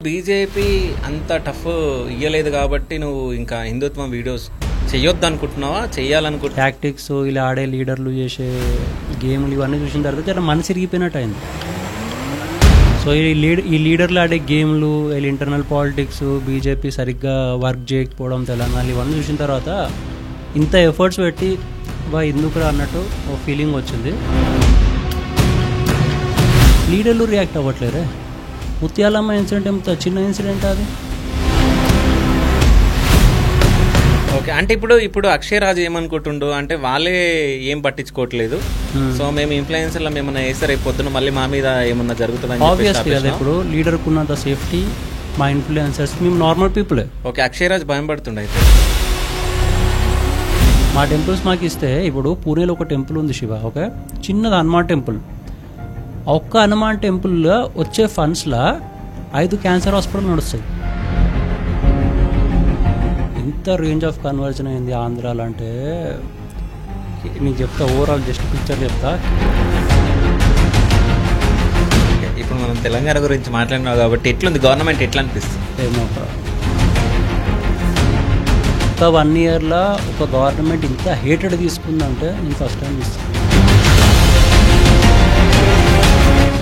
BJP అంత tough ఇయ్యలేదు కాబట్టి నువ్వు ఇంకా హిందుత్వం వీడియోస్ చెయ్యొద్దు అనుకుంటున్నావా, చెయ్యాలనుకుంటున్నా? టాక్టిక్స్ ఇలా ఆడే లీడర్లు చేసే గేమ్లు ఇవన్నీ చూసిన తర్వాత చాలా మనసు ఇరిగిపోయినట్టు అయింది. సో ఈ లీడర్లు ఆడే గేమ్లు, వీళ్ళ ఇంటర్నల్ పాలిటిక్స్, బీజేపీ సరిగ్గా వర్క్ చేయకపోవడం, తెలంగాణ ఇవన్నీ చూసిన తర్వాత ఇంత ఎఫర్ట్స్ పెట్టి ఎందుకురా అన్నట్టు ఒక ఫీలింగ్ వచ్చింది. లీడర్లు రియాక్ట్ అవ్వట్లేరే. ముత్యాలమ్మ ఇన్సిడెంట్ ఎంత చిన్న ఇన్సిడెంట్ అది. ఓకే, అంటే ఇప్పుడు అక్షయ్ రాజ్ ఏమనుకుంటుండు అంటే వాళ్ళే ఏం పట్టించుకోవట్లేదు. సో మేము ఇన్ఫ్లుయెన్సర్లో ఏమన్నా వేస్తే రేపు పొద్దున మళ్ళీ మా మీద ఏమన్నా జరుగుతుందని ఆబ్వియస్లీ కదా. ఇప్పుడు లీడర్కు ఉన్నంత సేఫ్టీ మా ఇన్ఫ్లుయెన్సర్స్, మేము నార్మల్ పీపులే. ఓకే, అక్షయ్ రాజ్ భయం పడుతుండే అయితే. మా టెంపుల్స్ మాకు ఇస్తే, ఇప్పుడు పూణేలో ఒక టెంపుల్ ఉంది శివ, ఓకే, చిన్నది హనుమాన్ టెంపుల్. ఒక్క హనుమాన్ టెంపుల్లో వచ్చే ఫండ్స్లో 5 క్యాన్సర్ హాస్పిటల్ నడుస్తాయి. ఇంత రేంజ్ ఆఫ్ కన్వర్జన్ అయింది ఆంధ్రాలో అంటే నీకు చెప్తా, ఓవరాల్ జస్ట్ పిక్చర్ చెప్తా. ఇప్పుడు మనం తెలంగాణ గురించి మాట్లాడినావు కాబట్టి ఎట్లుంది గవర్నమెంట్, ఎట్లా అనిపిస్తుంది? ఏమో ఒక 1 ఇయర్లో ఒక గవర్నమెంట్ ఇంత హేటెడ్ తీసుకుందంటే నేను ఫస్ట్ టైం చూస్తాను.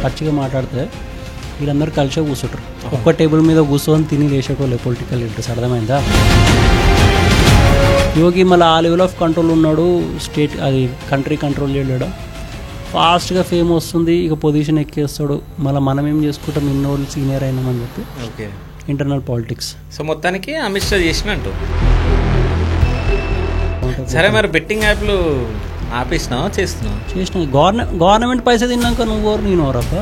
పచ్చిగా మాట్లాడితే వీళ్ళందరూ కలిసే కూర్చుంటారు. ఒక్క టేబుల్ మీద కూర్చొని తిని లేచేటోళ్ళే పొలిటికల్ లీడర్స్. అర్థమైందా? యోగి మళ్ళీ ఆ లెవెల్ ఆఫ్ కంట్రోల్ ఉన్నాడు, స్టేట్ అది కంట్రీ కంట్రోల్ చేయలేడు. ఫాస్ట్గా ఫేమ్ వస్తుంది, ఇక పొజిషన్ ఎక్కేస్తాడు. మళ్ళీ మనం ఏం చేసుకుంటాం, ఇన్నోళ్ళు సీనియర్ అయినామని చెప్పి. Okay, internal politics. సో మొత్తానికి అమిత్ షా చేసినట్టు. సరే, మరి బెట్టింగ్ యాప్లు ఆపేసినావా, చేస్తున్నావు? చేసిన. గవర్నమెంట్ పైసా తిన్నాక నువ్వెవరు నేను ఎవరప్ప?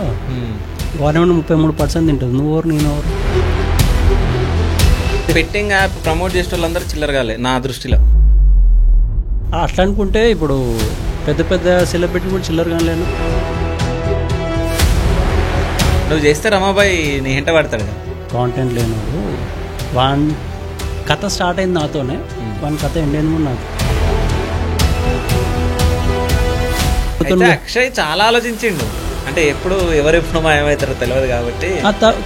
గవర్నమెంట్ 33% తింటుంది, నువ్వెవరు నేను ఎవరు? బెట్టింగ్ యాప్ ప్రమోట్ చేసే వాళ్ళందరూ చిల్లర కాలే నా దృష్టిలో. అట్లా అనుకుంటే ఇప్పుడు పెద్ద పెద్ద సెలబ్రిటీ కూడా చిల్లర కాలేను. నువ్వు చేస్తే రమాబాయ్ నీ హెంట పడతాడు. కాంటెంట్ లేనాడు. వాన్ కథ స్టార్ట్ అయింది నాతోనే, వాని కథ ఎండ్ అయింది నాకు. అక్షయ్ చాలా ఆలోచించిండు, అంటే ఎప్పుడు ఎవరెప్పుడు మాయమవుతారో తెలియదు కాబట్టి.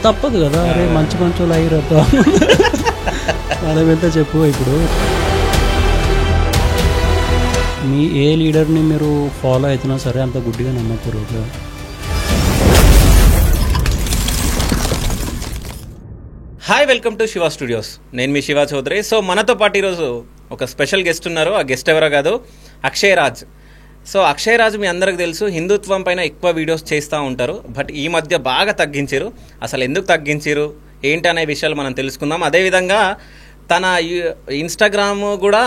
తప్పదు కదా. అరే మంచి వాళ్ళు అయ్యారతో అలా చెప్పు. ఇప్పుడు మీ ఏ లీడర్ని మీరు ఫాలో అవుతున్నా సరే అంత గుడ్డిగా నమ్మకూరు. Hi, welcome to Shiva studios. నేను మీ శివ చౌదరి. సో మనతో పాటు ఈరోజు ఒక స్పెషల్ గెస్ట్ ఉన్నారు. ఆ గెస్ట్ ఎవరో కాదు, అక్షయ్ రాజ్. సో అక్షయ్ రాజ్ మీ అందరికి తెలుసు, హిందుత్వం పైన ఎక్కువ వీడియోస్ చేస్తూ ఉంటారు. బట్ ఈ మధ్య బాగా తగ్గించారు. అసలు ఎందుకు తగ్గించారు ఏంటి అనే విషయాలు మనం తెలుసుకుందాం. అదేవిధంగా తన ఇన్స్టాగ్రామ్ కూడా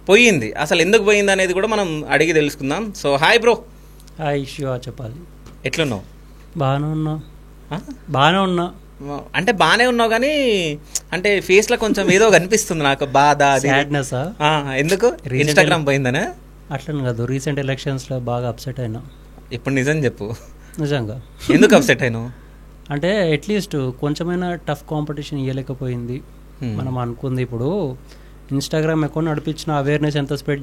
పోయింది, అసలు ఎందుకు పోయింది అనేది కూడా మనం అడిగి తెలుసుకుందాం. So hi bro. Hi Shiva, చెప్పాలి. ఎట్లున్నావు? బాగానే ఉన్నా. అంటే బాగానే ఉన్నావు కానీ అంటే ఫేస్ లో కొంచెం ఏదో కనిపిస్తుంది నాకు, బాధ, సాడ్నెస్. ఎందుకు? ఇన్స్టాగ్రామ్ పోయిందనే? అట్లని కాదు, రీసెంట్ ఎలక్షన్స్లో బాగా అప్సెట్ అయినా. ఇప్పుడు నిజం చెప్పు, నిజంగా ఎందుకు అప్సెట్ అయినావు? అంటే అట్లీస్ట్ కొంచెమైనా టఫ్ కాంపిటీషన్ ఇవ్వలేకపోయింది మనం అనుకుంది. ఇప్పుడు ఇన్స్టాగ్రామ్ అకౌంట్ నడిపించిన అవేర్నెస్ ఎంత స్ప్రెడ్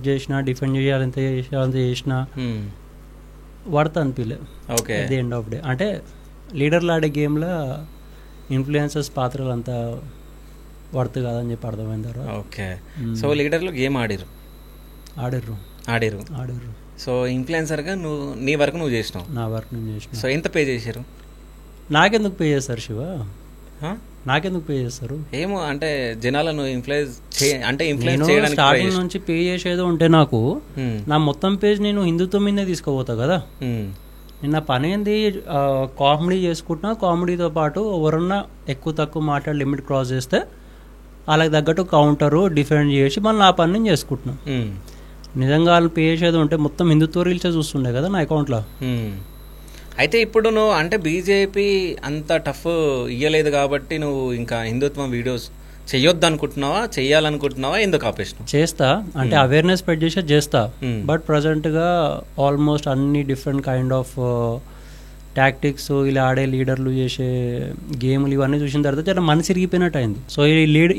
చేసినా, డిఫెండ్ చేయాలి ఎంత చేసినా వర్త్ అనిపించలే. Okay, at the end of day. అంటే లీడర్లు ఆడే గేమ్లో ఇన్ఫ్లుయెన్సర్స్ పాత్రలు అంతా వర్త్ కాదని చెప్పి అర్థమైంది తర్వాత. ఓకే, సో లీడర్లు గేమ్ ఆడిర్రు. సో ఇన్ఫ్లుయెన్సర్గా నీ వర్క్ నువ్వు చేసినావు. నా వర్క్ నేను చేసిన. సో ఎంత పే చేశారు? నాకెందుకు పే చేస్తారు శివ? నాకెందుకు పే చేస్తారు? ఏమో అంటే జనాలను ఇన్ఫ్లుయెన్స్ స్టార్టింగ్ నుంచి పే చేసేదో ఉంటే నాకు నా మొత్తం పేజ్ నేను హిందుత్వం మీదే తీసుకుపోతా కదా. నిన్న పని ఏంది, కామెడీ చేసుకుంటున్నా, కామెడీతో పాటు ఎవరన్నా ఎక్కువ తక్కువ మాట్లాడి లిమిట్ క్రాస్ చేస్తే వాళ్ళకి తగ్గట్టు కౌంటరు డిఫెండ్ చేసి మళ్ళీ నా పని నేను చేసుకుంటున్నా. నిజంగా వాళ్ళు పే చేసేది ఉంటే మొత్తం హిందుత్వ రీల్సే చూస్తుండే కదా నా అకౌంట్లో. అయితే ఇప్పుడు నువ్వు అంటే బీజేపీ అంత టఫ్ ఇయ్యలేదు కాబట్టి నువ్వు ఇంకా హిందుత్వం వీడియోస్ చెయ్యొద్దు అనుకుంటున్నావా, చెయ్యాలనుకుంటున్నావా, ఎందుకు ఆపేసినావు? చేస్తా, అంటే అవేర్నెస్ స్ప్రెడ్ చేసే చేస్తా. బట్ ప్రజెంట్గా ఆల్మోస్ట్ అన్ని డిఫరెంట్ కైండ్ ఆఫ్ టాక్టిక్స్ ఇలా ఆడే లీడర్లు చేసే గేమ్లు ఇవన్నీ చూసిన తర్వాత చాలా మనసు ఇరిగిపోయినట్టు అయింది. సో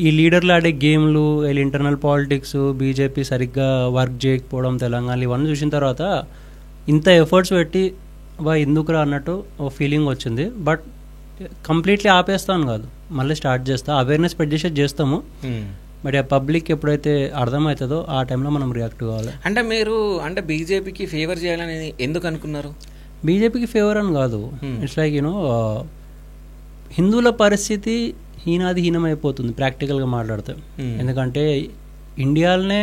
ఈ లీడర్లు ఆడే గేమ్లు, వీళ్ళ ఇంటర్నల్ పాలిటిక్స్, బీజేపీ సరిగ్గా వర్క్ చేయకపోవడం, తెలంగాణ ఇవన్నీ చూసిన తర్వాత ఇంత ఎఫర్ట్స్ పెట్టి ఎందుకురా అన్నట్టు ఒక ఫీలింగ్ వచ్చింది. బట్ కంప్లీట్లీ ఆపేస్తాను కాదు, మళ్ళీ స్టార్ట్ చేస్తా, అవేర్నెస్ స్ప్రెడ్ చేస్తాము. బట్ ఆ పబ్లిక్ ఎప్పుడైతే అర్థమవుతుందో ఆ టైంలో మనం రియాక్ట్ కావాలి. అంటే మీరు అంటే బీజేపీకి ఫేవర్ చేయాలని ఎందుకు అనుకున్నారు? బీజేపీకి ఫేవర్ అని కాదు, ఇట్స్ లైక్ యూనో హిందువుల పరిస్థితి హీనమైపోతుంది ప్రాక్టికల్గా మాట్లాడితే. ఎందుకంటే ఇండియాలోనే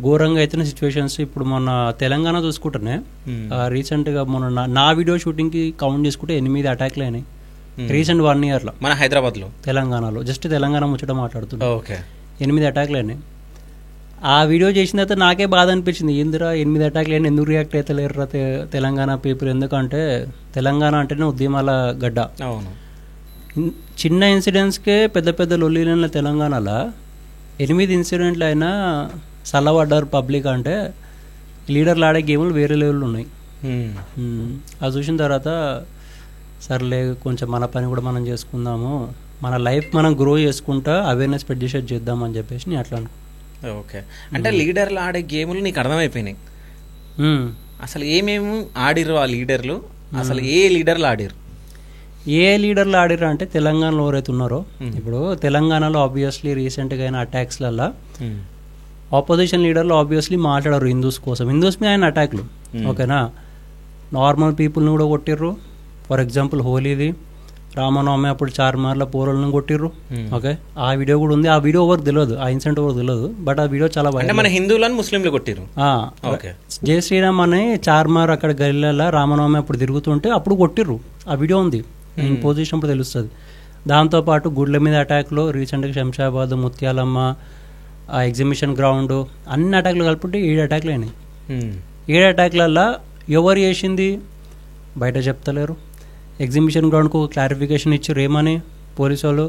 ఘోరంగా అవుతున్న సిచ్యువేషన్స్. ఇప్పుడు మొన్న తెలంగాణ చూసుకుంటేనే రీసెంట్గా మొన్న నా వీడియో షూటింగ్కి కౌంట్ చేసుకుంటే 8 అటాక్లు అయినాయి రీసెంట్ 1 yearలో మన హైదరాబాద్లో, తెలంగాణలో. జస్ట్ తెలంగాణ ముచ్చట మాట్లాడుతున్నాం. ఓకే, 8 అటాక్లు అయినాయి. ఆ వీడియో చేసిన తర్వాత నాకే బాధ అనిపించింది, ఏందిరా 8 అటాక్లు అయినా ఎందుకు రియాక్ట్ అవుతలేరురా తెలంగాణ పీపుల్. ఎందుకంటే తెలంగాణ అంటేనే ఉద్యమాల గడ్డ. అవును, చిన్న ఇన్సిడెంట్స్కే పెద్ద పెద్ద లొల్లీల తెలంగాణలో 8 ఇన్సిడెంట్లు అయినా చల్లబడ్డారు పబ్లిక్. అంటే లీడర్లు ఆడే గేములు వేరే లెవెల్ ఉన్నాయి. అది చూసిన తర్వాత సర్లే కొంచెం మన పని కూడా మనం చేసుకుందాము, మన లైఫ్ మనం గ్రో చేసుకుంటా అవేర్నెస్ స్ప్రెడ్ చేద్దామని చెప్పేసి నేను అట్లా. ఓకే, అంటే లీడర్లు ఆడే గేములు నీకు అర్థమైపోయినాయి. అసలు ఏమేమి ఆడిరు ఆ లీడర్లు, అసలు ఏ లీడర్లు ఆడిరు? ఏ లీడర్లు ఆడిరు అంటే తెలంగాణలో ఎవరైతే ఉన్నారో, ఇప్పుడు తెలంగాణలో ఆబ్వియస్లీ రీసెంట్గా అయిన అటాక్స్లలో ఆపోజిషన్ లీడర్లు ఆబ్వియస్లీ మాట్లాడారు హిందూస్ కోసం, హిందూస్ మీద ఆయన అటాక్లు. ఓకేనా, నార్మల్ పీపుల్ని కూడా కొట్టిర్రు. ఫర్ ఎగ్జాంపుల్ హోలీది రామనవమి అప్పుడు చార్మార్ల పోరలను కొట్టిర్రు. ఓకే, ఆ వీడియో కూడా ఉంది. ఆ వీడియో ఎవరికి తెలియదు, ఆ ఇన్సిడెంట్ ఎవరికి తెలియదు, బట్ ఆ వీడియో చాలా బాగా. మన హిందువులను ముస్లింలు కొట్టిర్రు. జై శ్రీరామ్ అని చార్మార్ అక్కడ గల్లీల రామనవమి అప్పుడు తిరుగుతుంటే అప్పుడు కొట్టిర్రు. ఆ వీడియో ఉంది, నేను పొజిషన్ అప్పుడు తెలుస్తుంది. దాంతోపాటు గుడ్ల మీద అటాక్లో రీసెంట్గా శంషాబాద్, ముత్యాలమ్మ, ఆ ఎగ్జిబిషన్ గ్రౌండ్, అన్ని అటాక్లు కలుపుకుంటే 7 అటాక్లు అయినాయి. 7 అటాక్లల్లో ఎవరు చేసింది బయట చెప్తలేరు. ఎగ్జిబిషన్ గ్రౌండ్కు క్లారిఫికేషన్ ఇచ్చారు, ఏమని పోలీసు వాళ్ళు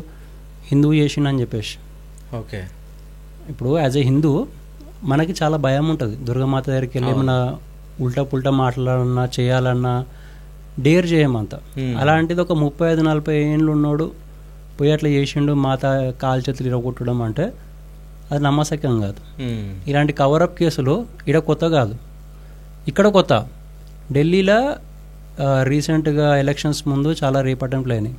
హిందువు చేసిండని చెప్పేసి. ఓకే, ఇప్పుడు యాజ్ ఏ హిందూ మనకి చాలా భయం ఉంటుంది, దుర్గామాత దగ్గరికి వెళ్ళి ఏమన్నా ఉల్టా పుల్టా మాట్లాడాలన్నా చేయాలన్నా డేర్ చేయమంత. అలాంటిది ఒక 35-40 ఏళ్ళు ఉన్నోడు పోయి అట్లా చేసిండు, మాత కాలు చేతులు ఇరగొట్టడం అంటే అది నమ్మశక్యం కాదు. ఇలాంటి కవరప్ కేసులు ఇక్కడ కొత్త కాదు, ఇక్కడ కొత్త. ఢిల్లీలో రీసెంట్గా ఎలక్షన్స్ ముందు చాలా రేప్ అటెంప్ట్లు అయినాయి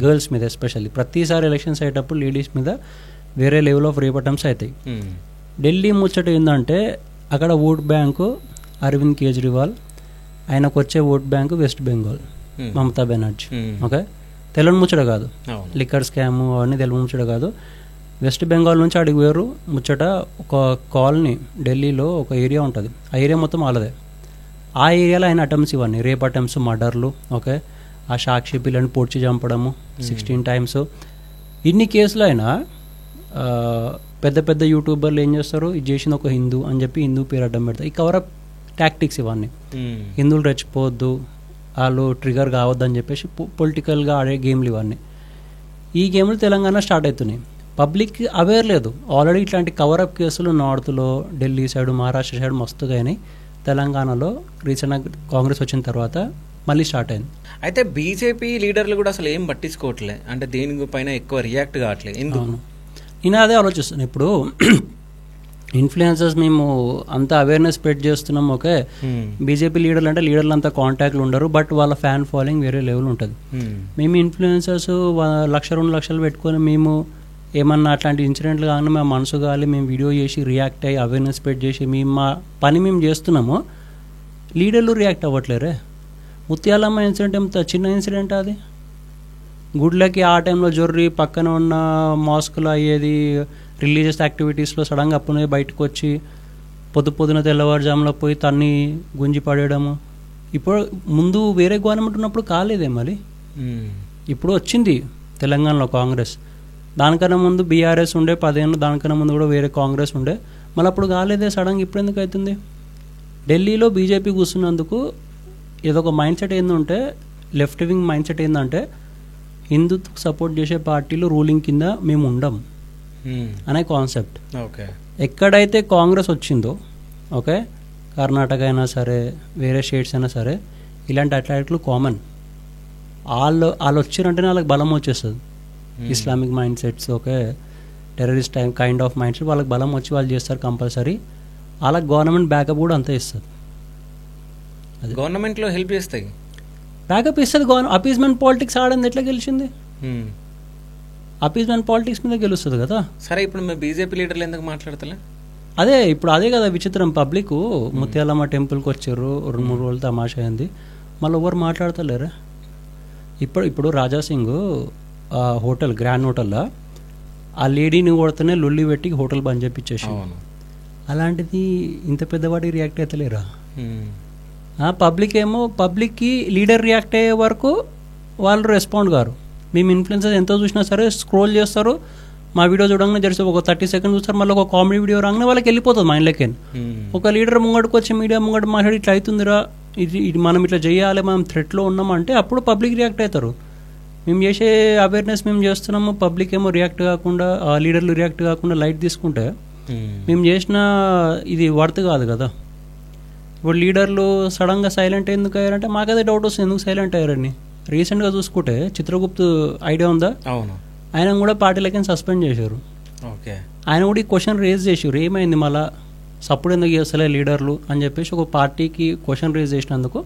గర్ల్స్ మీద. ఎస్పెషల్లీ ప్రతిసారి ఎలక్షన్స్ అయ్యేటప్పుడు లేడీస్ మీద వేరే లెవెల్ ఆఫ్ రేప్ అటెంప్ట్స్ అవుతాయి. ఢిల్లీ ముచ్చట ఏంటంటే అక్కడ ఓట్ బ్యాంకు అరవింద్ కేజ్రీవాల్, ఆయనకు వచ్చే vote bank west Bengal Mamata Banerjee. Okay, తెలియని ముచ్చట కాదు, లిక్కర్ స్కామ్ అవన్నీ తెలియని ముచ్చట కాదు. వెస్ట్ బెంగాల్ నుంచి అడిగి వేరు ముచ్చట. ఒక కాలనీ ఢిల్లీలో ఒక ఏరియా ఉంటుంది, ఆ ఏరియా మొత్తం వాళ్ళదే. ఆ ఏరియాలో ఆయన అటెంప్ట్స్ ఇవన్నీ రేప్ అటెంప్ట్స్, మర్డర్లు. ఓకే, ఆ సాక్షి పిల్లని పొడిచి చంపడము 16 times. ఇన్ని కేసులు అయినా పెద్ద పెద్ద యూట్యూబర్లు ఏం చేస్తారు, ఇది చేసిన ఒక హిందూ అని చెప్పి హిందూ పేరు అడ్డం పెడతారు. ఈ కవరప్ టాక్టిక్స్ ఇవన్నీ. హిందువులు రెచ్చిపోవద్దు, వాళ్ళు ట్రిగర్ కావద్దు అని చెప్పేసి పొలిటికల్గా ఆడే గేమ్లు ఇవన్నీ. ఈ గేమ్లు తెలంగాణ స్టార్ట్ అవుతున్నాయి, పబ్లిక్ అవేర్ లేదు. ఆల్రెడీ ఇట్లాంటి కవరప్ కేసులు నార్త్లో, ఢిల్లీ సైడ్, మహారాష్ట్ర సైడ్ మస్తుగా అయినాయి. తెలంగాణలో రీసెంట్గా కాంగ్రెస్ వచ్చిన తర్వాత మళ్ళీ స్టార్ట్ అయింది. అయితే బీజేపీ లీడర్లు కూడా అసలు ఏం పట్టించుకోవట్లే, అంటే దేనిపైన ఎక్కువ రియాక్ట్ కావట్లేదు, ఎందుకు? నేను అదే ఆలోచిస్తున్నాను. ఇప్పుడు ఇన్ఫ్లుయెన్సర్స్ మేము అంత అవేర్నెస్ స్ప్రెడ్ చేస్తున్నాం. ఓకే, బీజేపీ లీడర్లు అంటే లీడర్లు అంతా కాంటాక్ట్లు ఉండరు, బట్ వాళ్ళ ఫ్యాన్ ఫాలోయింగ్ వేరే లెవెల్ ఉంటుంది. మేము ఇన్ఫ్లుయెన్సర్స్ 1-2 లక్షలు పెట్టుకొని మేము ఏమన్నా అట్లాంటి ఇన్సిడెంట్లు కానీ మా మనసు కావాలి, మేము వీడియో చేసి రియాక్ట్ అయ్యి అవేర్నెస్ స్ప్రెడ్ చేసి మేము మా పని మేము చేస్తున్నాము. లీడర్లు రియాక్ట్ అవ్వట్లేరే. ముత్యాలమ్మ ఇన్సిడెంట్ ఎంత చిన్న ఇన్సిడెంట్ అది. గుడ్లకి ఆ టైంలో జొర్రి పక్కన ఉన్న మాస్కులో అయ్యేది, రిలీజియస్ యాక్టివిటీస్లో సడన్గా అప్పుడే బయటకు వచ్చి పొద్దున తెల్లవారుజాములో పోయి తన్ని గుంజి పడేయడము. ఇప్పుడు ముందు వేరే గవర్నమెంట్ ఉన్నప్పుడు కాలేదే మరి, ఇప్పుడు వచ్చింది తెలంగాణలో కాంగ్రెస్. దానికన్నా ముందు బీఆర్ఎస్ ఉండే 10 ఏళ్ళు, దానికన్నా ముందు కూడా వేరే కాంగ్రెస్ ఉండే, మళ్ళీ అప్పుడు కాలేదే, సడన్గా ఇప్పుడు ఎందుకు అవుతుంది? ఢిల్లీలో బీజేపీ కూర్చున్నందుకు ఏదో ఒక మైండ్ సెట్ ఏంటంటే, లెఫ్ట్ వింగ్ మైండ్ సెట్ ఏంటంటే హిందుత్వకు సపోర్ట్ చేసే పార్టీలు రూలింగ్ కింద మేము ఉండం అనే కాన్సెప్ట్. ఓకే, ఎక్కడైతే కాంగ్రెస్ వచ్చిందో, ఓకే, కర్ణాటక అయినా సరే వేరే స్టేట్స్ అయినా సరే ఇలాంటి అటాక్లు కామన్. వాళ్ళు వచ్చిరంటేనే వాళ్ళకి బలం వచ్చేస్తుంది. Islamic mind sets, okay, terrorist kind of mind set, వాళ్ళకి బలం వచ్చి వాళ్ళు చేస్తారు కంపల్సరీ. వాళ్ళకి గవర్నమెంట్ బ్యాకప్ కూడా అంతే ఇస్తుంది. గవర్నమెంట్లో హెల్ప్ చేస్తాయి. బ్యాకప్ ఇస్తుంది. అపీజ్మెంట్ పాలిటిక్స్ ఆడింది ఎట్లా గెలిచింది? అపీజ్మెంట్ పాలిటిక్స్ మీద గెలుస్తుంది కదా. సరే, ఇప్పుడు మేము బీజేపీ లీడర్లు ఎందుకు మాట్లాడతలే? అదే ఇప్పుడు అదే కదా విచిత్రం. పబ్లిక్ ముత్యాలమ్మ టెంపుల్కి వచ్చారు, 2-3 రోజులు తమాషా అయింది, మళ్ళీ ఎవరు మాట్లాడతలేరా? ఇప్పుడు రాజాసింగ్ హోటల్, గ్రాండ్ హోటల్లో ఆ లేడీని కొడితేనే లొల్లి పెట్టి హోటల్ బంద్ చేపించేసి, అలాంటిది ఇంత పెద్దవాడికి రియాక్ట్ అవుతలేరా? పబ్లిక్కి లీడర్ రియాక్ట్ అయ్యే వరకు వాళ్ళు రెస్పాండ్ కారు. మేము ఇన్ఫ్లుయెన్సర్స్ ఎంతో చూసినా సరే స్క్రోల్ చేస్తారు, మా వీడియో చూడగానే జరిసి ఒక 30 సెకండ్స్ చూస్తారు, మళ్ళీ ఒక కామెడీ వీడియో రాగానే వాళ్ళకి వెళ్ళిపోతుంది మైండ్లోకి. ఒక లీడర్ ముంగడికి వచ్చి మీడియా ముంగడు మాట్లాడి ఇట్లా అవుతుందిరా, ఇది మనం ఇట్లా చేయాలి, మనం థ్రెట్లో ఉన్నామంటే అప్పుడు పబ్లిక్ రియాక్ట్ అవుతారు. మేము చేసే అవేర్నెస్ మేము చేస్తున్నాము, పబ్లిక్ ఏమో రియాక్ట్ కాకుండా, లీడర్లు రియాక్ట్ కాకుండా లైట్ తీసుకుంటే మేము చేసిన ఇది వర్త్ కాదు కదా. ఇప్పుడు లీడర్లు సడన్గా సైలెంట్ ఎందుకు అయ్యారంటే మాకదే డౌట్ వస్తుంది, ఎందుకు సైలెంట్ అయ్యారని. రీసెంట్గా చూసుకుంటే చిత్రగుప్త్ ఐడియా ఉందా? అవును, ఆయన కూడా పార్టీలకి సస్పెండ్ చేశారు. ఓకే, ఆయన కూడా ఈ క్వశ్చన్ రేజ్ చేశారు, ఏమైంది మళ్ళా సపోర్ట్ ఎందుకు చేస్తలే లీడర్లు అని చెప్పేసి ఒక పార్టీకి క్వశ్చన్ రేజ్ చేసినందుకు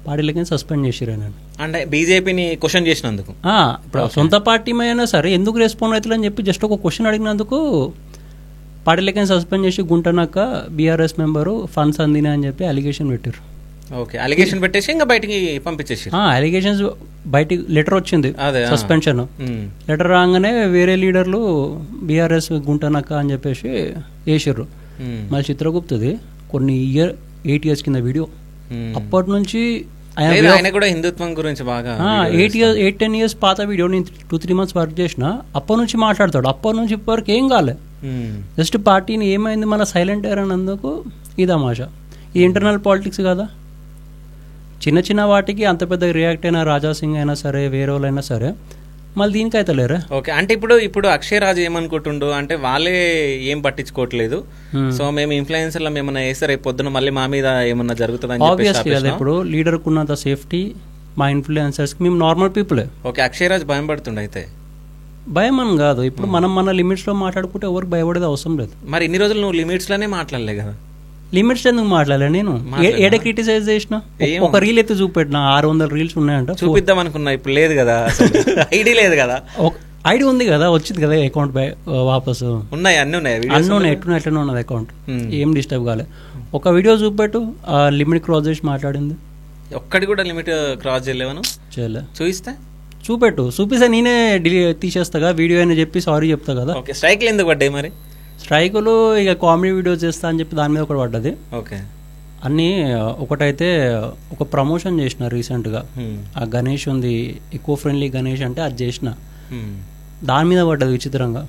పార్టీలకి సస్పెండ్ చేశారు ఆయన. అంటే బీజేపీని క్వశ్చన్ చేసినందుకు. ఇప్పుడు సొంత పార్టీ అయినా సరే ఎందుకు రెస్పాండ్ అవుతుందని చెప్పి జస్ట్ ఒక క్వశ్చన్ అడిగినందుకు పార్టీలకి సస్పెండ్ చేసి గుంటనక్క బీఆర్ఎస్ మెంబరు ఫండ్స్ అందినా అని చెప్పి అలిగేషన్ పెట్టారు. ఓకే, అలిగేషన్ పెట్టేసి ఇంకా బయటికి పంపించేసి, అలిగేషన్స్ బయటికి లెటర్ వచ్చింది, సస్పెన్షన్ లెటర్ రాగానే వేరే లీడర్లు బీఆర్ఎస్ గుంటనక్క అని చెప్పేసి వేసారు. మళ్ళీ చిత్రగుప్తది కొన్ని 8 years కింద వీడియో, అప్పటి నుంచి ఆయన కూడా హిందుత్వం గురించి బాగా 8-10 years పాత వీడియో, నేను 2-3 months వర్క్ చేసిన, అప్పటి నుంచి మాట్లాడతాడు. అప్పటి నుంచి ఇప్పటివరకు ఏం కాలే, జస్ట్ పార్టీని ఏమైంది మన సైలెంట్ అయ్యారన్నందుకు ఇది తమాషా. ఇది ఇంటర్నల్ పాలిటిక్స్ కదా. చిన్న చిన్న వాటికి అంత పెద్ద రియాక్ట్ అయినా రాజాసింగ్ అయినా సరే, వేరే వాళ్ళైనా సరే, మళ్ళీ దీనికి అయితే లేరా? ఓకే, అంటే ఇప్పుడు అక్షయ్ రాజ్ ఏమనుకుంటుండు అంటే వాళ్ళే ఏం పట్టించుకోవట్లేదు, సో మేము ఇన్ఫ్లుయెన్సర్లు ఏమన్నా వేస్తే రేపు పొద్దున మళ్ళీ మా మీద ఏమన్నా జరుగుతుంది. ఆబ్వియస్లీ కదా, ఇప్పుడు లీడర్ కున్నంత సేఫ్టీ మా ఇన్ఫ్లుయెన్సర్స్ మేము నార్మల్ పీపులే. ఓకే, అక్షయ్ రాజ్ భయం పడుతుండే. అయితే భయం అని కాదు, ఇప్పుడు మనం మన లిమిట్స్లో మాట్లాడుకుంటే ఎవరికి భయపడేది అవసరం లేదు. మరి ఇన్ని రోజులు నువ్వు లిమిట్స్లోనే మాట్లాడలే కదా? లిమిట్స్ ఎందుకు మాట్లాడలే? నేను ఏడ క్రిటిసైజ్ చేసిన, ఒక రీల్ ఎత్తి చూపెట్టిన 600 reels ఉన్నాయంట, చూపిద్దాం అనుకున్నా, ఇప్పుడు లేదు కదా, ఐడి లేదు కదా. ఐడి ఉంది కదా, వచ్చింది కదా అకౌంట్ వాపసు, ఉన్నాయి, అన్ని ఉన్నాయి, ఎట్లనే ఉన్నది అకౌంట్, ఏం డిస్టర్బ్ కాలే. ఒక వీడియో చూపెట్టు లిమిట్ క్రాస్ చేసి మాట్లాడింది, ఒక్కటి కూడా లిమిట్ క్రాస్ చేయలేవను చేయలే. చూపిస్తే నేనే తీసేస్తా వీడియో అని చెప్పి సారీ చెప్తా కదా. స్ట్రైక్లు ఎందుకు పడ్డాయి మరి? స్ట్రైకులు ఇక కామెడీ వీడియోస్ చేస్తా అని చెప్పి దాని మీద ఒకటి పడ్డది. ఓకే, అన్నీ ఒకటైతే ఒక ప్రమోషన్ చేసిన రీసెంట్గా, ఆ గణేష్ ఉంది, ఎకో ఫ్రెండ్లీ గణేష్ అంటే అది చేసిన, దాని మీద పడ్డది విచిత్రంగా.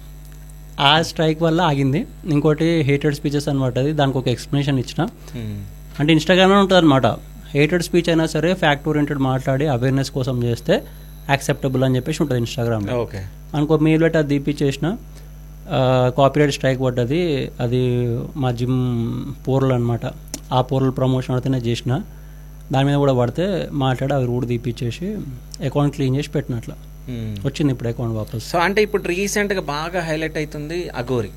ఆ స్ట్రైక్ వల్ల ఆగింది. ఇంకోటి హేటెడ్ స్పీచెస్ అని పడ్డది, దానికి ఒక ఎక్స్ప్లెనేషన్ ఇచ్చిన. అంటే ఇన్స్టాగ్రామ్లో ఉంటుంది అనమాట, హేటెడ్ స్పీచ్ అయినా సరే ఫ్యాక్ట్ ఓరియంటెడ్ మాట్లాడి అవేర్నెస్ కోసం చేస్తే యాక్సెప్టబుల్ అని చెప్పేసి ఉంటుంది ఇన్స్టాగ్రామ్లో. ఓకే, అనుకో మెయిల్ పెట్టి అది తీపిచ్చేసిన, కాపీరైట్ స్ట్రైక్ పడ్డది. అది మా జిమ్ పోర్లు అనమాట, ఆ పోర్లు ప్రమోషన్ అయితేనే చేసిన, దాని మీద కూడా పడితే మాట్లాడి అవి కూడా తీపిచ్చేసి అకౌంట్ క్లీన్ చేసి పెట్టినట్ల వచ్చింది ఇప్పుడు అకౌంట్ వాపస్. సో అంటే ఇప్పుడు రీసెంట్గా బాగా హైలైట్ అవుతుంది అఘోరి.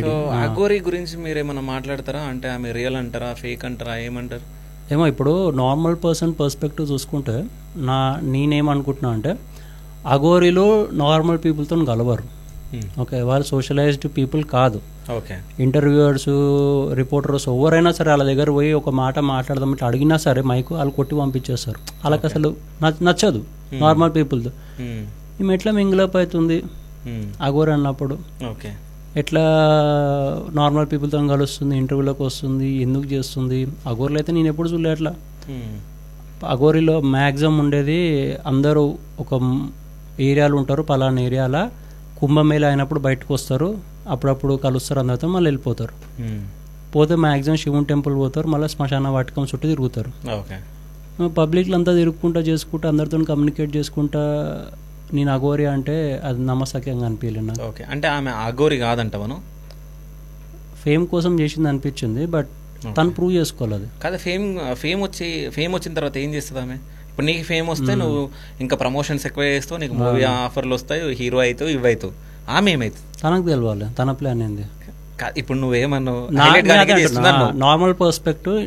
సో అఘోరి గురించి మీరు ఏమైనా మాట్లాడతారా? అంటే ఆమె రియల్ అంటారా, ఫేక్ అంటారా, ఏమంటారు? ఏమో ఇప్పుడు నార్మల్ పర్సన్ పర్స్పెక్టివ్ చూసుకుంటే నేనేమనుకుంటున్నా అంటే అఘోరిలో నార్మల్ పీపుల్తో కలవరు. ఓకే, వాళ్ళు సోషలైజ్డ్ పీపుల్ కాదు. ఓకే, ఇంటర్వ్యూవర్స్, రిపోర్టర్స్ ఎవరైనా సరే వాళ్ళ దగ్గర పోయి ఒక మాట మాట్లాడదాం ఇట్లా అడిగినా సరే మైకు వాళ్ళు కొట్టి పంపించేస్తారు. వాళ్ళకి అసలు నచ్చదు నార్మల్ పీపుల్తో. ఈమె ఎట్లా మింగిలప్ అవుతుంది అఘోరి అన్నప్పుడు? ఓకే, ఎట్లా నార్మల్ పీపుల్తో కలుస్తుంది, ఇంటర్వ్యూలోకి వస్తుంది, ఎందుకు చేస్తుంది? అఘోరిలో అయితే నేను ఎప్పుడు చూడలే అట్లా. అఘోరిలో మ్యాక్సిమం ఉండేది అందరూ ఒక ఏరియాలు ఉంటారు, పలానా ఏరియాలో కుంభమేళ అయినప్పుడు బయటకు వస్తారు, అప్పుడప్పుడు కలుస్తారు, అందరితో మళ్ళీ వెళ్ళిపోతారు. పోతే మ్యాక్సిమం శివుని టెంపుల్ పోతారు, మళ్ళీ శ్మశాన వాటికం చుట్టూ తిరుగుతారు. పబ్లిక్లు అంతా తిరుగుకుంటా చేసుకుంటా అందరితో కమ్యూనికేట్ చేసుకుంటా నేను అఘోరి అంటే అది నమ్మసక్యంగా అనిపించలేదు నాకు. ఓకే, అంటే ఆమె అఘోరి కాదంటావను? ఫేమ్ కోసం చేసింది అనిపించింది, బట్ తను ప్రూవ్ చేసుకోవాలి. అది కాదు, ఫేమ్ వచ్చిన తర్వాత ఏం చేస్తుంది ఆమె? ఇప్పుడు నీకు ఫేమ్ వస్తే నువ్వు ఇంకా ప్రమోషన్స్ ఎక్కువ చేస్తావు, నీకు మూవీ ఆఫర్లు వస్తాయి, హీరో అవుతావు, ఇవి అవుతావు. ఆమె ఏమవుతుంది తనకు తెలవాలి, తన ప్లాన్ ఏంది. ఇప్పుడు నువ్వేమన్నావు నార్మల్ పర్స్పెక్టివ్,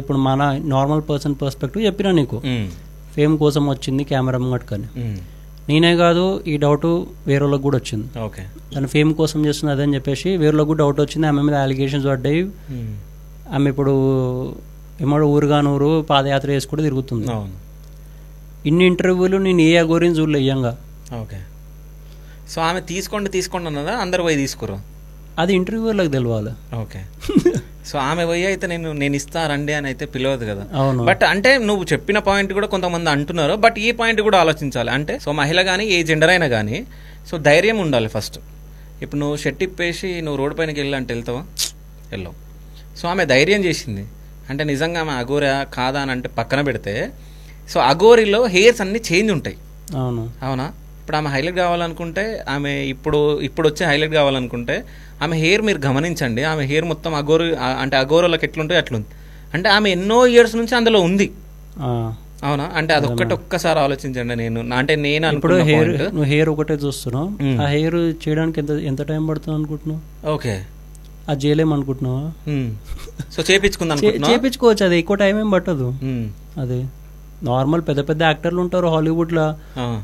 ఇప్పుడు మన నార్మల్ పర్సన్ పర్స్పెక్టివ్ చెప్పినా నీకు. ఫేమ్ కోసం వచ్చింది కెమెరా ముంగట్టుకని. నేనే కాదు, ఈ డౌట్ వేరే వాళ్ళకి కూడా వచ్చింది. ఓకే, తను ఫేమ్ కోసం చేస్తుంది అదని చెప్పేసి వేరే వాళ్ళకి కూడా డౌట్ వచ్చింది. ఆమె మీద అలిగేషన్స్ పడ్డాయి. ఆమె ఇప్పుడు ఏమో ఊరుగానూరు పాదయాత్ర వేసి కూడా తిరుగుతుంది. ఇన్ని ఇంటర్వ్యూలు నేను ఏ అగోరిని చూడలే ఇయ్యంగా. ఓకే, సో ఆమె తీసుకోండి అన్నదా, అందరు పోయి తీసుకురు? అది ఇంటర్వ్యూలకు తెలియాలి. ఓకే, సో ఆమె పోయి అయితే నేను ఇస్తా రండి అని అయితే పిలవదు కదా. అవును. బట్ అంటే నువ్వు చెప్పిన పాయింట్ కూడా కొంతమంది అంటున్నారు, బట్ ఈ పాయింట్ కూడా ఆలోచించాలి. అంటే సో మహిళ కానీ ఏ జెండర్ అయినా కానీ సో ధైర్యం ఉండాలి ఫస్ట్. ఇప్పుడు నువ్వు షర్ట్ ఇప్పేసి నువ్వు రోడ్డు పైనకి వెళ్ళాలంటే వెళ్తావా? వెళ్ళవు. సో ఆమె ధైర్యం చేసింది. అంటే నిజంగా ఆమె అఘోరా కాదా అని అంటే పక్కన పెడితే, సో అఘోరిలో హెయిర్స్ అన్ని చేంజ్ ఉంటాయి. అవునా? ఇప్పుడు ఆమె హైలైట్ కావాలనుకుంటే, ఆమె ఇప్పుడు వచ్చే హైలైట్ కావాలనుకుంటే ఆమె హెయిర్ మీరు గమనించండి. ఆమె హెయిర్ మొత్తం అంటే అఘోరాలకు ఎట్లుంటాయి అట్లుంది. అంటే ఆమె ఎన్నో ఇయర్స్ నుంచి అందులో ఉంది. అవునా? అంటే ఒక్కసారి ఆలోచించండి. నేను ఇప్పుడు హెయిర్ ఒకటే చూస్తున్నావు, ఆ హెయిర్ చేయడానికి ఎంత టైం పడుతుంది అనుకుంటున్నావు? ఓకే, అది చేయలేమనుకుంటున్నావా? సో చేపించుకోవచ్చు, అది ఎక్కువ టైం ఏం పట్టదు. అదే నార్మల్ పెద్ద పెద్ద యాక్టర్లు ఉంటారు హాలీవుడ్ లో,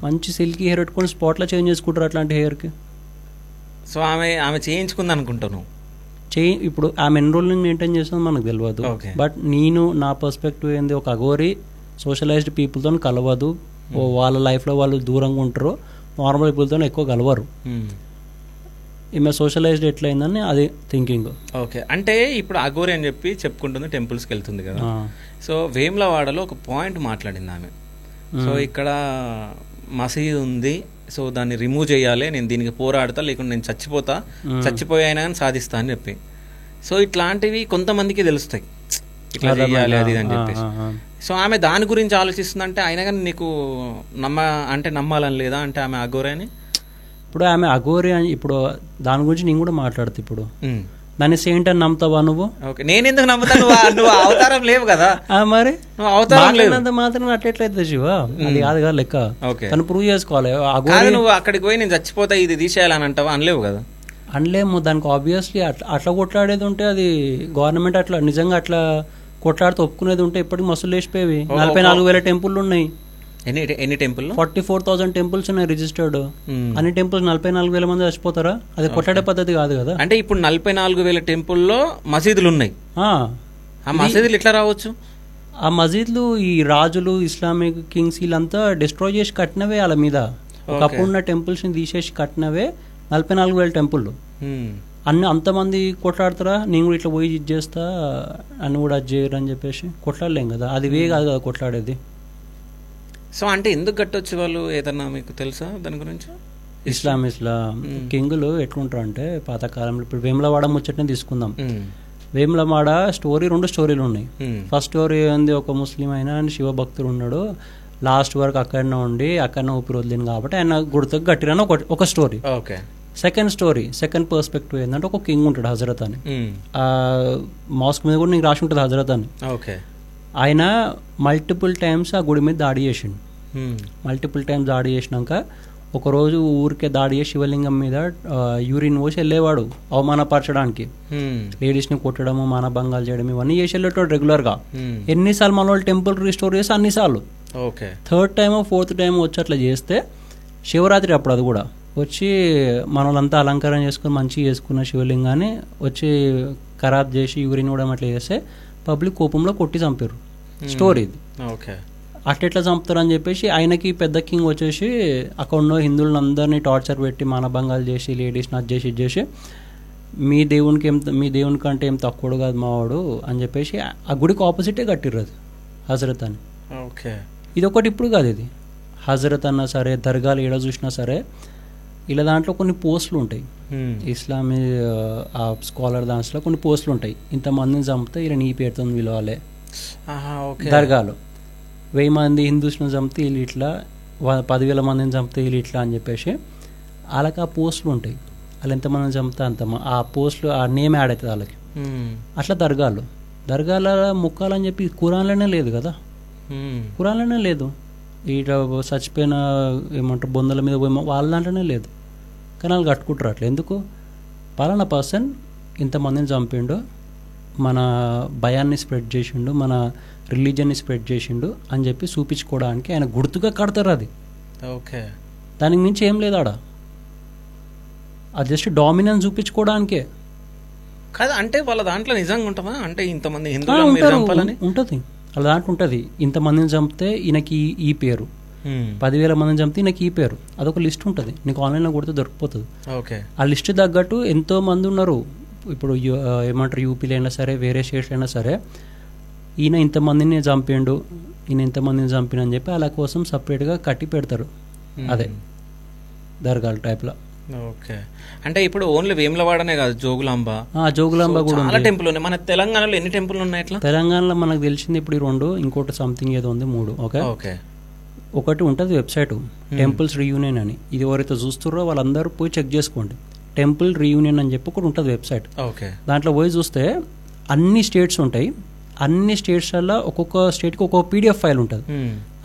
మంచి సిల్కీ హెయిర్ పెట్టుకుని స్పాట్ లో చేంజ్ చేసుకుంటారు అట్లాంటి హెయిర్ కి. సో ఆమె చేయించుకుంది అనుకుంటాను. ఇప్పుడు ఆమె ఎన్ని రోజులు మెయింటైన్ చేస్తుందో మనకు తెలియదు. బట్ నేను నా పర్స్పెక్టివ్ ఏంది, ఒక అఘోరి సోషలైజ్డ్ పీపుల్తో కలవదు. వాళ్ళ లైఫ్ లో వాళ్ళు దూరంగా ఉంటారు, నార్మల్ పీపుల్తో ఎక్కువ కలవరు. ఈమె సోషలైజ్డ్ ఎట్లయిందని అది థింకింగ్. ఓకే, అంటే ఇప్పుడు అఘోరి అని చెప్పి చెప్పుకుంటుంది, టెంపుల్స్కి వెళ్తుంది కదా. సో వేములవాడలో ఒక పాయింట్ మాట్లాడింది ఆమె. సో ఇక్కడ మసీదు ఉంది, సో దాన్ని రిమూవ్ చేయాలి, నేను దీనికి పోరాడతా, లేకుంటే నేను చచ్చిపోయాయినా కానీ సాధిస్తా అని చెప్పి. సో ఇట్లాంటివి కొంతమందికి తెలుస్తాయి, ఇట్లా చేయాలి అది అని చెప్పేసి. సో ఆమె దాని గురించి ఆలోచిస్తుందంటే అయినా కానీ నీకు నమ్మాలని లేదా? అంటే ఆమె అఘోరి అని. ఇప్పుడు ఆమె అఘోరి అని, ఇప్పుడు దాని గురించి నేను కూడా మాట్లాడుతా. ఇప్పుడు దాన్ని సెయింట్ అని నమ్ముతావా నువ్వు? నేను ఎందుకు నమ్ముతాను? నువ్వు అవతారం లేవు కదా. మరి నువ్వు అవతారం మాత్రం అట్లెట్లయితే శివ, అది కాదు కదా లెక్క. తను ప్రూవ్ చేసుకోవాలి. నువ్వు అక్కడికి పోయి నేను చచ్చిపోతా ఇది తీసేయాలని అంటావా? అనలేవు కదా. అనలేము. దానికి ఆబ్వియస్లీ అట్లా కొట్లాడేది ఉంటే, అది గవర్నమెంట్ అట్లా నిజంగా అట్లా కొట్లాడితే ఒప్పుకునేది ఉంటే ఇప్పటికి మస్తులు లేచిపోయేవి. 44,000 టెంపుల్ ఉన్నాయి. ఎన్ని టెంపుల్? 44,000 టెంపుల్స్ ఉన్నాయి రిజిస్టర్డ్. అన్ని టెంపుల్స్ 44,000 మంది చచ్చిపోతారా? అది కొట్లాడే పద్ధతి కాదు కదా. అంటే ఇప్పుడు 44,000 టెంపుల్లో మసీదులు ఉన్నాయి. ఆ మసీదులు ఎట్లా రావచ్చు? ఆ మసీదులు ఈ రాజులు, ఇస్లామిక్ కింగ్స్ వీళ్ళంతా డిస్ట్రాయ్ చేసి కట్టినవే. వాళ్ళ మీద ఒకప్పుడు ఉన్న టెంపుల్స్ ని తీసేసి కట్టినవే 44,000 టెంపుల్. అన్ని అంతమంది కొట్లాడతారా? నేను కూడా ఇట్లా పోయి ఇది చేస్తా అని కూడా అది చేయరు అని చెప్పేసి కొట్లాడలేం కదా. అది వే కాదు కదా కొట్లాడేది. సో అంటే ఎందుకు కట్టొచ్చు వాళ్ళు? ఏదన్నా మీకు తెలుసా దాని గురించి? ఇస్లాం కింగులు ఎట్లుంటారు అంటే పాతకాలంలో, ఇప్పుడు వేములవాడ ముచ్చటనే తీసుకుందాం. వేములవాడ స్టోరీ 2 స్టోరీలు ఉన్నాయి. ఫస్ట్ స్టోరీ ఏంది, ఒక ముస్లిం అయినా శివభక్తుడు ఉన్నాడు, లాస్ట్ వరకు అక్కడనే ఉండి అక్కడనే ఊపిరి వదిలింది కాబట్టి ఆయన గుర్తుకు కట్టిరని ఒక స్టోరీ. సెకండ్ పర్స్పెక్టివ్ ఏంటంటే, ఒక కింగ్ ఉంటాడు హజరత్ అని. ఆ మాస్క్ మీద కూడా నీకు రాసి ఉంటుంది హజరత్ అని. ఆయన మల్టిపుల్ టైమ్స్ ఆ గుడి మీద దాడి చేసిండు. మల్టిపుల్ టైమ్స్ దాడి చేసినాక ఒకరోజు ఊరికే దాడి చేసి శివలింగం మీద యూరిన్ పోసి వెళ్ళేవాడు అవమానపరచడానికి. లేడీస్ని కొట్టడము, మానభంగాలు చేయడం ఇవన్నీ చేసి వెళ్ళేటోడు రెగ్యులర్గా. ఎన్నిసార్లు మన వాళ్ళు టెంపుల్ రిస్టోర్ చేస్తే అన్నిసార్లు. థర్డ్ టైమో ఫోర్త్ టైమో వచ్చి అట్లా చేస్తే శివరాత్రి అప్పుడు అది కూడా వచ్చి మన వాళ్ళంతా అలంకారం చేసుకుని మంచిగా చేసుకున్న శివలింగాన్ని వచ్చి ఖరాబ్ చేసి యూరిన్ కూడా అట్లా చేస్తే పబ్లిక్ కోపంలో కొట్టి చంపారు. స్టోరీ ఇది. అట్లెట్లా చంపుతారు అని చెప్పేసి ఆయనకి పెద్ద కింగ్ వచ్చేసి అక్కడ ఉన్న హిందువులను అందరినీ టార్చర్ పెట్టి మానభంగాలు చేసి లేడీస్ని అది చేసి ఇది చేసి మీ దేవుని కంటే ఏం తక్కువ కాదు మావాడు అని చెప్పేసి ఆ గుడికి ఆపోజిటే కట్టిర్రు అది హజరత్ అని. ఇది ఒకటి ఇప్పుడు కాదు, ఇది హజరత్ అన్నా సరే, దర్గాలు ఏడ చూసినా సరే ఇలా దాంట్లో కొన్ని పోస్టులు ఉంటాయి. ఇస్లామీ స్కాలర్ దాంట్లో కొన్ని పోస్టులు ఉంటాయి. ఇంతమందిని చంపితే ఇలా నీ పేరుతో పిలవాలి. దర్గాలో 1000 మంది హిందూస్ని చంపితే వీళ్ళు ఇట్లా, 10,000 మందిని చంపితే వీళ్ళు ఇట్లా అని చెప్పేసి వాళ్ళకి ఆ పోస్టులు ఉంటాయి. వాళ్ళు ఎంతమందిని చంపితే అంత ఆ పోస్టులు ఆ నేమ్ యాడ్ అవుతుంది వాళ్ళకి. అట్లా దర్గాల ముక్కాలని చెప్పి ఖురాన్లోనే లేదు కదా. ఖురాన్లోనే లేదు. ఇట్లా చచ్చిపోయిన ఏమంటారు బొందల మీద పోయి వాళ్ళ దాంట్లోనే లేదు. కానీ వాళ్ళు కట్టుకుంటారు అట్లా. ఎందుకు? పలానా పర్సన్ ఇంతమందిని చంపిండు, మన భయాన్ని స్ప్రెడ్ చేసిండు, మన రిలీజియన్ని స్ప్రెడ్ చేసిండు అని చెప్పి చూపించుకోవడానికి ఆయన గుర్తుగా కడతారు అది. ఓకే, దానికి మించి ఏం లేదు ఆడ, అది జస్ట్ డామినెన్స్ చూపించుకోవడానికే. కాదు అంటే వాళ్ళ దాంట్లో నిజంగా ఉంటామా అంటే ఇంతమంది హిందువులని ఉంటుంది, వాళ్ళ దాంట్లో ఉంటుంది. ఇంతమందిని చంపితే ఈయనకి ఈ పేరు, 10,000 మందిని చంపితే ఈయనకి ఈ పేరు, అదొక లిస్ట్ ఉంటుంది. నీకు ఆన్లైన్లో కొడితే దొరికిపోతుంది. ఓకే, ఆ లిస్ట్ తగ్గట్టు ఎంతో మంది ఉన్నారు. ఇప్పుడు ఏమంటారు, యూపీలో అయినా సరే, వేరే స్టేట్స్ అయినా సరే, ఈయన ఇంతమందిని చంపిండు, ఈయన ఇంతమందిని చంపిన అని చెప్పి అలా కోసం సపరేట్గా కట్టి పెడతారు. అదే దర్గాల టైప్లో. ఓకే, అంటే ఇప్పుడు ఓన్లీ వేములవాడనే కాదు, జోగులాంబ కూడా చాలా టెంపుల్ ఉన్నాయి. మన తెలంగాణలో ఎన్ని టెంపుల్ ఉన్నాయి ఇట్లా? తెలంగాణలో మనకు తెలిసింది ఇప్పుడు 2, ఇంకోటి సంథింగ్ ఏదో ఉంది 3. ఓకే ఓకే, ఒకటి ఉంటుంది వెబ్సైట్ టెంపుల్స్ రీయూనియన్ అని. ఇది ఎవరైతే చూస్తారో వాళ్ళందరూ పోయి చెక్ చేసుకోండి. టెంపుల్ రీయూనియన్ అని చెప్పి ఒకటి ఉంటుంది వెబ్సైట్. ఓకే, దాంట్లో పోయి చూస్తే అన్ని స్టేట్స్ ఉంటాయి. అన్ని స్టేట్స్లలో ఒక్కొక్క స్టేట్కి ఒక్కొక్క పీడిఎఫ్ ఫైల్ ఉంటుంది.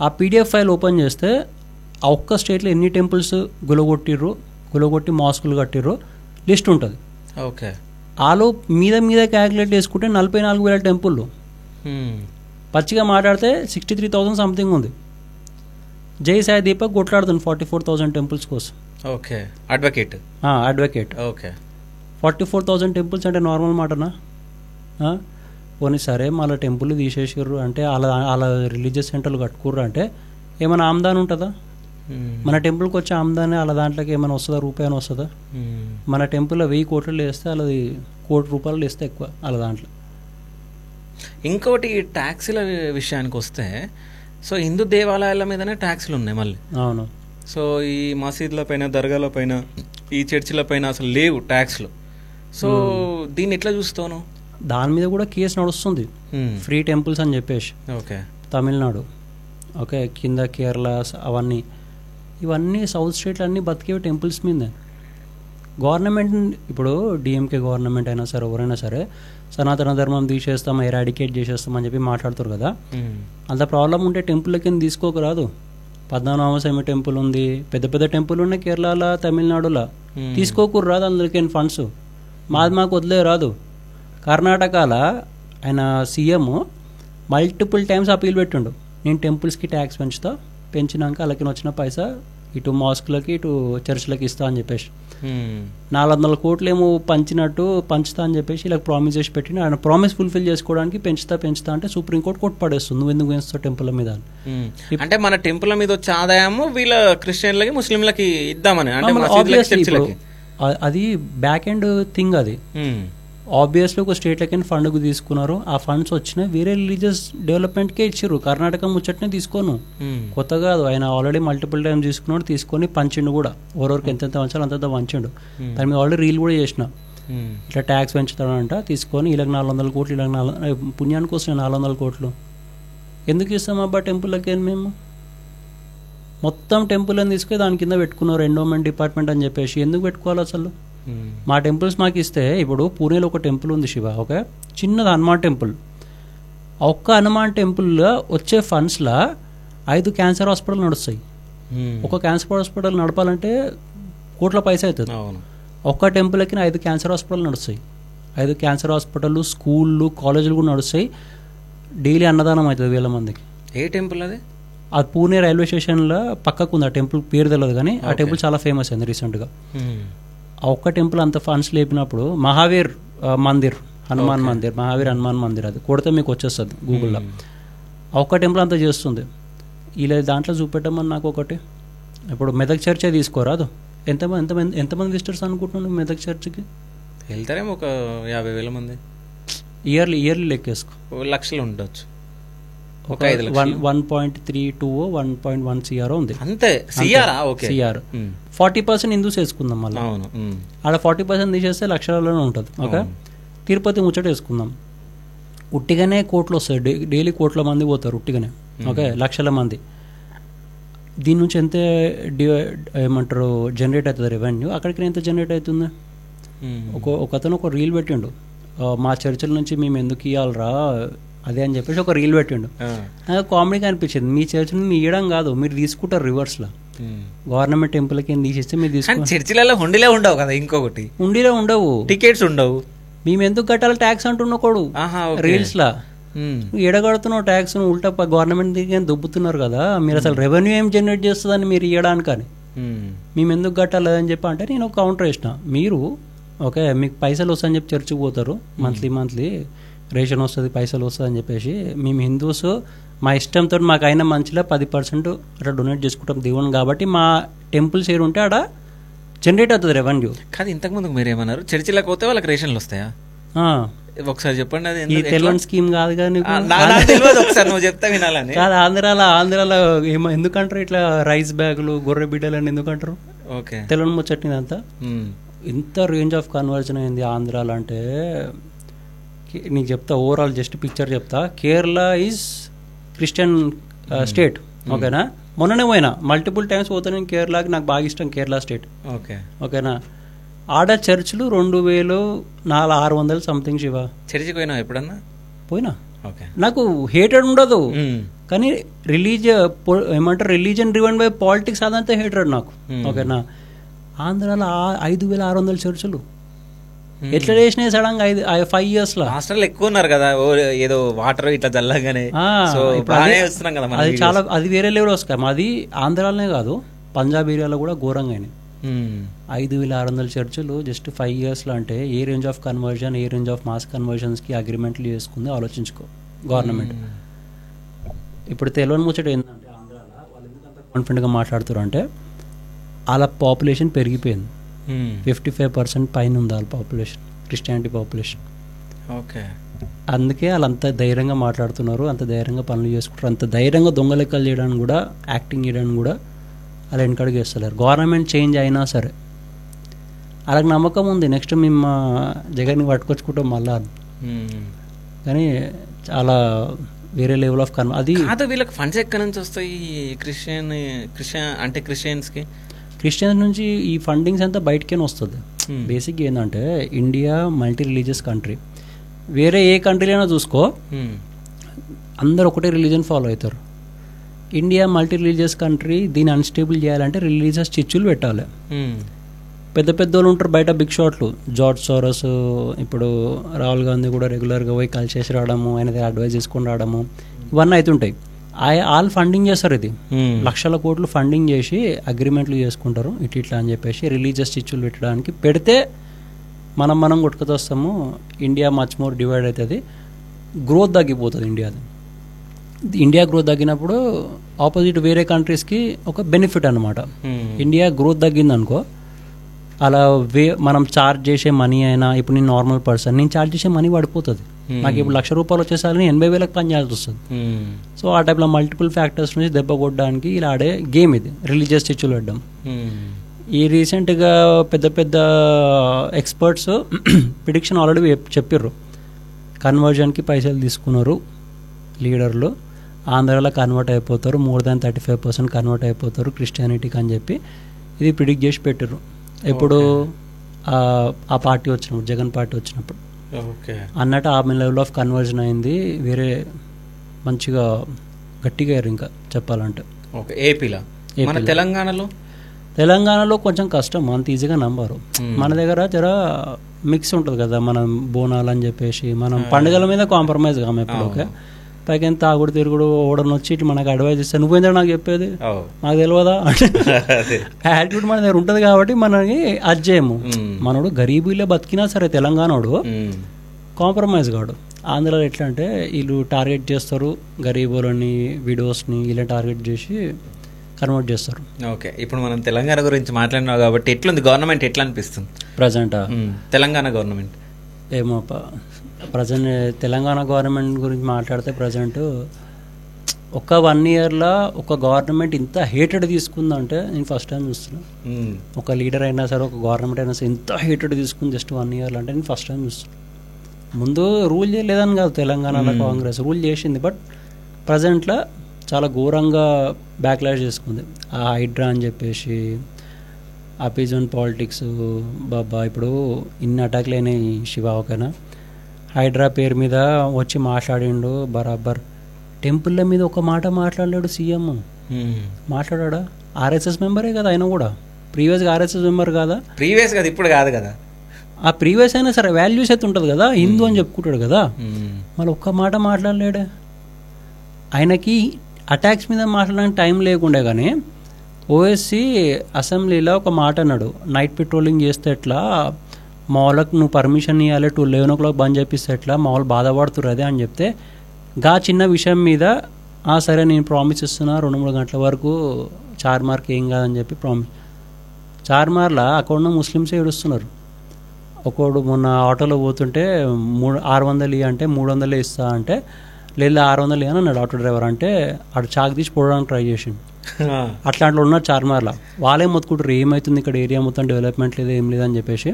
ఆ పీడిఎఫ్ ఫైల్ ఓపెన్ చేస్తే ఆ ఒక్క స్టేట్లో ఎన్ని టెంపుల్స్ గులగొట్టి మాస్కులు కట్టిర్రో లిస్ట్ ఉంటుంది. ఓకే, ఆలో మీద క్యాలిక్యులేట్ చేసుకుంటే 44,000 టెంపుల్. పచ్చిగా మాట్లాడితే 63,000 సంథింగ్ ఉంది. జై సాయి దీపక్ కొట్లాడుతుంది 44,000 టెంపుల్స్ కోసం. Okay, advocate. ఓకే, 44,000 టెంపుల్స్ అంటే నార్మల్ మాటనా? పోనీ సరే మళ్ళీ టెంపుల్ తీసేసారు అంటే, అలా రిలీజియస్ సెంటర్లు కట్టుకుర్రు అంటే ఏమైనా ఆమ్దాన్ ఉంటుందా? మన టెంపుల్కి వచ్చే ఆమ్దాన్ని అలా దాంట్లోకి ఏమైనా వస్తుందా? రూపాయని వస్తుందా? మన టెంపుల్లో 1000 కోట్లు వేస్తే అలాది 1 కోటి రూపాయలు వేస్తే ఎక్కువ అలా దాంట్లో. ఇంకోటి ట్యాక్సీల విషయానికి వస్తే, సో హిందూ దేవాలయాల మీదనే ట్యాక్స్లు ఉన్నాయి మళ్ళీ. అవును. సో ఈ మసీదుల పైన, దర్గాల పైన, ఈ చర్చిల పైన అసలు లేవు ట్యాక్స్లు. సో దీన్ని ఎట్లా చూస్తాను? దాని మీద కూడా కేసు నడుస్తుంది, ఫ్రీ టెంపుల్స్ అని చెప్పేసి. ఓకే, తమిళనాడు, ఓకే, కింద కేరళ, ఇవన్నీ సౌత్ స్టేట్లు అన్నీ బతికేవి టెంపుల్స్ మీద. గవర్నమెంట్ ఇప్పుడు డిఎంకే గవర్నమెంట్ అయినా సరే, ఎవరైనా సరే సనాతన ధర్మం తీసేస్తాం, ఎరాడికేట్ చేసేస్తామని చెప్పి మాట్లాడుతారు కదా. అంత ప్రాబ్లం ఉంటే టెంపుల్కి తీసుకోకరాదు. పద్మనాభస్వామి టెంపుల్ ఉంది, పెద్ద టెంపుల్ ఉన్నాయి కేరళలో, తమిళనాడులో. తీసుకోకూడదు అందులోకి ఫండ్స్. మాకు వదిలే రాదు. కర్ణాటకలో ఆయన సీఎం మల్టిపుల్ టైమ్స్ అపీల్ పెట్టిండు, నేను టెంపుల్స్కి ట్యాక్స్ పెంచినాక అలాగే వచ్చిన పైసా ఇటు మాస్కులకి ఇటు చర్చ్లకి ఇస్తా అని చెప్పేసి 400 కోట్లు ఏమో పంచుతా అని చెప్పేసి ఇలా ప్రామిస్ చేసి పెట్టిన. ఆయన ప్రామిస్ ఫుల్ఫిల్ చేసుకోవడానికి పెంచుతా అంటే సుప్రీంకోర్టు కొట్టు పడేస్తుంది, నువ్వు ఎందుకు వేస్తావు టెంపుల్ మీద. అంటే మన టెంపుల్ మీద వచ్చే ఆదాయము వీళ్ళ క్రిస్టియన్లకి, ముస్లింలకి ఇద్దామని. అది బ్యాక్ ఎండ్ థింగ్. అది ఆబ్వియస్లీ ఒక స్టేట్లకి ఫండ్కు తీసుకున్నారు. ఆ ఫండ్స్ వచ్చినా వేరే రిలీజియస్ డెవలప్మెంట్కే ఇచ్చారు. కర్ణాటక ముచ్చటనే తీసుకోను, కొత్త కాదు. ఆయన ఆల్రెడీ మల్టిపుల్ టైమ్స్ తీసుకొని పంచిండు కూడా, ఎవరెవరికి ఎంతెంత వంచాలో అంతంత వంచిండు. దాని మీద ఆల్రెడీ రీల్ కూడా చేసిన, ఇట్లా ట్యాక్స్ పెంచుతాడంట తీసుకొని వీళ్ళకి 400 కోట్లు, వీళ్ళకి పుణ్యానికి వస్తున్నాయి 400 కోట్లు. ఎందుకు ఇస్తాం అబ్బా టెంపుల్కి? మేము మొత్తం టెంపుల్ అని తీసుకొని దాని కింద పెట్టుకున్నారు ఎండోమెంట్ డిపార్ట్మెంట్ అని చెప్పేసి. ఎందుకు పెట్టుకోవాలి అసలు? మా టెంపుల్స్ మాకు ఇస్తే, ఇప్పుడు పూణేలో ఒక టెంపుల్ ఉంది శివ, ఒక చిన్నది హనుమాన్ టెంపుల్. ఒక్క హనుమాన్ టెంపుల్లో వచ్చే ఫండ్స్లో 5 క్యాన్సర్ హాస్పిటల్ నడుస్తాయి. ఒక క్యాన్సర్ హాస్పిటల్ నడపాలంటే కోట్ల పైసా అవుతుంది. ఒక్క టెంపుల్కి 5 క్యాన్సర్ హాస్పిటల్ నడుస్తాయి. 5 క్యాన్సర్ హాస్పిటల్, స్కూళ్ళు, కాలేజీలు కూడా నడుస్తాయి. డైలీ అన్నదానం అవుతుంది 1000 మందికి. ఏ టెంపుల్ అది? అది పూణే రైల్వే స్టేషన్లో పక్కకు ఉంది. ఆ టెంపుల్ పేరు తెలియదు కానీ ఆ టెంపుల్ చాలా ఫేమస్ అయింది రీసెంట్గా. ఆ ఒక్క టెంపుల్ అంత ఫండ్స్ లేపినప్పుడు మహావీర్ మందిర్, హనుమాన్ మందిర్, మహావీర్ హనుమాన్ మందిర్, అది కొడితే మీకు వచ్చేస్తుంది గూగుల్లో. ఆ ఒక్క టెంపుల్ అంతా చేస్తుంది. ఇలా దాంట్లో చూపెట్టమని నాకు ఒకటి. ఇప్పుడు మెదక్ చర్చే తీసుకోరాదు, ఎంతమంది విజిటర్స్ అనుకుంటున్నాను మెదక్ చర్చ్కి? వెళ్తారేమో ఒక 50,000 మంది. ఇయర్లీ లెక్కేసుకో, లక్షలు ఉండొచ్చు. 1.32 1.1 CR ఉంది అంతే. CR 40% హిందూస్ వేసుకుందాం మళ్ళీ. అలా 40% తీసేస్తే లక్షలలోనే ఉంటుంది. ఓకే, తిరుపతి ముచ్చట వేసుకుందాం, ఉట్టిగానే కోట్లు వస్తాయి. డైలీ కోట్ల మంది పోతారు ఉట్టిగానే. ఓకే, లక్షల మంది. దీని నుంచి ఎంత ఏమంటారు జనరేట్ అవుతుంది రెవెన్యూ? అక్కడికి ఎంత జనరేట్ అవుతుంది? ఒకతను ఒక రీల్ పెట్టిండు, మా చర్చల నుంచి మేము ఎందుకు ఇవ్వాలరా అదే అని చెప్పేసి ఒక రీల్ పెట్టిండు. నాకు కామెడీగా అనిపించింది. మీ చర్చ్ మీ ఇవ్వడం కాదు, మీరు తీసుకుంటారు రివర్స్లో. గవర్నమెంట్ టెంపుల్కి ఏం తీసేస్తే మీరు తీసుకుంటారు. చర్చిలలో హుండీలే ఉండవు కదా, ఇంకొకటి హుండీలో ఉండవు, టికెట్స్ ఉండవు. మేము ఎందుకు కట్టాలి ట్యాక్స్ అంటున్నకోడు రీల్స్ లా. నువ్వు ఎడగడుతున్నావు ట్యాక్స్, ఉల్టా గవర్నమెంట్ దిగి దుబ్బుతున్నారు కదా, మీరు అసలు రెవెన్యూ ఏం జనరేట్ చేస్తుందని మీరు ఇవ్వడానికని మేము ఎందుకు కట్టాలి అని చెప్పి అంటే నేను ఒక కౌంటర్ వేసిన. మీరు ఓకే మీకు పైసలు వస్తాయని చెప్పి చర్చికి పోతారు, మంత్లీ రేషన్ వస్తుంది, పైసలు వస్తుంది అని చెప్పేసి మేము హిందూస్ మా ఇష్టంతో మాకు అయిన మంచిలో 10% అట్లా డొనేట్ చేసుకుంటాం దేవుని, కాబట్టి మా టెంపుల్స్ ఏరు ఉంటే ఆడ జనరేట్ అవుతుంది రెవెన్యూ. కాదు ఇంతకుముందు మీరు ఏమన్నారు చర్చిలకు పోతే వాళ్ళకి రేషన్లు వస్తాయా? ఒకసారి చెప్పండి. అది ఈ తెలియని స్కీమ్ కాదు కానీ ఒకసారి నువ్వు చెప్తా వినాలని కాదు. ఆంధ్రాలో ఎందుకంటారు ఇట్లా రైస్ బ్యాగులు గొర్రె బిడ్డలు అని ఎందుకంటారు? ఓకే తెలియని ముచ్చట్ని అంతా ఇంత రేంజ్ ఆఫ్ కన్వర్జన్ అయింది ఆంధ్రాలో అంటే నీకు చెప్తా. ఓవరాల్ జస్ట్ పిక్చర్ చెప్తా. కేరళ ఈజ్ క్రిస్టియన్ స్టేట్ ఓకేనా. మొన్ననే పోయినా మల్టిపుల్ టైమ్స్ పోతాను నేను కేరళకి, నాకు బాగా ఇష్టం కేరళ స్టేట్ ఓకేనా. ఆడ చర్చిలు 2,600 సంథింగ్ శివ. చర్చికి పోయినా ఎప్పుడన్నా? పోయినా. నాకు హేటెడ్ ఉండదు కానీ రిలీజియన్ డ్రివెన్ బై పాలిటిక్స్ అదంతా హేటెడ్ నాకు ఓకేనా. ఆంధ్రాలో 5,600 చర్చిలు ఎట్లా చేసినాయి సడన్ గా 5 years లో. హాస్టల్ ఎక్కువ ఉన్నారు కదా, ఏదో వాటర్ ఇట్లా జల్లగానే అది చాలా అది వేరే లెవెల్ వస్తాయి. మాది ఆంధ్రాలోనే కాదు పంజాబ్ ఏరియాలో కూడా ఘోరంగా అయినాయి. 5,600 చర్చిలు జస్ట్ 5 years లో అంటే a range of conversion, a range of mass conversions కి అగ్రిమెంట్లు చేసుకుంది ఆలోచించుకో గవర్నమెంట్. ఇప్పుడు తెలియని ముచ్చట ఏంటంటే ఆంధ్రాలో వాళ్ళు ఎందుకంత కాన్ఫిడెంట్ గా మాట్లాడుతారు అంటే వాళ్ళ పాపులేషన్ పెరిగిపోయింది. 55% పైన ఉంది వాళ్ళ పాపులేషన్, క్రిస్టియానిటీ పాపులేషన్. ఓకే అందుకే వాళ్ళు అంత ధైర్యంగా మాట్లాడుతున్నారు, అంత ధైర్యంగా పనులు చేసుకుంటారు, అంత ధైర్యంగా దొంగ లెక్కలు చేయడానికి కూడా, యాక్టింగ్ చేయడానికి కూడా అలా వెనకడుగు వేస్తలేరు. గవర్నమెంట్ చేంజ్ అయినా సరే అలాగ నమ్మకం ఉంది నెక్స్ట్ మేము జగన్ని పట్టుకొచ్చుకుంటాం మళ్ళా. కానీ చాలా వేరే లెవెల్ ఆఫ్ అది కాదు. వీళ్ళకి ఫండ్స్ ఎక్కడి నుంచి వస్తాయి? క్రిస్టియన్స్ నుంచి ఈ ఫండింగ్స్ అంతా బయటకేనే వస్తుంది. బేసిక్గా ఏంటంటే ఇండియా మల్టీ రిలీజియస్ కంట్రీ. వేరే ఏ కంట్రీలైనా చూసుకో అందరు ఒకటే రిలీజన్ ఫాలో అవుతారు. ఇండియా మల్టీ రిలీజియస్ కంట్రీ, దీన్ని అన్స్టేబుల్ చేయాలంటే రిలీజియస్ చిచ్చులు పెట్టాలి. పెద్ద పెద్ద వాళ్ళు ఉంటారు బయట బిగ్ షాట్లు, జార్జ్ సోరస్, ఇప్పుడు రాహుల్ గాంధీ కూడా రెగ్యులర్గా పోయి కలిసేసి రావడము, ఆయన అడ్వైజ్ చేసుకొని రావడము, ఇవన్నీ అవుతుంటాయి. వాళ్ళు ఫండింగ్ చేస్తారు. ఇది లక్షల కోట్లు ఫండింగ్ చేసి అగ్రిమెంట్లు చేసుకుంటారు ఇట్లా అని చెప్పేసి రిలీజియస్ చిచ్చులు పెట్టడానికి. పెడితే మనం కొట్టుకొస్తాము. ఇండియా మచ్ మోర్ డివైడ్ అవుతుంది, గ్రోత్ తగ్గిపోతుంది ఇండియాది. ఇండియా గ్రోత్ తగ్గినప్పుడు ఆపోజిట్ వేరే కంట్రీస్కి ఒక బెనిఫిట్ అనమాట. ఇండియా గ్రోత్ తగ్గింది అనుకో, అలా మనం ఛార్జ్ చేసే మనీ అయినా, ఇప్పుడు నేను నార్మల్ పర్సన్ నేను ఛార్జ్ చేసే మనీ పడిపోతుంది. నాకు ఇప్పుడు ₹1,00,000 వచ్చేసరికి 80,000 పని చేయాల్సి వస్తుంది. సో ఆ టైప్లో మల్టిపుల్ ఫ్యాక్టర్స్ నుంచి దెబ్బ కొట్టడానికి ఇలా ఆడే గేమ్ ఇది రిలీజియస్ చిచ్చులు పెట్టడం. ఈ రీసెంట్గా పెద్ద పెద్ద ఎక్స్పర్ట్స్ ప్రిడిక్షన్ ఆల్రెడీ చెప్పిర్రు, కన్వర్జన్కి పైసలు తీసుకున్నారు లీడర్లు, ఆంధ్రాలో కన్వర్ట్ అయిపోతారు, more than 35% కన్వర్ట్ అయిపోతారు క్రిస్టియానిటీకి అని చెప్పి ఇది ప్రిడిక్ట్ చేసి పెట్టారు. ఎప్పుడు ఆ పార్టీ వచ్చినప్పుడు, జగన్ పార్టీ వచ్చినప్పుడు అన్నట్టు ఆ లెవెల్ ఆఫ్ కన్వర్జన్ అయింది. వేరే మంచిగా గట్టిగా అయ్యారు ఇంకా చెప్పాలంటే. తెలంగాణలో కొంచెం కష్టం, అంత ఈజీగా నంబరు. మన దగ్గర జర మిక్స్ ఉంటుంది కదా, మనం బోనాలు అని చెప్పేసి మనం పండుగల మీద కాంప్రమైజ్ కాము ఎప్పుడు. ఓకే పైకి తాగుడు తిరుగుడు ఓడని వచ్చి ఇట్లా మనకు అడ్వైజ్ ఇస్తే నువ్వేందా నాకు చెప్పేది, నాకు తెలియదా అంటే యాటిట్యూడ్ మన దగ్గర ఉంటుంది కాబట్టి మనకి అది చేయము. మనోడు గరీబీలో బతికినా సరే తెలంగాణోడు కాంప్రమైజ్ కాడు. ఆంధ్రాలో ఎట్లా అంటే వీళ్ళు టార్గెట్ చేస్తారు గరీబులని, విడోస్ని ఇలా టార్గెట్ చేసి కన్వర్ట్ చేస్తారు. ఓకే ఇప్పుడు మనం తెలంగాణ గురించి మాట్లాడినాం కాబట్టి ఎట్లుంది గవర్నమెంట్, ఎట్లా అనిపిస్తుంది ప్రజెంట్ తెలంగాణ గవర్నమెంట్? ఏమో ప్రజెంట్ తెలంగాణ గవర్నమెంట్ గురించి మాట్లాడితే ప్రజెంట్ ఒక 1 yearలో ఒక గవర్నమెంట్ ఇంత హేటెడ్ తీసుకుందంటే నేను ఫస్ట్ టైం చూస్తున్నా. ఒక లీడర్ అయినా సరే, ఒక గవర్నమెంట్ అయినా సరే ఇంత హేటెడ్ తీసుకుంది జస్ట్ 1 yearలో అంటే నేను ఫస్ట్ టైం చూస్తున్నా. ముందు రూల్ చేయలేదని కాదు, తెలంగాణలో కాంగ్రెస్ రూల్ చేసింది, బట్ ప్రజెంట్లో చాలా ఘోరంగా బ్యాక్లాష్ చేసుకుంది. ఆ హైడ్రా అని చెప్పేసి అపిజన్ పాలిటిక్స్ బాబా, ఇప్పుడు ఇన్ని అటాక్లు అయినాయి శివ. ఓకేనా హైడ్రా పేరు మీద వచ్చి మాట్లాడిండు బరాబర్, టెంపుల్ల మీద ఒక మాట మాట్లాడలేడు సీఎం. మాట్లాడా? ఆర్ఎస్ఎస్ మెంబరే కదా ఆయన కూడా, ప్రీవియస్గా ఆర్ఎస్ఎస్ మెంబర్ కాదా? ప్రీవియస్ కదా, ఇప్పుడు కాదు కదా. ఆ ప్రీవియస్ అయినా సరే వాల్యూస్ అయితే ఉంటుంది కదా, హిందూ అని చెప్పుకుంటాడు కదా, మళ్ళీ ఒక్క మాట మాట్లాడలేడే. ఆయనకి అటాక్స్ మీద మాట్లాడడానికి టైం లేకుండే. కానీ ఓఎస్సీ అసెంబ్లీలో ఒక మాట అన్నాడు, నైట్ పెట్రోలింగ్ చేస్తే ఎట్లా, మా వాళ్ళకి నువ్వు పర్మిషన్ ఇవ్వాలి, 11 o'clock బంద్ చేపిస్తే ఎట్లా, మా వాళ్ళు బాధపడుతుర్రు అదే అని చెప్తే, గా చిన్న విషయం మీద సరే నేను ప్రామిస్ ఇస్తున్నా 2-3 గంటల వరకు చార్మార్కి ఏం కాదని చెప్పి ప్రామిస్. చార్మార్లో అక్కడ ఉన్న ముస్లిమ్స్ ఏడుస్తున్నారు. ఒకడు మొన్న ఆటోలో పోతుంటే 600 అంటే 300 ఇస్తా అంటే, లేదు 600 అని అన్నాడు ఆటో డ్రైవర్. అంటే ఆడు చాక్ తీసి పోవడానికి ట్రై చేసిండు. అట్లాంటి ఉన్నారు చార్మార్లో. వాళ్ళే మొత్తుకుంటారు ఏమవుతుంది ఇక్కడ ఏరియా మొత్తం డెవలప్మెంట్ లేదు ఏం లేదని చెప్పేసి.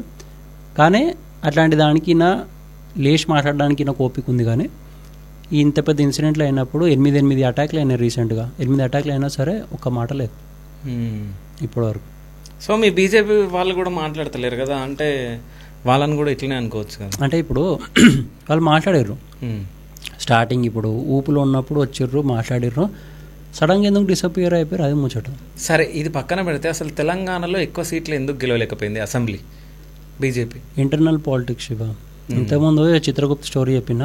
కానీ అట్లాంటి దానికి నా లేచి మాట్లాడడానికి నాకు ఓపిక ఉంది. కానీ ఇంత పెద్ద ఇన్సిడెంట్లు అయినప్పుడు 8 అటాక్లు అయినాయి రీసెంట్గా. 8 అటాక్లు అయినా సరే ఒక్క మాట లేదు ఇప్పటివరకు. సో మీ బీజేపీ వాళ్ళు కూడా మాట్లాడతలేరు కదా, అంటే వాళ్ళని కూడా ఇట్లనే అనుకోవచ్చు కదా. అంటే ఇప్పుడు వాళ్ళు మాట్లాడారు స్టార్టింగ్, ఇప్పుడు ఊపులో ఉన్నప్పుడు వచ్చిర్రు మాట్లాడిర్రు, సడన్గా ఎందుకు డిసపియర్ అయిపోయారు అది ముచ్చట. సరే ఇది పక్కన పెడితే అసలు తెలంగాణలో ఎక్కువ సీట్లు ఎందుకు గెలవలేకపోయింది అసెంబ్లీ బీజేపీ? ఇంటర్నల్ పాలిటిక్స్ ఇవ్వ. ఇంతకుముందు చిత్రగుప్త స్టోరీ చెప్పిన,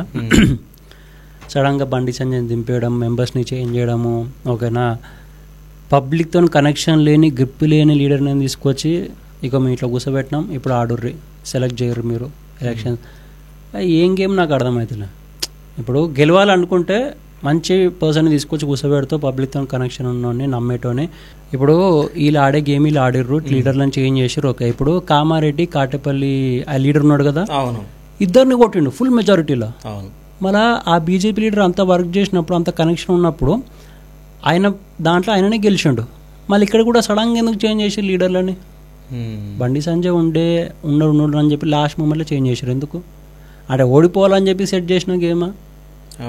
సడన్గా బండి సంజయ్ దింపేయడం, మెంబర్స్ని చేంజ్ చేయడము, ఓకేనా, పబ్లిక్తో కనెక్షన్ లేని గ్రిప్ లేని లీడర్ని తీసుకొచ్చి ఇక మీ ఇట్లా కూర్చోబెట్టినాం, ఇప్పుడు ఆడుర్రి, సెలెక్ట్ చేయరు మీరు ఎలక్షన్. ఏం గేమ్ నాకు అర్థమవుతుంది. ఇప్పుడు గెలవాలనుకుంటే మంచి పర్సన్ని తీసుకొచ్చి కూర్చోబెడుతూ పబ్లిక్తో కనెక్షన్ ఉన్నోని నమ్మేటోని. ఇప్పుడు వీళ్ళు ఆడే గేమ్ వీళ్ళు ఆడిర్రు, లీడర్లను చేంజ్ చేసిర్రు. ఓకే, ఇప్పుడు కామారెడ్డి కాటేపల్లి ఆ లీడర్ ఉన్నాడు కదా, ఇద్దరిని కొట్టిండు ఫుల్ మెజారిటీలో. మళ్ళీ ఆ బీజేపీ లీడర్ అంత వర్క్ చేసినప్పుడు, అంత కనెక్షన్ ఉన్నప్పుడు ఆయన దాంట్లో ఆయననే గెలిచిండు. మళ్ళీ ఇక్కడ కూడా సడన్గా ఎందుకు చేంజ్ చేసి లీడర్లని? బండి సంజయ్ ఉండడు అని చెప్పి లాస్ట్ మూమెంట్లో చేంజ్ చేశారు. ఎందుకు అంటే ఓడిపోవాలని చెప్పి సెట్ చేసిన గేమా?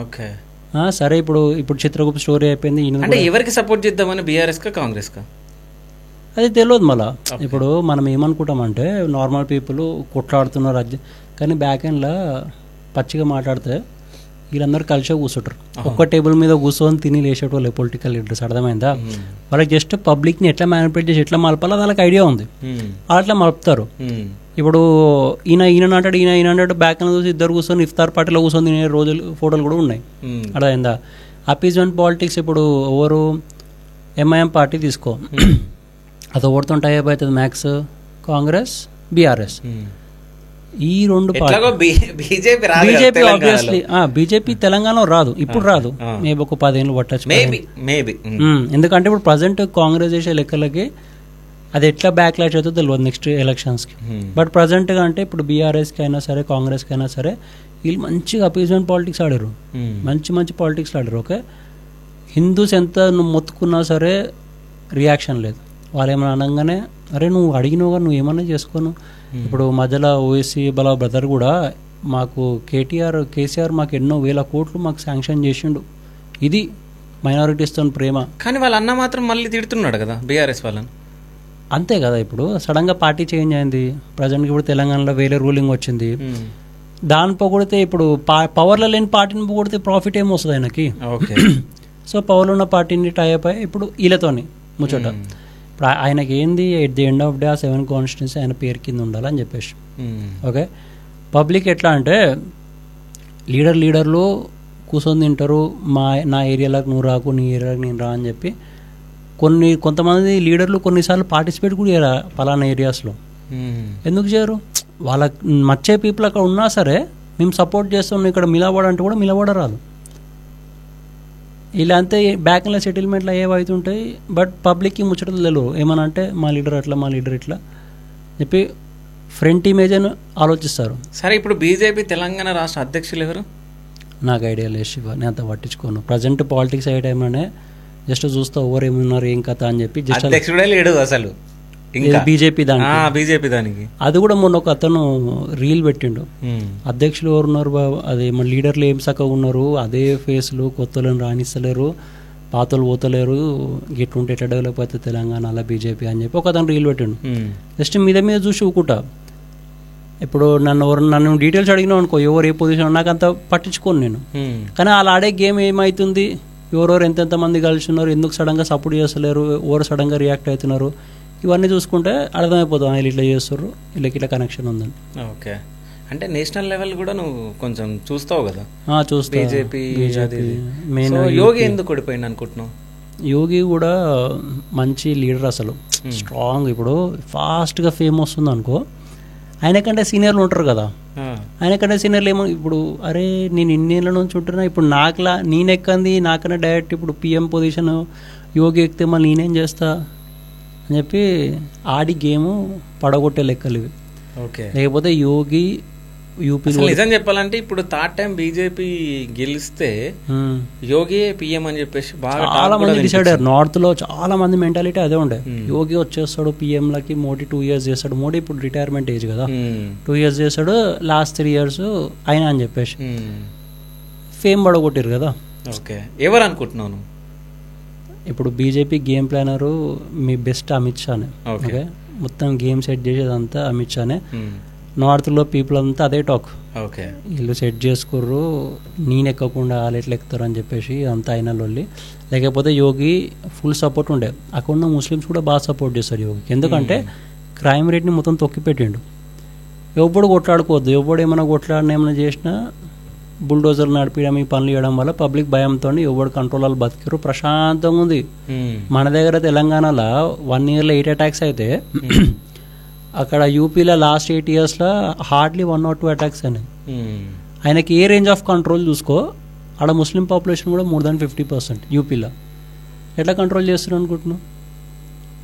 ఓకే సరే, ఇప్పుడు చిత్రగుప్త స్టోరీ అయిపోయింది. అంటే ఎవరికి సపోర్ట్ చేద్దామని, బీఆర్ఎస్ కా కాంగ్రెస్ కా? అది తెలియదు. మళ్ళీ ఇప్పుడు మనం ఏమనుకుంటామంటే నార్మల్ పీపుల్ కొట్లాడుతున్నారు కానీ బ్యాక్ ఎండ్లో పచ్చిగా మాట్లాడితే వీళ్ళందరూ కలిసే కూర్చుంటారు. ఒక్క టేబుల్ మీద కూర్చొని తిని లేచేటోళ్ళు పొలిటికల్ లీడర్స్. అర్థమైందా? వాళ్ళకి జస్ట్ పబ్లిక్ని ఎట్లా మ్యానిపులేట్ చేసి ఎట్లా మలపాలో వాళ్ళకి ఐడియా ఉంది, అట్లా మలుపుతారు. ఇప్పుడు ఈయన అంటాడు, ఈయన అంటాడు, బ్యాక్ అని చూసి ఇద్దరు కూర్చొని ఇఫ్తార్ పార్టీలో కూర్చొని తినే రోజులు ఫోటోలు కూడా ఉన్నాయి. అర్థమైందా? Appeasement politics. ఇప్పుడు ఎవరు ఎంఐఎం పార్టీ తీసుకో, అది ఎవరితో టైప్ అవుతుంది? Max, Congress, BRS. ఈ రెండు బీజేపీ ఆబ్వియస్లీ బీజేపీ తెలంగాణలో రాదు, ఇప్పుడు రాదు, మేబీ ఒక 10 ఏళ్ళు పట్టచ్చు. ఎందుకంటే ఇప్పుడు ప్రజెంట్ కాంగ్రెస్ చేసే లెక్కలకి అది ఎట్లా బ్యాక్ లాష్ అవుతుందో తెలియదు నెక్స్ట్ ఎలక్షన్స్కి. బట్ ప్రజెంట్గా అంటే ఇప్పుడు బీఆర్ఎస్కి అయినా సరే కాంగ్రెస్కి అయినా సరే వీళ్ళు మంచిగా అపీజ్మెంట్ పాలిటిక్స్ ఆడారు, మంచి పాలిటిక్స్ ఆడారు. ఓకే, హిందూస్ ఎంత నువ్వు మొత్తుకున్నా సరే రియాక్షన్ లేదు. వాళ్ళు ఏమైనా అనగానే అరే నువ్వు అడిగినవుగా, నువ్వు ఏమన్నా చేసుకోను. ఇప్పుడు మధ్యలో ఓఎస్సీ బలా బ్రదర్ కూడా మాకు కేసీఆర్ మాకు ఎన్నో వేల కోట్లు మాకు శాంక్షన్ చేసిండు, ఇది మైనారిటీస్తో ప్రేమ. కానీ వాళ్ళ అన్న మాత్రం మళ్ళీ తిడుతున్నాడు కదా బీఆర్ఎస్ వాళ్ళని. అంతే కదా, ఇప్పుడు సడన్గా పార్టీ చేంజ్ అయింది, ప్రజెంట్కి ఇప్పుడు తెలంగాణలో వేరే రూలింగ్ వచ్చింది, దాని పొగిడితే ఇప్పుడు పవర్లో లేని పార్టీని పొగిడితే ప్రాఫిట్ ఏమొస్తుంది ఆయనకి? సో పవర్లో ఉన్న పార్టీని టైప్ అయ్యి ఇప్పుడు వీళ్ళతోని ముచ్చట. ఇప్పుడు ఆయనకి ఏంది, at the end of day ఆ 7 కాన్స్టిట్యున్సీ ఆయన పేరు కింద ఉండాలని చెప్పేసి. ఓకే, పబ్లిక్ ఎట్లా అంటే లీడర్లు కూర్చొని తింటారు, నా ఏరియాలోకి నువ్వు రాకు, నీ ఏరియాలోకి నేను రా అని చెప్పి. కొంతమంది లీడర్లు కొన్నిసార్లు పార్టిసిపేట్ కూడా చేయరా పలానా ఏరియాస్లో. ఎందుకు చేయరు? వాళ్ళకి నచ్చే పీపుల్ అక్కడ ఉన్నా సరే మేము సపోర్ట్ చేస్తాం ఇక్కడ మిలబడంటే కూడా మిలబడరాదు. ఇలా అంతే బ్యాక్లో సెటిల్మెంట్లు ఏవైతుంటాయి. బట్ పబ్లిక్కి ముచ్చటలు తెలియవు. ఏమన్నా అంటే మా లీడర్ అట్లా, మా లీడర్ ఇట్లా చెప్పి ఫ్రంట్ ఇమేజ్ అని ఆలోచిస్తారు. సరే, ఇప్పుడు బీజేపీ తెలంగాణ రాష్ట్ర అధ్యక్షులు ఎవరు? నాకు ఐడియా లేదు శివ, నేను అంత పట్టించుకోను. ప్రజెంట్ పాలిటిక్స్ అయ్యే టైంలోనే జస్ట్ చూస్తా ఎవరు ఏమన్నారు ఏం కథ అని చెప్పి. జస్ట్ అధ్యక్షుడే లేడు అసలు బీజేపీ దానికి. అది కూడా మొన్న ఒక అతను రీల్ పెట్టిండు, అధ్యక్షులు ఎవరు ఉన్నారు అదే మన లీడర్లు ఏం చక్కగా ఉన్నారు, అదే ఫేస్లు, కొత్తలను రాణిస్తలేరు, పాతలు పోతలేరు, ఎట్లుంటే ఎట్లా డెవలప్ అవుతుంది తెలంగాణ అలా బీజేపీ అని చెప్పి ఒక అతను రీల్ పెట్టిండు. జస్ట్ మీద చూసి ఊకుంటా. ఇప్పుడు నన్ను డీటెయిల్స్ అడిగినావు అనుకో, ఎవరు ఏ పొజిషన్ నాకు అంత పట్టించుకోను నేను. కానీ వాళ్ళు ఆడే గేమ్ ఏమవుతుంది, ఎవరెవరు ఎంతెంతమంది కలిసి ఉన్నారు, ఎందుకు సడన్గా సపోర్ట్ చేస్తలేరు, ఎవరు సడన్గా రియాక్ట్ అవుతున్నారు, ఇవన్నీ చూసుకుంటే అర్థమైపోతాం వీళ్ళు ఇట్లా చేస్తారు, వీళ్ళకి ఇట్లా కనెక్షన్ ఉందని. ఓకే, అంటే నేషనల్ లెవెల్ కూడా నువ్వు కొంచెం చూస్తావు కదా, చూస్తా. బీజేపీ మెయిన్ యోగి ఎందుకు ఓడిపోయింది అనుకుంటున్నావు? యోగి కూడా మంచి లీడర్ అసలు, స్ట్రాంగ్. ఇప్పుడు ఫాస్ట్గా ఫేమ్ వస్తుంది అనుకో, ఆయనకంటే సీనియర్లు ఉంటారు కదా, ఆయనకంటే సీనియర్లు ఏమో ఇప్పుడు అరే నేను ఇన్నేళ్ళ నుంచి ఉంటున్నా, ఇప్పుడు నాకులా నేనెక్కంది నాకన్నా డైరెక్ట్ ఇప్పుడు పిఎం పొజిషన్ యోగి ఎక్కితే మళ్ళీ నేనేం చేస్తా అని చెప్పి ఆడి గేమ్ పడగొట్టే లెక్కలు ఇవి. ఓకే, లేకపోతే యోగి యూపీ నిజం చెప్పాలంటే ఇప్పుడు థర్డ్ టైం బీజేపీ గెలిస్తే యోగి పిఎం అని చెప్పేసి చాలా మంది డిసైడ్ అయ్యారు. నార్త్ లో చాలా మంది మెంటాలిటీ అదే ఉండే, యోగి వచ్చేస్తాడు పిఎం లకి, మోడీ 2 years చేస్తాడు. మోడీ ఇప్పుడు రిటైర్మెంట్ ఏజ్ కదా, 2 years చేస్తాడు, లాస్ట్ 3 years అయినా అని చెప్పేసి ఫేమ్ పడగొట్టారు కదా. ఓకే, ఎవరు అనుకుంటున్నాను ఇప్పుడు బీజేపీ గేమ్ ప్లానరు మీ బెస్ట్ అమిత్ షానే. ఓకే, మొత్తం గేమ్ సెట్ చేసేదంతా అమిత్ షానే. నార్త్లో పీపుల్ అంతా అదే టాక్, ఓకే వీళ్ళు సెట్ చేసుకుర్రు నేను ఎక్కకుండా వాళ్ళు ఎట్లా ఎక్కుతారు అని చెప్పేసి అంతా అయిన లొల్లి. లేకపోతే యోగి ఫుల్ సపోర్ట్ ఉండే, అక్కడ ఉన్న ముస్లిమ్స్ కూడా బాగా సపోర్ట్ చేస్తారు యోగికి. ఎందుకంటే క్రైమ్ రేట్ని మొత్తం తొక్కిపెట్టిండు. ఎవడు కొట్లాడుకోవద్దు, ఎవడు ఏమైనా కొట్లాడిన ఏమైనా చేసినా బుల్డోజర్లు నడిపించడం ఈ పనులు చేయడం వల్ల పబ్లిక్ భయంతో ఎవడు కంట్రోల్ బతికిరు, ప్రశాంతంగా ఉంది. మన దగ్గర తెలంగాణలో 1 yearలో 8 attacks అయితే అక్కడ యూపీలో లాస్ట్ 8 yearsలో హార్డ్లీ 1 or 2 attacks అయినాయి. ఆయనకి ఏ రేంజ్ ఆఫ్ కంట్రోల్ చూసుకో, ఆడ ముస్లిం పాపులేషన్ కూడా more than 50% యూపీలో. ఎట్లా కంట్రోల్ చేస్తారు అనుకుంటున్నావు?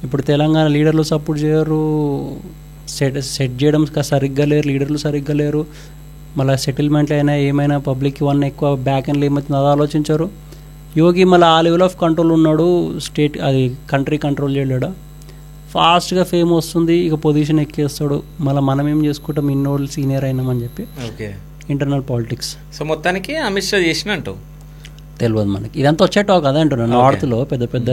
ఇప్పుడు తెలంగాణ లీడర్లు సపోర్ట్ చేయరు, సెట్ చేయడం సరిగ్గా లేరు, లీడర్లు సరిగ్గా లేరు. మళ్ళీ సెటిల్మెంట్లు అయినా ఏమైనా పబ్లిక్ ఇవన్నీ ఎక్కువ బ్యాక్ అండ్లో ఏమవుతుంది అది ఆలోచించారు. యోగి మళ్ళీ ఆ లెవెల్ ఆఫ్ కంట్రోల్ ఉన్నాడు, స్టేట్ అది కంట్రీ కంట్రోల్ చేయలేడా, ఫాస్ట్గా ఫేమ్ వస్తుంది, ఇక పొజిషన్ ఎక్కేస్తాడు. మళ్ళీ మనం ఏం చేసుకుంటాం, ఇన్నోళ్ళు సీనియర్ అయినామని చెప్పి. Okay, internal politics. సో మొత్తానికి అమిత్ షా చేసినట్టు తెలియదు మనకి, ఇదంతా వచ్చే టాక్ అదే అంటున్నాను. నార్త్లో పెద్ద పెద్ద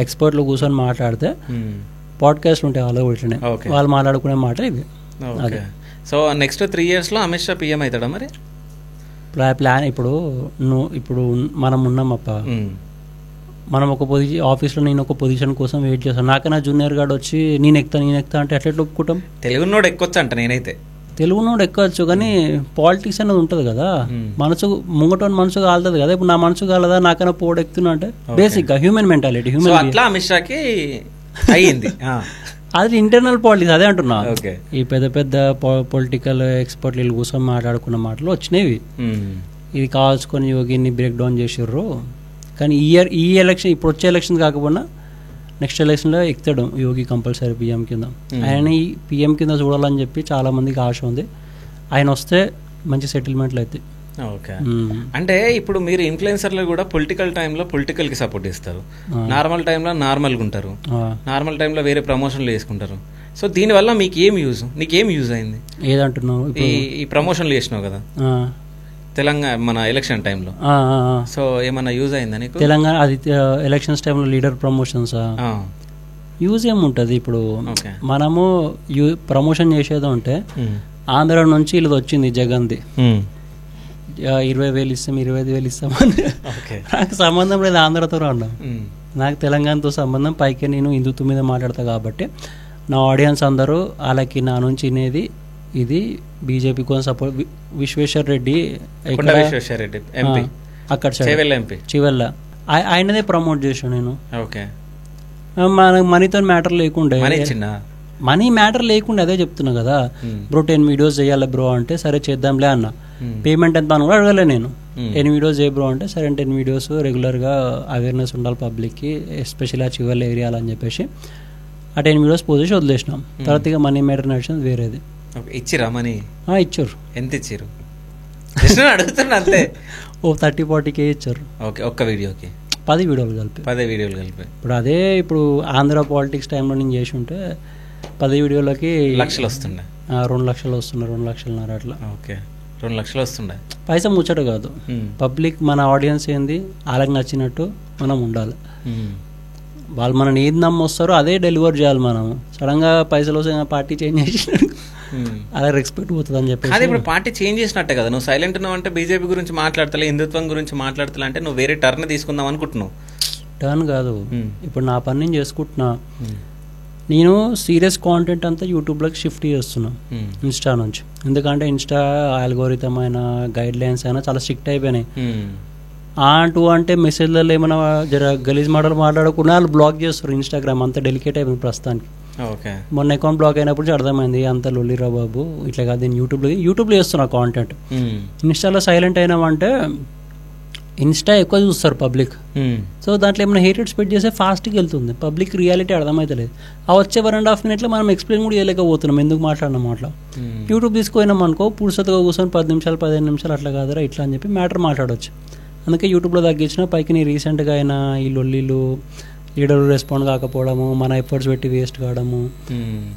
ఎక్స్పర్ట్లు కూర్చొని మాట్లాడితే పాడ్కాస్ట్లు ఉంటాయి వాళ్ళు ఇట్లనే, వాళ్ళు మాట్లాడుకునే మాట ఇవి. అదే. సో నెక్స్ట్ 3 yearsలో అమిత్ షా పిఎం అవుతాడా మరి? ప్లాన్ ఇప్పుడు మనం ఉన్నామప్ప, మనం ఒక పొజిషన్ ఆఫీస్లో నేను ఒక పొజిషన్ కోసం వెయిట్ చేస్తాను, నాకైనా జూనియర్ గార్డ్ వచ్చి నేను ఎక్కుతా అంటే ఎట్లా ఒప్పుకుంటాం? తెలుగునోడు ఎక్కొచ్చు అంట, నేనైతే తెలుగునోడు ఎక్కవచ్చు, కానీ పాలిటిక్స్ అనేది ఉంటుంది కదా, మనసు ముంగటోని మనసు కాలుతుంది కదా. ఇప్పుడు నా మనసు కాలదా, నాకైనా పోడు ఎక్కుతున్నా అంటే బేసిక్గా హ్యూమన్ మెంటాలిటీ, హ్యూమన్. అట్లా అమిత్ షాకి అయ్యింది. అది ఇంటర్నల్ పాలిటిక్స్ అదే అంటున్నా. ఈ పెద్ద పెద్ద పొలిటికల్ ఎక్స్పర్ట్లు వీళ్ళు కూర్చొని మాట్లాడుకున్న మాటలు వచ్చినవి, ఇది కావాల్సుకొని యోగిని బ్రేక్ డౌన్ చేసిర్రు. కానీ ఈ ఎలక్షన్ ఇప్పుడు వచ్చే ఎలక్షన్ కాకపోయినా నెక్స్ట్ ఎలక్షన్లో ఎక్కుతాడు యోగి కంపల్సరీ పిఎం కింద. ఆయన ఈ పిఎం కింద చూడాలని చెప్పి చాలా మందికి ఆశ ఉంది. ఆయన వస్తే మంచి సెటిల్మెంట్లు అవుతాయి. ఓకే, అంటే ఇప్పుడు మీరు ఇన్ఫ్లుయెన్సర్లు కూడా పొలిటికల్ టైంలో పొలిటికల్కి సపోర్ట్ ఇస్తారు, నార్మల్ టైంలో నార్మల్గా ఉంటారు, నార్మల్ టైంలో వేరే ప్రమోషన్లు చేసుకుంటారు. సో దీనివల్ల మీకు ఏం యూజ్, నీకేం యూజ్ అయింది? ఏదంటున్నావు? ఈ ప్రమోషన్లు చేసినావు కదా తెలంగాణ మన ఎలక్షన్ టైంలో, సో ఏమన్నా యూజ్ అయిందా నీకు? తెలంగాణ అది ఎలక్షన్స్ టైంలో లీడర్ ప్రమోషన్స్ యూజ్ ఏముంటుంది? ఇప్పుడు మనము ప్రమోషన్ చేసేది ఉంటే ఆంధ్ర నుంచి ఇది వచ్చింది జగన్ది 20,000 ఇస్తాం 25,000 ఇస్తామని, నాకు సంబంధం లేదు ఆంధ్రతో అన్నాం, నాకు తెలంగాణతో సంబంధం. పైకి నేను హిందుత్వం మీద మాట్లాడతా కాబట్టి నా ఆడియన్స్ అందరూ వాళ్ళకి నా నుంచి వినేది ఇది బీజేపీ కోసం సపోర్ట్. విశ్వేశ్వర్ రెడ్డి అక్కడ చివెల్ల ఆయనదే ప్రమోట్ చేసాను నేను. మనకు మనీతో మ్యాటర్ లేకుండే, మనీ మ్యాటర్ లేకుండా అదే చెప్తున్నా కదా బ్రో 10 videos చేయాలి బ్రో అంటే సరే చేద్దాంలే అన్న. పేమెంట్ ఎంత అని కూడా అడగలే నేను. 10 videos చేయ బ్రో అంటే సరే 10 videos రెగ్యులర్గా అవేర్నెస్ ఉండాలి పబ్లిక్కి, ఎస్పెషల్లీ ఆ చివరి ఏరియాలో అని చెప్పేసి ఆ 10 videos పోసేసి వదిలేసినాం. తర్వాత ఇక మనీ మ్యాటర్ నడిచింది వేరేది. ఇచ్చిరా మనీ? ఇచ్చారు. ఎంత ఇచ్చారు అడుగుతున్నా అంతే. 30-40K ఇచ్చారు. ఓకే, ఒక్క వీడియోకి 10 వీడియోలు కలిపి. 10 వీడియోలు కలిపి. ఇప్పుడు అదే ఇప్పుడు ఆంధ్ర పాలిటిక్స్ టైంలో నేను చేసి ఉంటే 10 వీడియోలకి లక్షలు వస్తుండే. 2 లక్షలు వస్తున్నారు, 2 లక్షలన్నర అట్లా. ఓకే, 2 లక్షలు వస్తుండే. పైసా ముచ్చట కాదు, పబ్లిక్ మన ఆడియన్స్ ఏంది వాళ్ళకి నచ్చినట్టు మనం ఉండాలి. వాళ్ళు మనని ఏది నమ్మొస్తారో అదే డెలివర్ చేయాలి. మనం సడన్ గా పైసలు వస్తే పార్టీ చేంజ్ చేసినట్టు అలా రెస్పెక్ట్ పోతుంది అని చెప్పి. అదే ఇప్పుడు పార్టీ చేంజ్ చేసినట్టే కదా, నువ్వు సైలెంట్ ఉన్నావు అంటే బీజేపీ గురించి మాట్లాడతలే, హిందుత్వం గురించి మాట్లాడతలే అంటే నువ్వు వేరే టర్న్ తీసుకుందాం అనుకుంటున్నావు. టర్న్ కాదు, ఇప్పుడు నా పని నేను చేసుకుంటున్నా. నేను సీరియస్ కాంటెంట్ అంతా యూట్యూబ్లోకి షిఫ్ట్ చేస్తున్నాను ఇన్స్టా నుంచి. ఎందుకంటే ఇన్స్టా ఆల్గోరిథం అయినా గైడ్ లైన్స్ అయినా చాలా స్ట్రిక్ట్ అయిపోయినాయి. అంటూ అంటే మెసేజ్లలో ఏమైనా జర గలీజ్ మాటలు మాట్లాడకుండా వాళ్ళు బ్లాక్ చేస్తారు. ఇన్స్టాగ్రామ్ అంత డెలికేట్ అయిపోయింది ప్రస్తుతానికి. మొన్న అకౌంట్ బ్లాక్ అయినప్పుడు అర్థమైంది అంత లొల్లిరా బాబు, ఇట్లా కాదు. నేను యూట్యూబ్లో చేస్తున్నా కాంటెంట్. ఇన్స్టాలో సైలెంట్ అయినామంటే ఇన్స్టా ఎక్కువ చూస్తారు పబ్లిక్. సో దాంట్లో ఏమైనా హేటెడ్ స్ప్రెడ్ చేస్తే ఫాస్ట్గా వెళ్తుంది. పబ్లిక్ రియాలిటీ అర్థమవుతలేదు. ఆ వచ్చే 1.5 minutes మనం ఎక్స్ప్లెయిన్ కూడా చేయలేకపోతున్నాం ఎందుకు మాట్లాడినాం అట్లా. యూట్యూబ్ తీసుకుపోయినాం అనుకో పురుసతగా కూర్చొని 10 నిమిషాలు 15 నిమిషాలు అట్లా కాదురా ఇట్లా అని చెప్పి మ్యాటర్ మాట్లాడవచ్చు. అందుకే యూట్యూబ్లో తగ్గించిన పైకి నీ రీసెంట్గా అయినా ఈ లొల్లీలు లీడర్లు రెస్పాండ్ కాకపోవడము, మన ఎఫర్ట్స్ పెట్టి వేస్ట్ కావడము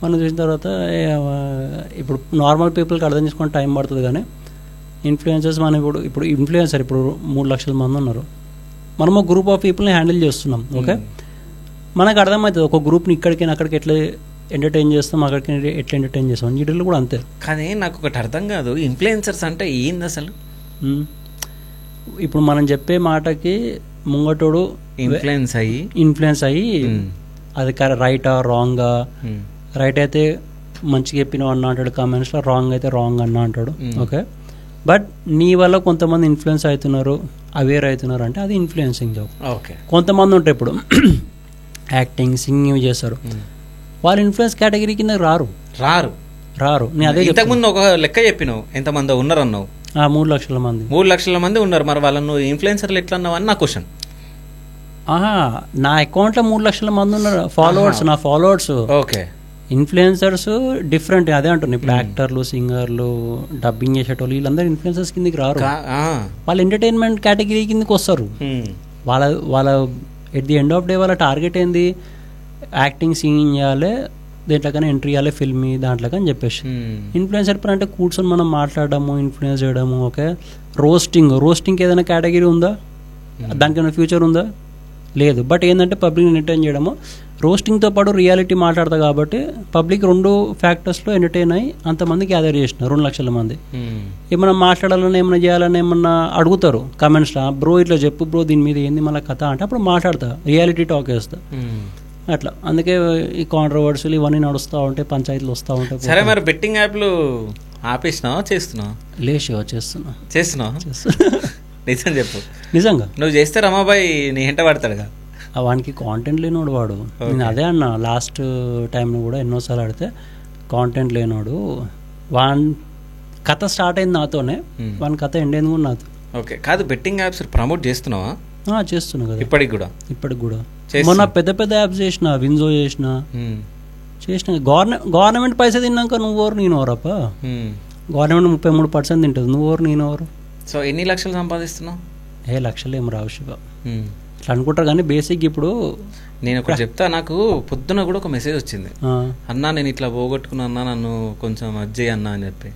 మనం చూసిన తర్వాత ఇప్పుడు నార్మల్ పీపుల్కి అర్థం చేసుకొని టైం పడుతుంది. కానీ ఇన్ఫ్లుయెన్సర్స్ మనం ఇప్పుడు ఇన్ఫ్లుయెన్సర్ ఇప్పుడు 3 లక్షల మంది ఉన్నారు. మనము గ్రూప్ ఆఫ్ పీపుల్ని హ్యాండిల్ చేస్తున్నాం. ఓకే, మనకు అర్థమవుతుంది ఒక గ్రూప్ని ఇక్కడికి అక్కడికి ఎట్లా ఎంటర్టైన్ చేస్తాం, అక్కడికి ఎట్లా ఎంటర్టైన్ చేస్తాం. వీటిల్లో కూడా అంతే. కానీ నాకు ఒకటి అర్థం కాదు, ఇన్ఫ్లుయెన్సర్స్ అంటే ఏంది అసలు? ఇప్పుడు మనం చెప్పే మాటకి ముంగటోడు ఇన్ఫ్లుయెన్స్ అయ్యి అది రైటా రాంగా, రైట్ అయితే మంచిగా చెప్పిన అన్న అంటాడు కామెంట్స్లో, రాంగ్ అయితే రాంగ్ అన్న అంటాడు. ఓకే, బట్ నీ వల్ల కొంతమంది ఇన్ఫ్లుయెన్స్ అవుతున్నారు, అవేర్ అవుతున్నారు అంటే అది ఇన్ఫ్లుయెన్సింగ్ జాబ్. ఓకే, కొంతమంది ఉంటారు ఇప్పుడు యాక్టింగ్ సింగింగ్ చేస్తారు, వాళ్ళు ఇన్ఫ్లుయెన్స్ కేటగిరీ కింద రారు. నేను అదే ఇంతకుముందు ఒక లెక్క చెప్పినావు, ఎంతమంది ఉన్నారు అన్నావు? 3 లక్షల మంది. 3 లక్షల మంది ఉన్నారు. మరి వాళ్ళను ఇన్ఫ్లుయెన్సర్లు ఎట్లా అన్నావు అని నా క్వశ్చన్. నా అకౌంట్లో 3 లక్షల మంది ఉన్నారు ఫాలోవర్స్. నా ఫాలోవర్స్. Okay, influencers different. అదే అంటున్నాను. ఇప్పుడు యాక్టర్లు, సింగర్లు, డబ్బింగ్ చేసేటోళ్ళు వీళ్ళందరూ ఇన్ఫ్లుయెన్సర్స్ కిందకి రారు. వాళ్ళు ఎంటర్టైన్మెంట్ కేటగిరీ కిందకి వస్తారు. వాళ్ళ at the end of day వాళ్ళ టార్గెట్ ఏంది? యాక్టింగ్, సింగింగ్ చేయాలి, దేంట్లోకైనా ఎంట్రీ ఇవ్వాలి, ఫిల్మ్ దాంట్లోకి అని చెప్పేసి. ఇన్ఫ్లుయెన్సర్ పని అంటే కూర్చొని మనం మాట్లాడము, ఇన్ఫ్లుయెన్స్ చేయడము. ఓకే, రోస్టింగ్కి ఏదైనా కేటగిరీ ఉందా? దానికైనా ఫ్యూచర్ ఉందా? లేదు. బట్ ఏంటంటే పబ్లిక్ని ఎంటర్టైన్ చేయడము. రోస్టింగ్తో పాటు రియాలిటీ మాట్లాడతా కాబట్టి పబ్లిక్ 2 ఫ్యాక్టర్స్లో ఎంటర్టైన్ అయ్యి అంతమంది గ్యాదర్ చేసినారు 2 లక్షల మంది. ఏమన్నా మాట్లాడాలని ఏమన్నా చేయాలని ఏమన్నా అడుగుతారు కమెంట్స్లో, బ్రో ఇట్లా చెప్పు బ్రో దీని మీద ఏంది మళ్ళీ కథ అంటే అప్పుడు మాట్లాడతా, రియాలిటీ టాక్ వేస్తా అట్లా. అందుకే ఈ కాంట్రవర్సీలు ఇవన్నీ నడుస్తూ ఉంటాయి, పంచాయతీలు వస్తూ ఉంటాయి. సరే, మరి బెట్టింగ్ యాప్లు ఆపేసినావా చేస్తున్నావా? చేస్తున్నా నిజం చెప్పు. నిజంగా నువ్వు చేస్తే రమాబాయ్ నీ వెంట పడతాడుగా. వానికి కాంటెంట్ లేనోడు వాడు. నేను అదే అన్నా లాస్ట్ టైంలో కూడా ఎన్నోసార్లు ఆడితే, కాంటెంట్ లేనోడు. వాన్ కథ స్టార్ట్ అయింది నాతోనే, వాని కథ ఎండ్ అయింది కూడా నాతో. ఓకే, కాదు బెట్టింగ్ యాప్స్ ప్రమోట్ చేస్తున్నావా? చేస్తున్నా కదా ఇప్పటికి కూడా. మొన్న పెద్ద యాప్స్ చేసిన, విన్జో చేసిన. గవర్నమెంట్ పైసా తిన్నాక నువ్వెవరు నేనెవరప్ప? గవర్నమెంట్ 33% తింటుంది, నువ్వెవరు నేనెవరు? సో ఎన్ని లక్షలు సంపాదిస్తున్నావు? లక్షలు ఏం రావు శివ, ఇట్లా అనుకుంటారు. కానీ బేసిక్ ఇప్పుడు నేను ఒకటి చెప్తా. నాకు పొద్దున కూడా ఒక మెసేజ్ వచ్చింది, అన్నా నేను ఇట్లా పోగొట్టుకున్నా అన్నా, నన్ను కొంచెం అజ్జేయి అన్నా అని చెప్పి.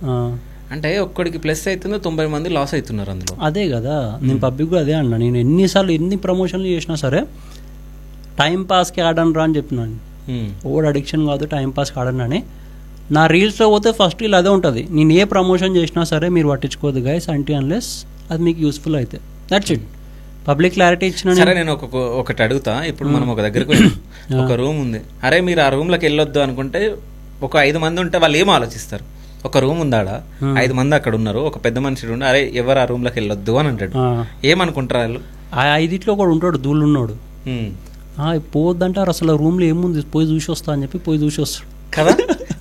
అంటే ఒక్కడికి ప్లస్ అవుతుందో 90 మంది లాస్ అవుతున్నారు అందులో. అదే కదా, నేను పబ్లిక్ కూడా అదే అన్నా. నేను ఎన్నిసార్లు ఎన్ని ప్రమోషన్లు చేసినా సరే టైం పాస్కి ఆడను రా అని చెప్పినాను. ఓవర్ అడిక్షన్ కాదు, టైం పాస్కి ఆడను అని. నా రీల్స్లో పోతే ఫస్ట్ ఇలా అదే ఉంటుంది, నేను ఏ ప్రమోషన్ చేసినా సరే మీరు పట్టించుకోదు గైస్ అంటే అన్లెస్ అది మీకు యూస్ఫుల్ అయితే, దట్స్ ఇట్. పబ్లిక్ క్లారిటీ ఇచ్చిన. సరే, నేను ఒకటి అడుగుతా. ఇప్పుడు మనం ఒక దగ్గరకు ఒక రూమ్ ఉంది, అరే మీరు ఆ రూమ్లోకి వెళ్ళొద్దు అనుకుంటే ఒక 5 మంది ఉంటే వాళ్ళు ఏమో ఆలోచిస్తారు. ఒక రూమ్ ఉందాడ, 5 మంది అక్కడ ఉన్నారు, ఒక పెద్ద మనిషి ఉండి అరే ఎవరు ఆ రూమ్లోకి వెళ్ళొద్దు అని అంటాడు, ఏమనుకుంటారు వాళ్ళు? ఆ 5 ఒకడు ఉంటాడు, దూళ్ళు ఉన్నాడు, పోవద్దంటారు. అసలు రూమ్లో ఏముంది పోయి చూసి వస్తా అని చెప్పి పోయి చూసి వస్తాడు కదా.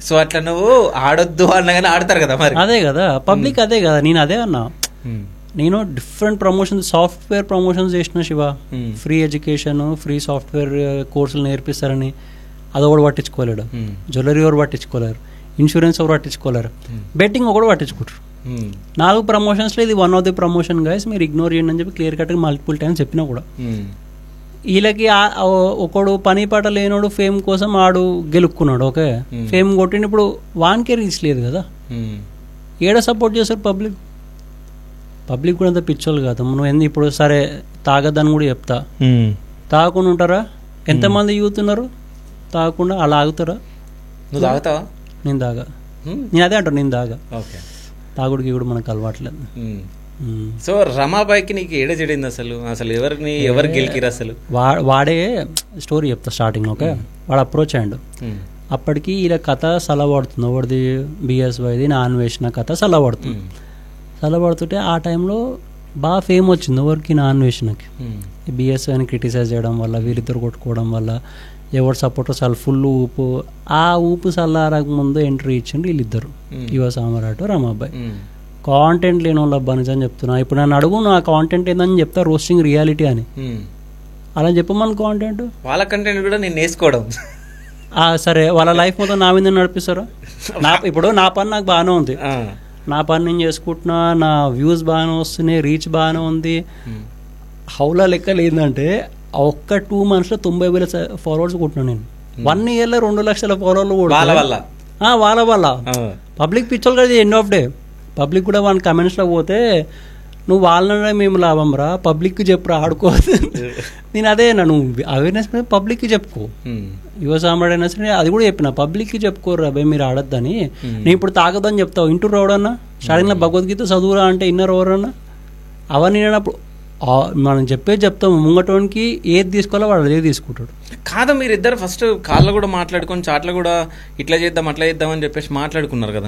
సో అట్లా నువ్వు ఆడొద్దు అన్నగానే ఆడతారు కదా మరి. అదే కదా పబ్లిక్, అదే కదా. నేను అదే అన్నా, నేను డిఫరెంట్ ప్రమోషన్స్, సాఫ్ట్వేర్ ప్రమోషన్స్ చేసిన Shiva. Free education, free software కోర్సులు నేర్పిస్తారని అది ఒకటి పట్టించుకోలేడు. జ్యువెలరీ ఎవరు పట్టించుకోలేరు, ఇన్సూరెన్స్ ఎవరు పట్టించుకోలేరు, బెట్టింగ్ ఒకటి పట్టించుకుంటారు. 4 ప్రమోషన్స్లో ఇది one of the promotion guys, మీరు ఇగ్నోర్ చేయండి అని చెప్పి క్లియర్ కట్గా మల్టిపుల్ టైమ్స్ చెప్పినా కూడా. వీళ్ళకి ఒకడు పని పాట లేనోడు ఫేమ్ కోసం ఆడు గెలుక్కున్నాడు. ఓకే, ఫేమ్ కొట్టిన ఇప్పుడు వానికే రీచ్ లేదు కదా, ఏడ సపోర్ట్ చేస్తారు పబ్లిక్? పబ్లిక్ కూడా అంత పిచ్చోళ్ళు కాదు. నువ్వు ఎందుకు ఇప్పుడు సరే తాగద్దని కూడా చెప్తా, తాగకుండా ఉంటారా? ఎంతమంది యూత్ ఉన్నారు తాగకుండా? అలా ఆగుతారా? నువ్వు తాగుతావా? నేను తాగా. నేను అదే అంటాను, నేను తాగా. తాగుడికి కూడా మనకు అలవాట్లేదు. సో రమాబాయికి నీకు ఏడ చెడింది అసలు ఎవరు గెలికిరు అసలు? వాడే స్టోరీ చెప్తా స్టార్టింగ్. ఓకే, వాడు అప్రోచ్ అయ్యాడు. అప్పటికి ఇలా కథ సలబడుతుంది, ఒకటిది బిఎస్వైది నా అన్వేషణ కథ సలబడుతుంటే ఆ టైంలో బాగా ఫేమ్ వచ్చింది ఎవరికి, నా అన్వేషణకి. బిఎస్వైని క్రిటిసైజ్ చేయడం వల్ల, వీళ్ళిద్దరు కొట్టుకోవడం వల్ల, ఎవరు సపోర్టర్స్ వాళ్ళు ఫుల్ ఊపు. ఆ ఊపు సల్లారక ముందు ఎంట్రీ ఇచ్చిండ్రు వీళ్ళిద్దరు, యువ సామ్రాట్ రమాబాయ్. కాంటెంట్ లేని వాళ్ళు అబ్బా నిజం చెప్తున్నా. ఇప్పుడు నన్ను అడుగు నా కాంటెంట్ ఏందని చెప్తా, రోస్టింగ్ రియాలిటీ అని. అలా చెప్పమని కాంటెంట్ వాళ్ళ కంటెంట్ కూడా నేను వేసుకోవడం. సరే, వాళ్ళ లైఫ్ మొత్తం నా మీద నడిపిస్తారా? ఇప్పుడు నా పని నాకు బాగానే ఉంది, నా పని నేను చేసుకుంటున్నా, నా వ్యూస్ బాగానే వస్తున్నాయి, రీచ్ బాగానే ఉంది. హౌలా లెక్కలు ఏంటంటే ఒక్క 2 months 90,000 ఫాలోవర్స్ కొట్టినా నేను. 1 year 2 లక్షల ఫాలోవర్లు కూడా వాళ్ళ వల్ల. పబ్లిక్ పిచ్చోళ్ళు కదా, ఎండ్ ఆఫ్ డే పబ్లిక్ కూడా వాళ్ళ కమెంట్స్లో పోతే నువ్వు వాళ్ళనే మేము లాభం రా, పబ్లిక్కి చెప్పురా ఆడుకో. నేను అదే నువ్వు అవేర్నెస్ పబ్లిక్కి చెప్పుకో. యువ సామ్రాట్ అయినా సరే అది కూడా చెప్పిన, పబ్లిక్కి చెప్పుకోర్రా భయ్ మీరు ఆడొద్దని. నేను ఇప్పుడు తాగొద్దని చెప్తావు, ఇంటూ రావడన్నా స్టార్టింగ్లో భగవద్గీత చదువురా అంటే ఇన్నర్ ఎవరన్నా అవన్నీ నేనప్పుడు మనం చెప్తాము. ముంగటోనికి ఏది తీసుకోవాలో వాడు అదే తీసుకుంటాడు. కాదా మీరిద్దరు ఫస్ట్ కాళ్ళు కూడా మాట్లాడుకొని చాట్లో కూడా ఇట్లా చేద్దాం అట్లా చేద్దాం అని చెప్పేసి మాట్లాడుకున్నారు కదా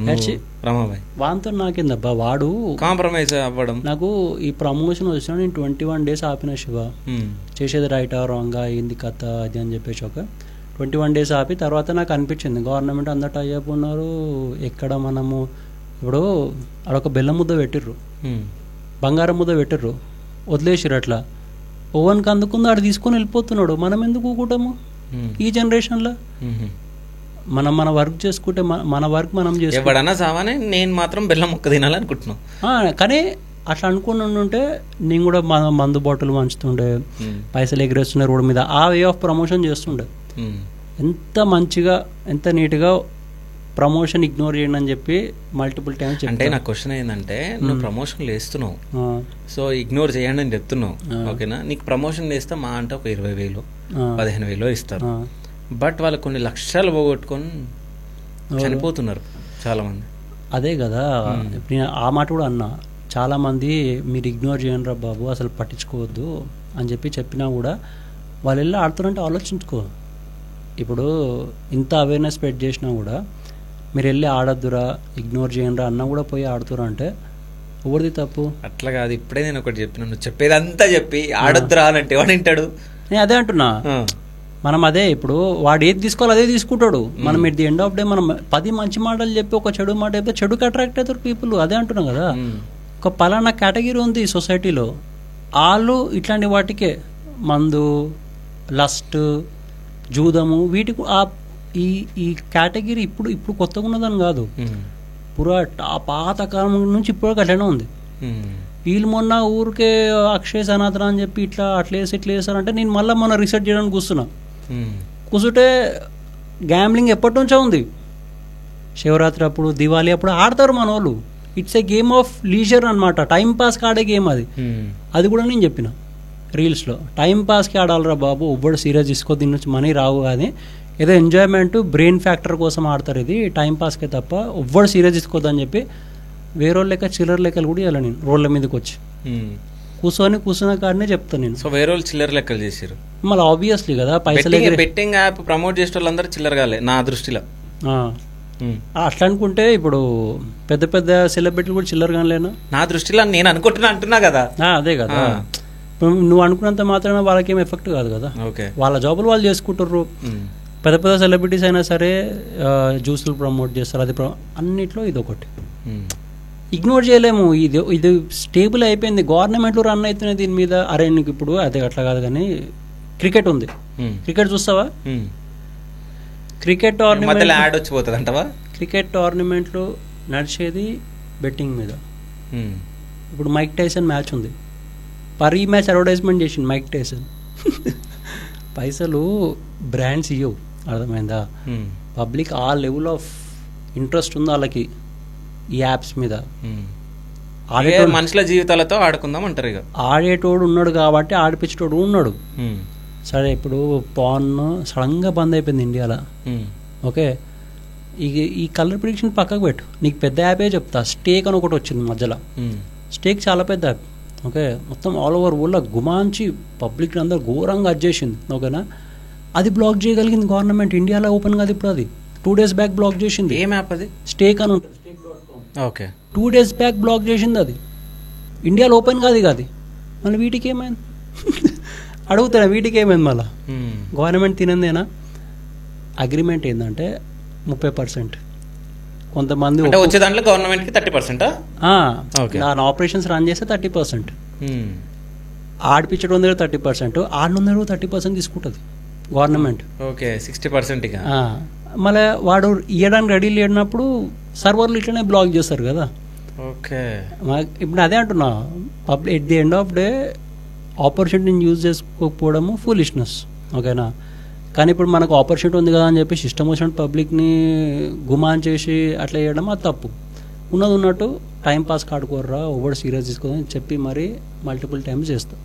రమాబాయ్? వాంతో నాకేందబ్బా, వాడు కాంప్రమైజ్ అవ్వడం. నాకు ఈ ప్రమోషన్ వచ్చినా నేను 21 days ఆపిన శివ, చేసేది రైటా రాంగా ఏంది కథ అది అని చెప్పేసి. ఒక 21 days ఆపి తర్వాత నాకు అనిపించింది గవర్నమెంట్ అందరూ అయ్యపు ఉన్నారు, ఎక్కడ మనము ఇప్పుడు అడొక బెల్లం ముద్ద పెట్టిర్రు, బంగారం ముద్ద పెట్టిర్రు, వదిలేసిరు. అట్లా ఓవన్కి అందుకుందో ఆడు తీసుకొని వెళ్ళిపోతున్నాడు. మనం ఎందుకు ఊకుంటాము ఈ జనరేషన్లో? మనం మన వర్క్ చేసుకుంటే మన వర్క్ మనం చేసుకుంటే నేను మాత్రం బెల్లం ముక్క తినాలనుకుంటున్నాను. కానీ అట్లా అనుకుని ఉంటే నేను కూడా మందు బాటిల్ మంచుతుండే, పైసలు ఎగిరేస్తుండే రోడ్డు మీద, ఆ వే ఆఫ్ ప్రమోషన్ చేస్తుండే. ఎంత మంచిగా ఎంత నీట్గా ప్రమోషన్ ఇగ్నోర్ చేయండి అని చెప్పి మల్టిపుల్ టైమ్స్. అంటే నా క్వశ్చన్ ఏంటంటే, నువ్వు ప్రమోషన్లు వేస్తున్నావు, సో ఇగ్నోర్ చేయండి అని చెప్తున్నావు, ఓకేనా? నీకు ప్రమోషన్ వేస్తే మా అంటే ఒక 20,000 15,000 ఇస్తారు. బట్ వాళ్ళు కొన్ని లక్షలు పోగొట్టుకొని చనిపోతున్నారు చాలా మంది. అదే కదా, ఇప్పుడు నేను ఆ మాట కూడా అన్నా. చాలా మంది మీరు ఇగ్నోర్ చేయండి రా బాబు, అసలు పట్టించుకోవద్దు అని చెప్పినా కూడా వాళ్ళు వెళ్ళి ఆడుతారంటే ఆలోచించుకో. ఇప్పుడు ఇంత అవేర్నెస్ స్ప్రెడ్ చేసినా కూడా మీరు వెళ్ళి ఆడద్దురా, ఇగ్నోర్ చేయండి అన్నా కూడా పోయి ఆడుతురా అంటే ఎవరిది తప్పు? అట్లా కాదు, ఇప్పుడే నేను ఒకటి చెప్పిన, నువ్వు చెప్పేదంతా చెప్పి ఆడద్దురా అని అంటే ఎవడు వింటాడు? నేను అదే అంటున్నా. మనం అదే ఇప్పుడు వాడు ఏది తీసుకోవాలి అదే తీసుకుంటాడు. మనం at the end of day మనం 10 మంచి మాటలు చెప్పి ఒక చెడు మాట చెప్తే చెడుకు అట్రాక్ట్ అవుతారు పీపుల్. అదే అంటున్నాం కదా, ఒక పలానా కేటగిరీ ఉంది సొసైటీలో, వాళ్ళు ఇట్లాంటి వాటికే మందు, లస్ట్, జూదము, వీటికి ఈ కేటగిరీ ఇప్పుడు కొత్తగా ఉన్నదని కాదు, పురా పాతకాలం నుంచి ఇప్పుడు అట్లనే ఉంది. వీళ్ళు మొన్న ఊరికే అక్షయ్ సనాతన అని చెప్పి ఇట్లా ఇట్లా వేసారంటే నేను మళ్ళీ మొన్న రీసెర్చ్ చేయడానికి కూర్చుంటే గ్యాంబ్లింగ్ ఎప్పటి నుంచో ఉంది. శివరాత్రి అప్పుడు, దివాళీ అప్పుడు ఆడతారు మన వాళ్ళు. It's a game of leisure అనమాట, టైం పాస్కి ఆడే గేమ్ అది. అది కూడా నేను చెప్పిన రీల్స్లో, టైం పాస్కి ఆడాలరా బాబు, ఒవ్వడు సీరియస్ తీసుకో, దీని నుంచి మనీ రావు. కానీ ఏదో ఎంజాయ్మెంట్ బ్రెయిన్ ఫ్యాక్టర్ కోసం ఆడతారు, ఇది టైం పాస్కే తప్ప ఒవ్వడు సీరియస్ తీసుకోవద్దని చెప్పి వేరే లెక్క చిల్లర లెక్కలు కూడా ఇవ్వాలి. నేను రోడ్ల మీదకి వచ్చి కూర్చున్న కాడనే చెప్తాను నేను. సో వేరే వాళ్ళు చిల్లర లెక్కలు చేశారు మళ్ళీ ఆబ్వియస్లీ కదా. పైసలు బెట్టింగ్ యాప్ ప్రమోట్ చేసే వాళ్ళందరూ చిల్లర కాలే నా దృష్టిలో. అట్లా అనుకుంటే ఇప్పుడు పెద్ద పెద్ద సెలబ్రిటీలు కూడా చిల్లర కాలేనా నా దృష్టిలో? నేను అంటున్నా కదా. అదే కదా, నువ్వు అనుకున్నంత మాత్రమే వాళ్ళకి ఏం ఎఫెక్ట్ కాదు కదా. వాళ్ళ జాబులు వాళ్ళు చేసుకుంటారు. పెద్ద పెద్ద సెలబ్రిటీస్ అయినా సరే జ్యూసులు ప్రమోట్ చేస్తారు, అది అన్నిట్లో ఇది ఒకటి. ఇగ్నోర్ చేయలేము. ఇది స్టేబుల్ అయిపోయింది, గవర్నమెంట్లు రన్ అవుతున్నాయి దీని మీద. అరే నీకు ఇప్పుడు అదే అట్లా కాదు కానీ క్రికెట్ ఉంది, క్రికెట్ చూస్తావా? క్రికెట్ టోర్నమెంట్లు నడిచేది బెట్టింగ్ మీద. ఇప్పుడు మైక్ టైసన్ మ్యాచ్ ఉంది, ఈ మ్యాచ్ అడ్వర్టైజ్మెంట్ చేసింది మైక్ టైసన్. పైసలు బ్రాండ్స్ ఇవ్వవు, అర్థమైందా? పబ్లిక్ ఆ లెవెల్ ఆఫ్ ఇంట్రెస్ట్ ఉంది వాళ్ళకి ఈ యాప్స్ మీద. మనుషుల జీవితాలతో ఆడుకుందాం అంటారు. ఇక ఆడేటోడు ఉన్నాడు కాబట్టి ఆడిపించేటోడు ఉన్నాడు. సరే ఇప్పుడు పాన్ సడన్గా బంద్ అయిపోయింది ఇండియాలో, ఓకే. ఈ కలర్ ప్రిడిక్షన్ పక్కకు పెట్టు, నీకు పెద్ద యాపే చెప్తా. స్టేక్ అని ఒకటి వచ్చింది మధ్యలో, స్టేక్ చాలా పెద్ద యాప్. ఓకే, మొత్తం ఆల్ ఓవర్ వరల్డ్లో గుమాంచి పబ్లిక్ అందరూ ఘోరంగా చేసింది. ఓకేనా, అది బ్లాక్ చేయగలిగింది గవర్నమెంట్. ఇండియాలో ఓపెన్ కాదు ఇప్పుడు, అది 2 days బ్యాక్ బ్లాక్ చేసింది. ఏం యాప్ అది? స్టేక్ అని ఉంటుంది. ఓకే, 2 days బ్యాక్ బ్లాక్ చేసింది అది. ఇండియాలో ఓపెన్ కాదు కాదు. మళ్ళీ వీటికి ఏమైంది అడుగుతారా, వీటికి ఏమైంది మళ్ళీ? గవర్నమెంట్ తినందేనా? అగ్రిమెంట్ ఏంటంటే 30%. కొంతమంది వచ్చే దాంట్లో గవర్నమెంట్కి 30%. దాని ఆపరేషన్స్ రన్ చేస్తే 30%, ఆడిపించడం దగ్గర 30%, ఆడిన 30% తీసుకుంటుంది గవర్నమెంట్. ఓకే, 60%. మళ్ళీ వాడు ఇవ్వడానికి రెడీ లేనప్పుడు సర్వర్లు ఇట్లనే బ్లాక్ చేస్తారు కదా. ఓకే, ఇప్పుడు అదే అంటున్నా, at the end of day ఆపర్చునిటీని యూజ్ చేసుకోకపోవడము ఫూలిష్నెస్. ఓకేనా, కానీ ఇప్పుడు మనకు ఆపర్చునిటీ ఉంది కదా అని చెప్పి సిస్టమ్ వచ్చినట్టు పబ్లిక్ని గుమాన్ చేసి అట్లా చేయడం అది తప్పు. ఉన్నది ఉన్నట్టు టైంపాస్ కాడుకోర్రా, ఓవర్ సీరియస్ తీసుకోదని చెప్పి మరి మల్టిపుల్ టైమ్స్ చేస్తాం.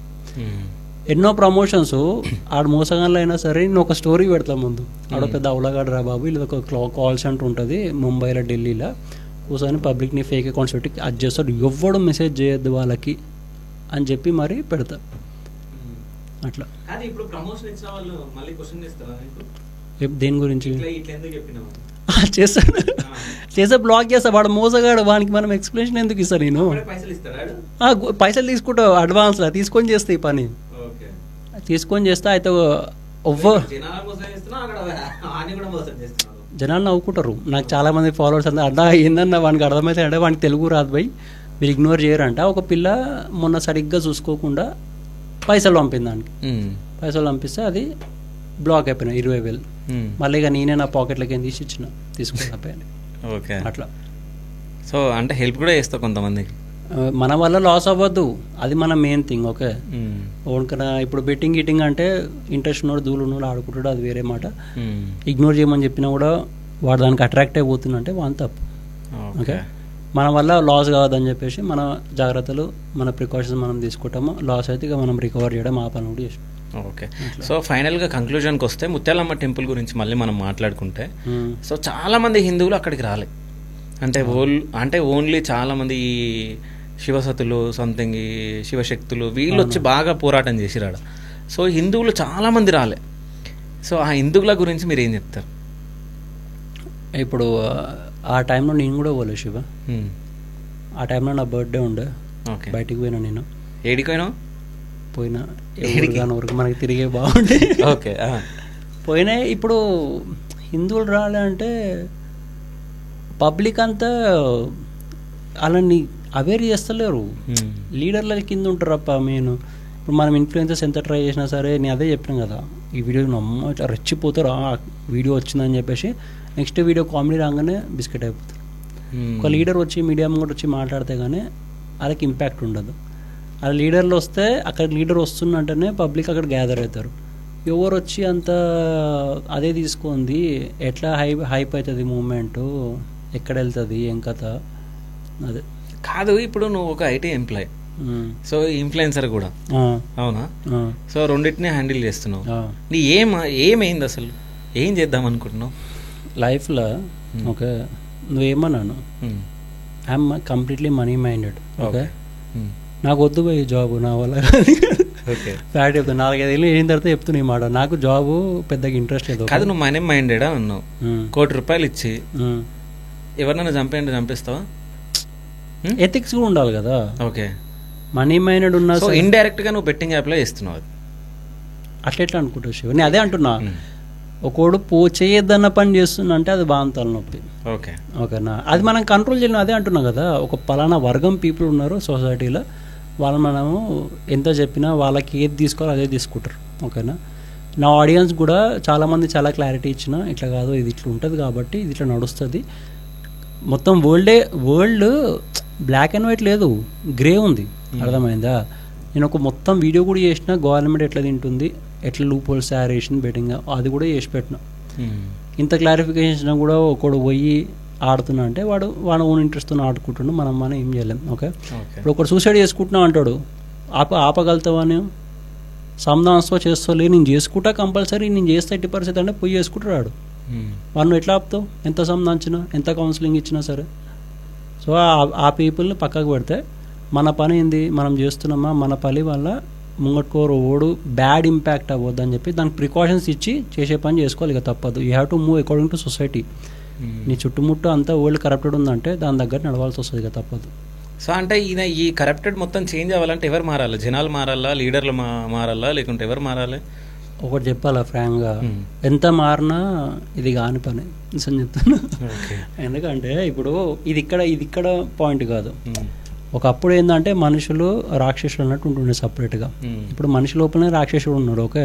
ఎన్నో ప్రమోషన్స్ ఆడ మోసగాళ్ళు అయినా సరే నేను ఒక స్టోరీ పెడతా ముందు. ఆడ పెద్ద అవలగాడు రా బాబు, ఇది ఒక కాల్ సెంటర్ ఉంటుంది ముంబైలో, ఢిల్లీలో. కూర్చొని పబ్లిక్ని ఫేక్ అకౌంట్స్ పెట్టి అది చేస్తాడు, ఎవ్వడం మెసేజ్ చేయొద్దు వాళ్ళకి అని చెప్పి మరి పెడతారు అట్లా. దేని గురించి చేస్తాడు? చేస్తే బ్లాక్ చేస్తా, వాడు మోసగాడు, వానికి మనం ఎక్స్ప్లెనేషన్ ఎందుకు ఇస్తా? నేను పైసలు తీసుకుంటా అడ్వాన్స్లో తీసుకొని చేస్తా ఈ పని, తీసుకొని చేస్తా. అయితే జనాలు నవ్వుకుంటారు. నాకు చాలా మంది ఫాలోవర్స్ అంతా అడ్డా ఏందన్న వానికి అర్థమైతే అంటే వానికి తెలుగు రాదు పోయి మీరు ఇగ్నోర్ చేయరంట. ఒక పిల్ల మొన్న సరిగ్గా చూసుకోకుండా పైసలు పంపింది దానికి. పైసలు పంపిస్తే అది బ్లాక్ అయిపోయినాయి 20,000. మళ్ళీ ఇక నేనే నా పాకెట్లకి తీసి ఇచ్చిన, తీసుకోకపోయాను. ఓకే, అట్లా. సో అంటే హెల్ప్ కూడా చేస్తా కొంతమందికి. మన వల్ల లాస్ అవ్వద్దు, అది మన మెయిన్ థింగ్. ఓకే, ఓన్కన్నా ఇప్పుడు బెట్టింగ్ గిట్టింగ్ అంటే ఇంట్రెస్ట్ ఉన్నాడు, దూలు ఉన్నాడు, ఆడుకుంటాడు, అది వేరే మాట. ఇగ్నోర్ చేయమని చెప్పినా కూడా వాడు దానికి అట్రాక్ట్ అయిపోతుందంటే వాని తప్పు. ఓకే, మన వల్ల లాస్ కావద్దని చెప్పేసి మన జాగ్రత్తలు, మన ప్రికాషన్స్ మనం తీసుకుంటాము. లాస్ అయితే ఇక మనం రికవర్ చేయడం ఆ పని కూడా చేస్తాం. ఓకే, సో ఫైనల్గా కంక్లూజన్కి వస్తే ముత్యాలమ్మ టెంపుల్ గురించి మళ్ళీ మనం మాట్లాడుకుంటే, సో చాలామంది హిందువులు అక్కడికి రాలే, అంటే ఓన్లీ చాలామంది ఈ శివసతులు సంథింగ్ ఈ శివశక్తులు వీళ్ళు వచ్చి బాగా పోరాటం చేసిరాడ. సో హిందువులు చాలామంది రాలే. సో ఆ హిందువుల గురించి మీరు ఏం చెప్తారు? ఇప్పుడు ఆ టైంలో నేను కూడా పోలే శివ. ఆ టైంలో నా బర్త్డే ఉండే. ఓకే, బయటికి పోయినా నేను. ఏడికి పోయినా ఊరికి మనకి తిరిగే బాగుండే. ఓకే, పోయినా. ఇప్పుడు హిందువులు రాలే అంటే పబ్లిక్ అంతా అలాని అవేర్ చేస్తలేరు. లీడర్ల కింద ఉంటారప్ప మెయిన్. ఇప్పుడు మనం ఇన్ఫ్లుయెన్సర్స్ ఎంత ట్రై చేసినా సరే, నేను అదే చెప్పినాను కదా, ఈ వీడియో నమ్మ ఇట్లా రెచ్చిపోతారు, వీడియో వచ్చిందని చెప్పేసి నెక్స్ట్ వీడియో కామెడీ రాగానే బిస్కెట్ అయిపోతారు. ఒక లీడర్ వచ్చి మీడియా కూడా వచ్చి మాట్లాడితే కానీ వాళ్ళకి ఇంపాక్ట్ ఉండదు. ఆ లీడర్లు వస్తే అక్కడ లీడర్ వస్తున్నట్టనే పబ్లిక్ అక్కడ గ్యాదర్ అవుతారు. ఎవరు వచ్చి అంత అదే తీసుకుంది, ఎట్లా హైప్ అవుతుంది మూమెంటు, ఎక్కడ వెళ్తుంది, ఏం కథ, అదే కాదు. ఇప్పుడు నువ్వు ఒక ఐటీ ఎంప్లాయ్, సో ఇన్ఫ్లుయెన్సర్ కూడా అవునా? సో రెండింటినీ హ్యాండిల్ చేస్తున్నావు. నీ ఏమైంది అసలు? ఏం చేద్దాం అనుకుంటున్నావు లైఫ్లో? ఓకే, నువ్వేమన్నాను, I'm completely money minded. Okay, నాకు వద్దు పోయి జాబ్, నా వల్ల ఫ్యాక్ట్ చెప్తాను. 4-5 ఏళ్ళు అయిన తర్వాత చెప్తున్నా ఈ మాట. నాకు జాబ్ పెద్దగా ఇంట్రెస్ట్ లేదు. కాదు, నువ్వు మనీ మైండెడా ఉన్నావు. ₹1,00,00,000 ఇచ్చి ఎవరినైనా చంపిస్తావా? ఎథిక్స్ కూడా ఉండాలి కదా. ఓకే, మనీ మైండెడ్ ఉన్నా ఇండైరెక్ట్ గా నువ్వు బెట్టింగ్ యాప్ లో చేస్తున్నావు. అట్లా ఎట్లా అనుకుంటావు శివ? నేను అదే అంటున్నా, ఒకడు చేయొద్దన్న పని చేస్తున్నా అంటే అది బాగా తలనొప్పి. ఓకే, ఓకేనా, అది మనం కంట్రోల్ చేయలేం. అదే అంటున్నా కదా, ఒక పలానా వర్గం పీపుల్ ఉన్నారు సొసైటీలో, వాళ్ళు మనము ఎంత చెప్పినా వాళ్ళకి ఏది తీసుకోవాలో అదే తీసుకుంటారు. ఓకేనా, నా ఆడియన్స్ కూడా చాలామంది చాలా క్లారిటీ ఇచ్చిన, ఇట్లా కాదు, ఇది ఇట్లా ఉంటుంది కాబట్టి ఇది ఇట్లా నడుస్తుంది. మొత్తం వరల్డ్ బ్లాక్ అండ్ వైట్ లేదు, గ్రే ఉంది. అర్థమైందా? నేను ఒక మొత్తం వీడియో కూడా చేసిన, గవర్నమెంట్ ఎట్లా తింటుంది, ఎట్లా లూప్ హోల్స్ తయారు చేసింది బెట్టింగ్, అది కూడా చేసి పెట్టిన. ఇంత క్లారిఫికేషన్ కూడా ఒకడు పోయి ఆడుతున్నా అంటే వాడు ఓన్ ఇంట్రెస్ట్తో ఆడుకుంటుండు, మనం ఏం చేయలేం. ఓకే, ఇప్పుడు ఒకడు సూసైడ్ చేసుకుంటున్నా అంటాడు, ఆపగలుగుతావని సంధానంతో చేస్తలే, నేను చేసుకుంటా కంపల్సరీ, నేను చేస్తే 80% అంటే పోయి చేసుకుంటాడు. వాడు ఎట్లా ఆపుతావు? ఎంత సంధానించినా, ఎంత కౌన్సిలింగ్ ఇచ్చినా సరే. సో ఆ పీపుల్ని పక్కకు పెడితే మన పని ఏంది, మనం చేస్తున్నామా, మన పని వల్ల ముంగట్టుకోరు ఓడు బ్యాడ్ ఇంపాక్ట్ అవ్వద్దు అని చెప్పి దానికి ప్రికాషన్స్ ఇచ్చి చేసే పని చేసుకోవాలి. ఇక తప్పదు. You have to move according to society. నీ చుట్టుముట్టు అంతా వరల్డ్ కరప్టెడ్ ఉందంటే దాని దగ్గర నడవాల్సి వస్తుంది. ఇక తప్పదు. సో అంటే ఈ కరప్టెడ్ మొత్తం చేంజ్ అవ్వాలంటే ఎవరు మారాలి? జనాలు మారాలా, లీడర్లు మారాలా, లేకుంటే ఎవరు మారాలి? ఒకటి చెప్పాలా ఫ్రాంక్గా, ఎంత మారినా ఇది కాని పని నిజం చెప్తాను. ఎందుకంటే ఇప్పుడు ఇది ఇక్కడ పాయింట్ కాదు. ఒకప్పుడు ఏంటంటే మనుషులు రాక్షసులు అన్నట్టు ఉంటుండే సపరేట్గా. ఇప్పుడు మనిషి లోపలనే రాక్షసుడు ఉన్నాడు. ఓకే,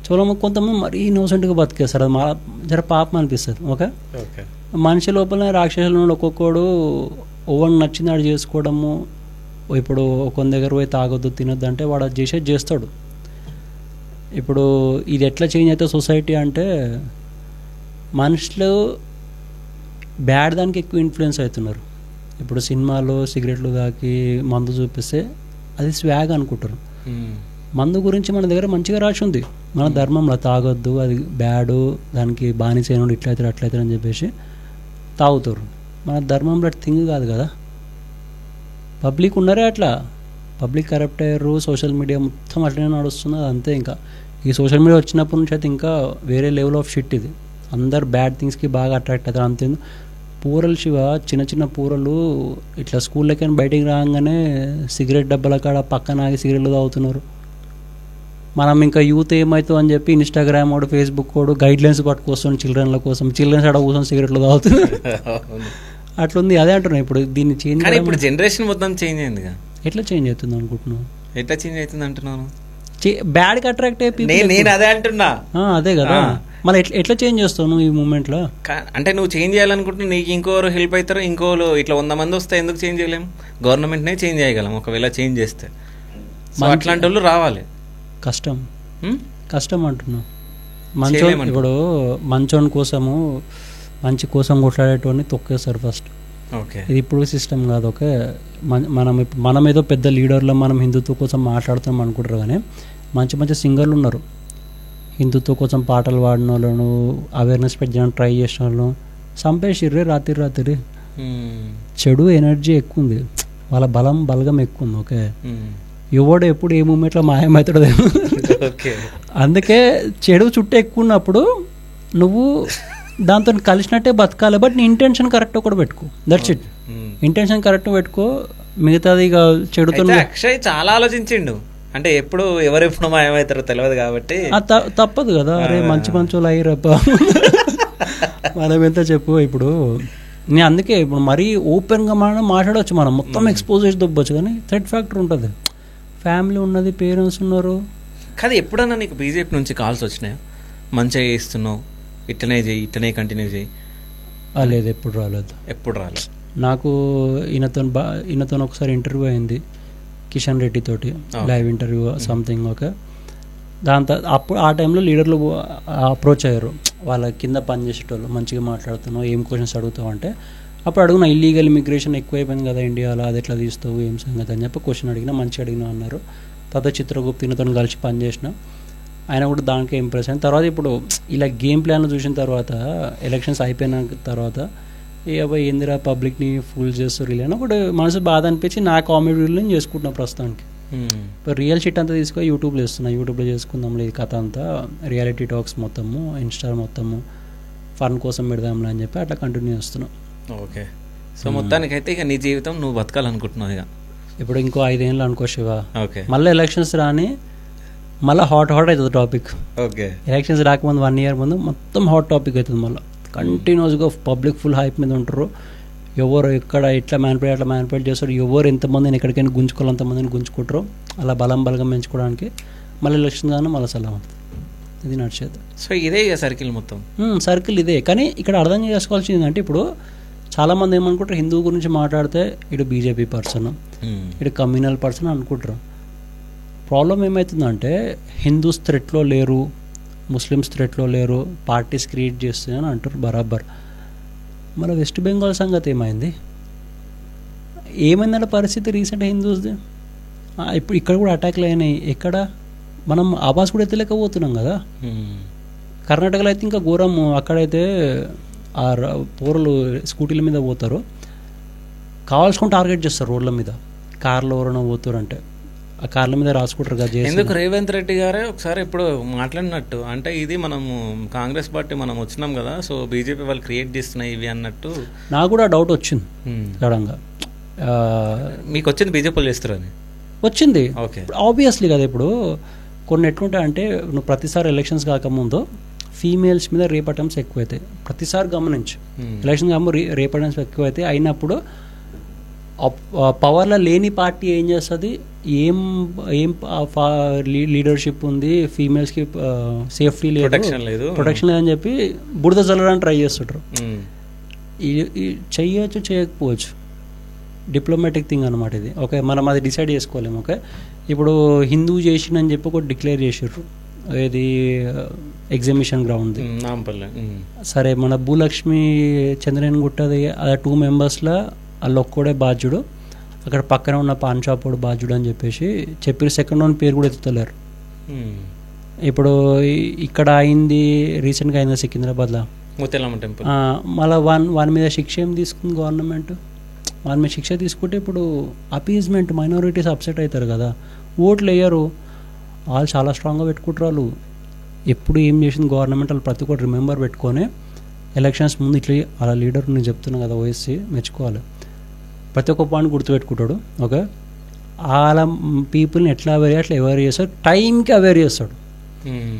చూడము కొంతమంది మరీ ఇన్నోసెంట్గా బతికేస్తారు. అది జర పాపం అనిపిస్తుంది. ఓకే, మనిషి లోపలనే రాక్షసులు ఉన్నాడు. ఒక్కొక్కడు ఓవర్ నచ్చినాడు చేసుకోవడము. ఇప్పుడు కొన్ని దగ్గర పోయి తాగొద్దు తినొద్దు అంటే వాడు అది చేసేది చేస్తాడు. ఇప్పుడు ఇది ఎట్లా చేంజ్ అవుతుంది సొసైటీ అంటే మనుషులు బ్యాడ్ దానికి ఎక్కువ ఇన్ఫ్లుయెన్స్ అవుతున్నారు. ఇప్పుడు సినిమాలో సిగరెట్లు తాకి మందు చూపిస్తే అది స్వాగ్ అనుకుంటారు. మందు గురించి మన దగ్గర మంచిగా రాసి ఉంది మన ధర్మంలో, తాగొద్దు, అది బ్యాడు, దానికి బానిసైనడు ఇట్లయితే అట్లయితే అని చెప్పేసి తాగుతారు. మన ధర్మంలో థింగ్ కాదు కదా. పబ్లిక్ ఉన్నారే అట్లా, పబ్లిక్ కరప్ట్ అయ్యారు. సోషల్ మీడియా మొత్తం అట్లనే నడుస్తుంది. అంతే. ఇంకా ఈ సోషల్ మీడియా వచ్చినప్పటి నుంచి అయితే ఇంకా వేరే లెవెల్ ఆఫ్ షిట్ ఇది. అందరు బ్యాడ్ థింగ్స్కి బాగా అట్రాక్ట్ అవుతారు. అంతే. పూరలు శివ, చిన్న చిన్న పూరలు ఇట్లా స్కూళ్ళకి బయటికి రాగానే సిగరెట్ డబ్బాల కాడ పక్కన ఆగి సిగరెట్లు తాగుతున్నారు. మనం ఇంకా యూత్ ఏమవుతుందో అని చెప్పి ఇన్స్టాగ్రామ్ వాడు, ఫేస్బుక్ వాడు గైడ్లైన్స్ పట్టుకొస్తుంది చిల్డ్రన్ల కోసం. చిల్డ్రన్స్ ఆడ కూర్చొని సిగరెట్లు తాగుతున్నారు. అట్లుంది. అదే అంటున్నాను. ఇప్పుడు దీన్ని చేంజ్, ఇప్పుడు జనరేషన్ మొత్తం చేంజ్ అయింది. ఎట్లా చేంజ్ అవుతుంది అనుకుంటున్నావు? ఎట్లా చేంజ్ అవుతుంది అంటున్నాను? బ్యాడ్ కి అట్రాక్ట్ అయిపోయి నేను అదే అంటున్నా. అదే కదా. మళ్ళీ ఎట్లా చేంజ్ చేస్తావు నువ్వు ఈ మూమెంట్ లో? అంటే నువ్వు చేంజ్ చేయాలనుకుంటే నీకు ఇంకోరు హెల్ప్ అవుతారు. ఇంకోరు ఇట్లా 100 మంది వస్తే ఎందుకు చేంజ్ చేయలేము? గవర్నమెంట్నే చేంజ్ చేయగలం ఒకవేళ చేంజ్ చేస్తే. అట్లాంటి వాళ్ళు రావాలి. కష్టం అంటున్నా. మంచోడు ఇప్పుడు మంచోని కోసము, మంచి కోసం కొట్లాడేటోని తొక్కేస్తారు ఫస్ట్. ఇది ఇప్పుడు సిస్టమ్ కాదు. ఓకే, మనం ఏదో పెద్ద లీడర్లో మనం హిందుత్వం కోసం మాట్లాడుతున్నాం అనుకుంటారు. కానీ మంచి మంచి సింగర్లు ఉన్నారు. హిందుత్వం కోసం పాటలు పాడిన వాళ్ళను, అవేర్నెస్ పెట్టడానికి ట్రై చేసిన వాళ్ళను చంపేసిర్రే రాత్రి. చెడు ఎనర్జీ ఎక్కువ ఉంది, వాళ్ళ బలగం ఎక్కువ ఉంది. ఓకే, ఎవడు ఎప్పుడు ఏ మూమెంట్లో మాయమవుతాడో. అందుకే చెడు చుట్టూ ఎక్కువ ఉన్నప్పుడు నువ్వు దాంతో కలిసినట్టే బతకాలి. బట్ నీ ఇంటెన్షన్ కరెక్ట్ కూడా పెట్టుకో. That's it. ఇంటెన్షన్ కరెక్ట్ పెట్టుకో. మిగతాది ఇక చెడుతో. అక్షయ్ చాలా ఆలోచించిండు. అంటే ఎప్పుడు ఎవరెప్పుడు మాయమవుతారో తెలియదు కాబట్టి తప్పదు కదా. అరే మంచి వాళ్ళు అయ్యారప్ప, మనం ఎంత చెప్పు. ఇప్పుడు నేను అందుకే ఇప్పుడు మరీ ఓపెన్గా మాట్లాడవచ్చు, మనం మొత్తం ఎక్స్పోజ్ చేసి దొబ్బచ్చు. కానీ థ్రెడ్ ఫ్యాక్టర్ ఉంటుంది. ఫ్యామిలీ ఉన్నది, పేరెంట్స్ ఉన్నారు. కానీ ఎప్పుడన్నా నీకు బీజేపీ నుంచి కాల్స్ వచ్చినాయా? మంచిగా చేస్తున్నావు, ఇట్లనే చేయి, ఇట్లనే కంటిన్యూ చేయి? లేదు, ఎప్పుడు రాలేదు. నాకు ఈయనతో ఒకసారి ఇంటర్వ్యూ అయింది, కిషన్ రెడ్డి తోటి, లైవ్ ఇంటర్వ్యూ సంథింగ్. ఓకే, దాంతో అప్పుడు ఆ టైంలో లీడర్లు అప్రోచ్ అయ్యారు. వాళ్ళ కింద పనిచేసేటోళ్ళు, మంచిగా మాట్లాడుతున్నావు, ఏం క్వశ్చన్స్ అడుగుతావు అంటే అప్పుడు అడుగునా, ఇల్లీగల్ ఇమిగ్రేషన్ ఎక్కువైపోయింది కదా ఇండియాలో, అది ఎట్లా తీస్తావు, ఏం సంగతి అని చెప్పి క్వశ్చన్ అడిగినా. మంచిగా అడిగినా అన్నారు. తర్వాత చిత్రగుప్తితో కలిసి పనిచేసిన ఆయన కూడా దానికే ఇంప్రెస్ అయిన తర్వాత ఇప్పుడు ఇలా గేమ్ ప్లాన్లు చూసిన తర్వాత, ఎలక్షన్స్ అయిపోయిన తర్వాత ఏందిరా పబ్లిక్ని ఫుల్ చేస్తారు ఇలా అని ఒకటి మనసు బాధ అనిపించి నా కామెడీలో నేను చేసుకుంటున్నా ప్రస్తుతానికి. ఇప్పుడు రియల్ షిట్ అంతా తీసుకొని యూట్యూబ్లో వేస్తున్నా. యూట్యూబ్లో చేసుకుందాంలే ఈ కథ అంతా, రియాలిటీ టాక్స్ మొత్తము, ఇన్స్టా మొత్తము ఫన్ కోసం పెడదాంలే అని చెప్పి అట్లా కంటిన్యూ చేస్తున్నాం. ఓకే, సో మొత్తానికైతే ఇక నీ జీవితం నువ్వు బతకాలనుకుంటున్నావు ఇక. ఇప్పుడు ఇంకో 5 ఏళ్ళు అనుకో శివ. ఓకే, మళ్ళీ ఎలక్షన్స్ రాని మళ్ళీ హాట్ అవుతుంది టాపిక్. ఓకే, ఎలక్షన్స్ రాకముందు 1 year ముందు మొత్తం హాట్ టాపిక్ అవుతుంది. మళ్ళీ కంటిన్యూస్గా పబ్లిక్ ఫుల్ హైప్ మీద ఉంటారు. ఎవరు ఎక్కడ ఎట్లా మ్యానిపులేట్ చేస్తారు, ఎవరు ఎంతమందిని ఎక్కడికైనా గుంజుకోవాలి అంతమందిని గుంజుకుంటారు. అలా బలంగా పెంచుకోవడానికి మళ్ళీ ఎలక్షన్ కానీ మళ్ళీ సలహా ఉంటుంది. ఇది నడిచేది. సో ఇదే సర్కిల్ మొత్తం, సర్కిల్ ఇదే. కానీ ఇక్కడ అర్థం చేసుకోవాల్సింది ఏంటంటే, ఇప్పుడు చాలామంది ఏమనుకుంటారు, హిందూ గురించి మాట్లాడితే ఇటు బీజేపీ పర్సన్, ఇటు కమ్యూనల్ పర్సన్ అనుకుంటారు. ప్రాబ్లం ఏమవుతుందంటే, హిందూస్ థ్రెట్లో లేరు, ముస్లిమ్స్ థ్రెట్లో లేరు, పార్టీస్ క్రియేట్ చేస్తున్నాయని అంటారు బరాబర్. మన వెస్ట్ బెంగాల్ సంగతి ఏమైందంటే పరిస్థితి రీసెంట్ హిందూస్ది. ఇప్పుడు ఇక్కడ కూడా అటాక్లు అయినాయి. ఎక్కడ మనం ఆవాస్ కూడా ఎత్తలేకపోతున్నాం కదా. కర్ణాటకలో అయితే ఇంకా ఘోరము. అక్కడైతే పౌరులు స్కూటీల మీద పోతారు, కావాల్సుకొని టార్గెట్ చేస్తారు రోడ్ల మీద. కార్లో ఎవరైనా పోతారంటే ఆ కార్ల మీద రాసుకుంటారు కదా. ఎందుకు రేవంత్ రెడ్డి గారే ఒకసారి ఇప్పుడు మాట్లాడినట్టు, అంటే ఇది మనము కాంగ్రెస్ పార్టీ మనం వచ్చినాం కదా, సో బీజేపీ వాళ్ళు క్రియేట్ చేస్తున్నాయి ఇవి అన్నట్టు నాకు కూడా డౌట్ వచ్చింది సడన్గా. మీకు వచ్చింది బీజేపీ చేస్తారని వచ్చింది. ఓకే, ఆబ్వియస్లీ కదా. ఇప్పుడు కొన్ని ఎట్లుంటాయంటే నువ్వు ప్రతిసారి ఎలక్షన్స్ కాకముందు ఫీమేల్స్ మీద రేప్ అటెంప్ట్స్ ఎక్కువైతాయి. ప్రతిసారి గమనించు, ఎలక్షన్ కాము రేప్ అటెంప్ట్స్ ఎక్కువైతే అయినప్పుడు పవర్లో లేని పార్టీ ఏం చేస్తుంది, ఏం ఏం లీడర్షిప్ ఉంది, ఫీమేల్స్కి సేఫ్టీ లేదు, ప్రొటెక్షన్ లేదని చెప్పి బురద చల్లడానికి ట్రై చేస్తుంటారు. చెయ్యొచ్చు చేయకపోవచ్చు, డిప్లొమాటిక్ థింగ్ అనమాట ఇది. ఓకే, మనం అది డిసైడ్ చేసుకోలేము. ఓకే, ఇప్పుడు హిందూ చేసిందని చెప్పి ఒకటి డిక్లేర్ చేసారు, ఇది ఎగ్జిబిషన్ గ్రౌండ్. సరే, మన భూలక్ష్మి చంద్రన్ గుట్టది ఆ 2 మెంబర్స్లో వాళ్ళు ఒక్కడే బాధ్యుడు, అక్కడ పక్కన ఉన్న పాన్ షాప్ కూడా బాధ్యుడు అని చెప్పేసి చెప్పారు. సెకండ్ వన్ పేరు కూడా ఎత్తుతలేరు. ఇప్పుడు ఇక్కడ అయింది, రీసెంట్గా అయింది సికింద్రాబాద్లో మళ్ళీ వాని మీద శిక్ష ఏం తీసుకుంది గవర్నమెంట్? వాని మీద శిక్ష తీసుకుంటే ఇప్పుడు అపీజ్మెంట్, మైనారిటీస్ అప్సెట్ అవుతారు కదా, ఓట్లు వేయరు. వాళ్ళు చాలా స్ట్రాంగ్గా పెట్టుకుంటారు. వాళ్ళు ఎప్పుడు ఏం చేసింది గవర్నమెంట్ వాళ్ళు ప్రతి ఒక్కటి రిమెంబర్ పెట్టుకొని ఎలక్షన్స్ ముందు ఇట్లా అలా లీడర్ నేను చెప్తున్నా కదా, ఓఎస్సీ మెచ్చుకోవాలి, ప్రతి ఒక్క పాయింట్ గుర్తుపెట్టుకుంటాడు. ఓకే, అలా పీపుల్ని ఎట్లా అవేర్ అట్లా అవేర్ చేస్తాడు, టైంకి అవేర్ చేస్తాడు.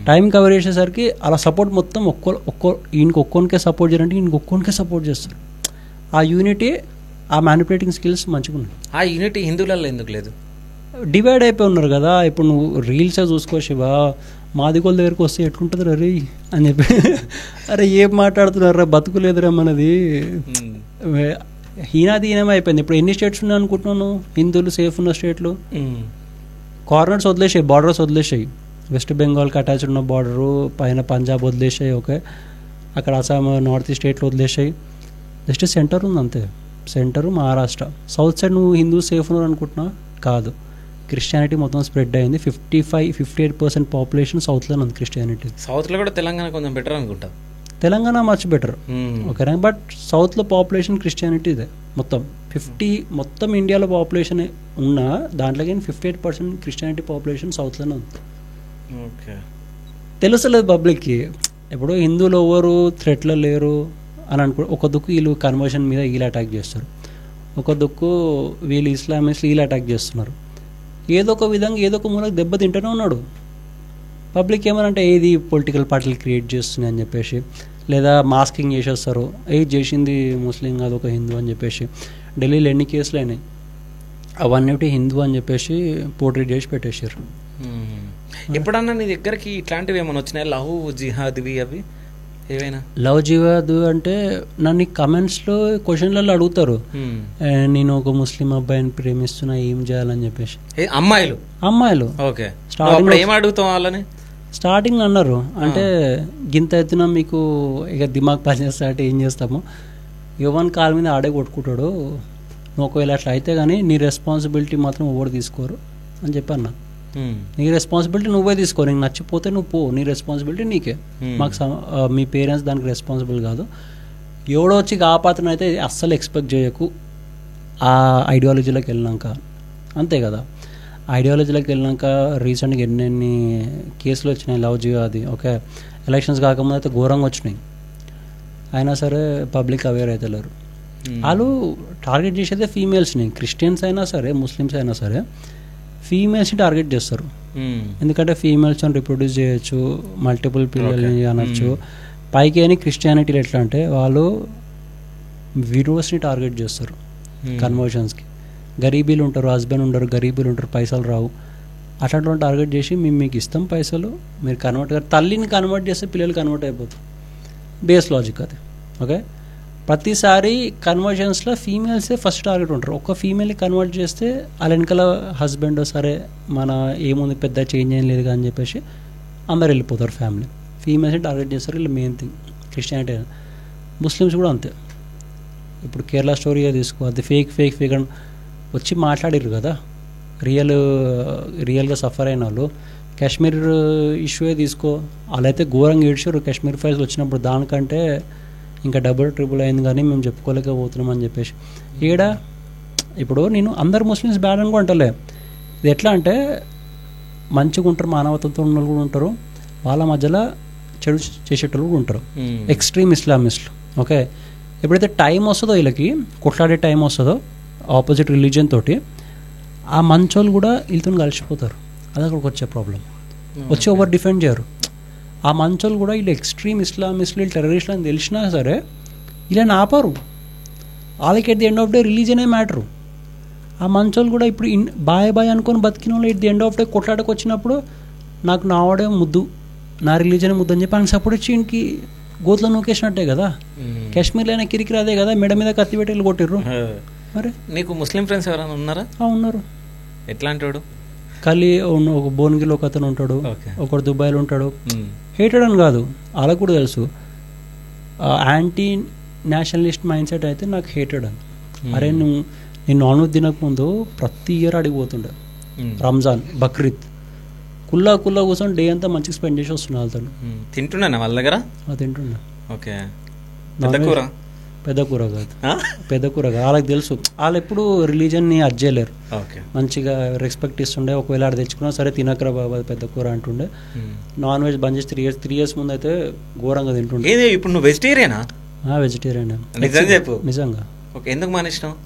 టైంకి అవేర్ చేసేసరికి అలా సపోర్ట్ మొత్తం ఈయనకి ఒక్కొనికే సపోర్ట్ చేయాలంటే ఈయనకి ఒక్కొనికే సపోర్ట్ చేస్తాడు. ఆ యూనిటీ, ఆ మ్యానిపులేటింగ్ స్కిల్స్ మంచిగా ఉన్నాయి. ఆ యూనిటీ హిందువులలో ఎందుకు లేదు? డివైడ్ అయిపోయి ఉన్నారు కదా. ఇప్పుడు నువ్వు రీల్సే చూసుకో శివ, మాదిగోళ్ళ దగ్గరికి వస్తే ఎట్లుంటుంది రీ అని చెప్పి, అరే ఏం మాట్లాడుతున్నారా, బతుకులేదురా మనది, హీనాదీనం అయిపోయింది. ఇప్పుడు ఎన్ని స్టేట్స్ ఉన్నాయి అనుకుంటున్నాను హిందువులు సేఫ్ ఉన్న స్టేట్లు? కార్నర్స్ వదిలేసాయి, బార్డర్స్ వదిలేసాయి, వెస్ట్ బెంగాల్కి అటాచ్డ్ ఉన్న బార్డరు, పైన పంజాబ్ వదిలేసాయి. ఓకే, అక్కడ అస్సాం నార్త్ ఈస్ట్ స్టేట్లు వదిలేసాయి, జస్ట్ సెంటర్ ఉంది అంతే, సెంటరు మహారాష్ట్ర. సౌత్ సైడ్ నువ్వు హిందూ సేఫ్ ఉన్నారు అనుకుంటున్నావు? కాదు, క్రిస్టియానిటీ మొత్తం స్ప్రెడ్ అయింది. 58% పాపులేషన్ సౌత్లో ఉంది క్రిస్టియానిటీ. సౌత్లో కూడా తెలంగాణ కొంచెం బెటర్ అనుకుంటా. తెలంగాణ మచ్ బెటర్, ఓకేనా, బట్ సౌత్లో పాపులేషన్ క్రిస్టియానిటీ ఇదే మొత్తం. మొత్తం ఇండియాలో పాపులేషన్ ఉన్న దాంట్లో కానీ 58% క్రిస్టియానిటీ పాపులేషన్ సౌత్లోనే ఉంది. ఓకే, తెలుసలేదు పబ్లిక్కి. ఇప్పుడు హిందువులు ఎవరు థ్రెట్లో లేరు అని అనుకో, ఒక దుక్కు వీళ్ళు కన్వర్షన్ మీద వీళ్ళు అటాక్ చేస్తారు, ఒక దుక్కు వీళ్ళు ఇస్లామిస్ట్ వీళ్ళు అటాక్ చేస్తున్నారు. ఏదో ఒక విధంగా ఏదో ఒక మూలకు దెబ్బ తింటూనే ఉన్నాడు. పబ్లిక్ ఏమనంటే ఏది పొలిటికల్ పార్టీలు క్రియేట్ చేస్తున్నాయి అని చెప్పేసి, లేదా మాస్కింగ్ చేసేస్తారు, ఏది చేసింది ముస్లిం కాదు ఒక హిందూ అని చెప్పేసి. ఢిల్లీలో ఎన్ని కేసులు అయినాయి, అవన్నీ హిందూ అని చెప్పేసి పోర్ట్రేట్ చేసి పెట్టేసారు. ఎప్పుడన్నా నీ దగ్గరికి ఇట్లాంటివి ఏమైనా వచ్చినాయి, లవ్ జిహాద్వి అవి ఏవైనా? లవ్ జిహాద్ అంటే నన్ను కమెంట్స్లో క్వశ్చన్లలో అడుగుతారు, నేను ఒక ముస్లిం అబ్బాయిని ప్రేమిస్తున్నా ఏం చేయాలని చెప్పేసి. అమ్మాయిలు స్టార్టింగ్ అన్నారు, అంటే గింత ఎత్తున మీకు ఇక దిమాగ్ పని చేస్తా అంటే ఏం చేస్తాము, యువన్ కాలు మీద ఆడే కొట్టుకుంటాడు, నువ్వు ఒకవేళ అట్లా అయితే కానీ నీ రెస్పాన్సిబిలిటీ మాత్రం ఎవరు తీసుకోరు అని చెప్పి అన్నా. నీ రెస్పాన్సిబిలిటీ నువ్వే తీసుకో, నీకు నచ్చిపోతే నువ్వు పో, నీ రెస్పాన్సిబిలిటీ నీకే, మాకు మీ పేరెంట్స్ దానికి రెస్పాన్సిబుల్ కాదు. ఎవడో వచ్చి కాపాతను అయితే అస్సలు ఎక్స్పెక్ట్ చేయకు ఆ ఐడియాలజీలోకి వెళ్ళినాక, అంతే కదా. ఐడియాలజీలోకి వెళ్ళినాక రీసెంట్గా ఎన్నెన్ని కేసులు వచ్చినాయి లవ్ జిహాదీ. ఓకే, ఎలక్షన్స్ కాకముందు అయితే ఘోరంగా వచ్చినాయి, అయినా సరే పబ్లిక్ అవేర్ అవుతలేరు. వాళ్ళు టార్గెట్ చేసేదే ఫీమేల్స్ని, క్రిస్టియన్స్ అయినా సరే ముస్లిమ్స్ అయినా సరే ఫీమేల్స్ని టార్గెట్ చేస్తారు. ఎందుకంటే ఫీమేల్స్ రిప్రొడ్యూస్ చేయొచ్చు, మల్టిపుల్ పిల్లల్ని అనొచ్చు. పైకి అని క్రిస్టియానిటీలు ఎట్లా అంటే వాళ్ళు విడోస్ని టార్గెట్ చేస్తారు కన్వర్షన్స్కి. గరీబీలు ఉంటారు, హస్బెండ్ ఉంటారు, గరీబీలు ఉంటారు, పైసలు రావు, అట్లాంటి టార్గెట్ చేసి మేము మీకు ఇస్తాం పైసలు, మీరు కన్వర్ట్ గారు తల్లిని కన్వర్ట్ చేస్తే పిల్లలు కన్వర్ట్ అయిపోతారు. బేస్ లాజిక్ అది. ఓకే, ప్రతిసారి కన్వర్జన్స్లో ఫీమేల్సే ఫస్ట్ టార్గెట్ ఉంటారు. ఒక ఫీమేల్ని కన్వర్ట్ చేస్తే వాళ్ళ వెనకాల హస్బెండ్ సరే మన ఏముంది పెద్ద చేంజ్ ఏం లేదు అని చెప్పేసి అందరు వెళ్ళిపోతారు ఫ్యామిలీ. ఫీమేల్స్ని టార్గెట్ చేస్తారు, వీళ్ళు మెయిన్ థింగ్. క్రిస్టియానిటీ, ముస్లిమ్స్ కూడా అంతే. ఇప్పుడు కేరళ స్టోరీ తీసుకో, అది ఫేక్ అని వచ్చి మాట్లాడారు కదా, రియల్గా సఫర్ అయిన వాళ్ళు. కాశ్మీర్ ఇష్యూయే తీసుకో, వాళ్ళైతే ఘోరంగా ఏడ్చారు కాశ్మీర్ ఫైల్స్ వచ్చినప్పుడు, దానికంటే ఇంకా డబుల్ ట్రిపుల్ అయింది కానీ మేము చెప్పుకోలేకపోతున్నాం అని చెప్పేసి. ఇప్పుడు నేను అందరు ముస్లిమ్స్ బ్యాడ్ అని కూడా అంటలే. ఇది ఎట్లా అంటే మంచిగా ఉంటారు, మానవతతో ఉన్న వాళ్ళు కూడా ఉంటారు, వాళ్ళ మధ్యలో చెడు చేసేటోళ్ళు కూడా ఉంటారు, ఎక్స్ట్రీమ్ ఇస్లామిస్టులు. ఓకే, ఎప్పుడైతే టైం వస్తుందో వీళ్ళకి కొట్లాడే టైం వస్తుందో ఆపోజిట్ రిలీజియన్ తోటి, ఆ మంచోళ్ళు కూడా వీళ్ళతో కలిసిపోతారు. అది అక్కడికి వచ్చే ప్రాబ్లం. వచ్చి ఓవర్ డిఫెండ్ చేయరు. ఆ మంచోళ్ళు కూడా వీళ్ళు ఎక్స్ట్రీమ్ ఇస్లామిస్టులు, వీళ్ళు టెర్రరిస్టులు అని తెలిసినా సరే ఇలా ఆపరు. వాళ్ళకి at the end of day రిలీజనే మ్యాటరు. ఆ మంచోళ్ళు కూడా ఇప్పుడు బాయ్ అనుకొని బతికిన వాళ్ళు at the end of day కొట్లాటకు వచ్చినప్పుడు నాకు నావాడే ముద్దు, నా రిలీజనే ముద్దు అని చెప్పి ఆయన సపోర్ట్ ఇచ్చి ఇంటికి గోతులో నూకేసినట్టే కదా. కాశ్మీర్లో అయినా కిరికిరి అదే కదా, మెడ మీద కత్తి పెట్టి కొట్టిర్రు. మరి నీకు ముస్లిం ఫ్రెండ్స్ ఎవరైనా ఉన్నారా? ఉన్నారు. ఎట్లాంటి వాడు? ఖాళీ ఒక భువనగిరిలో ఒక అతను ఉంటాడు, ఒకడు దుబాయ్లో ఉంటాడు. హేటెడ్ అని కాదు, వాళ్ళకు కూడా తెలుసు. యాంటీ నేషనలిస్ట్ మైండ్ సెట్ అయితే నాకు హేటెడ్ అని. అరే నేను నాన్ వెజ్ తినకముందు ప్రతి ఇయర్ అడిగిపోతుండే, రంజాన్, బక్రీద్ కుల్లా కూర్చొని డే అంతా మంచిగా స్పెండ్ చేసి వస్తున్నా వాళ్ళతో. తింటున్నా వాళ్ళ దగ్గర తింటున్నా. ఓకే, పెద్ద కూర కాదు, పెద్ద కూర కాదు. వాళ్ళకి తెలుసు, వాళ్ళు ఎప్పుడు రిలీజన్ని అడ్జ్ చేయలేరు. మంచిగా రెస్పెక్ట్ ఇస్తుండే. ఒకవేళ అది తెచ్చుకున్నా సరే తినకరా బాబా పెద్ద కూర అంటుండే. నాన్ వెజ్ బంద్ చేసి 3 years ముందు అయితే ఘోరంగా తింటుండే. ఇప్పుడు నువ్వు వెజిటేరియనా? వెజిటేరియన్ నిజంగా. ఎందుకు మానేసినావు?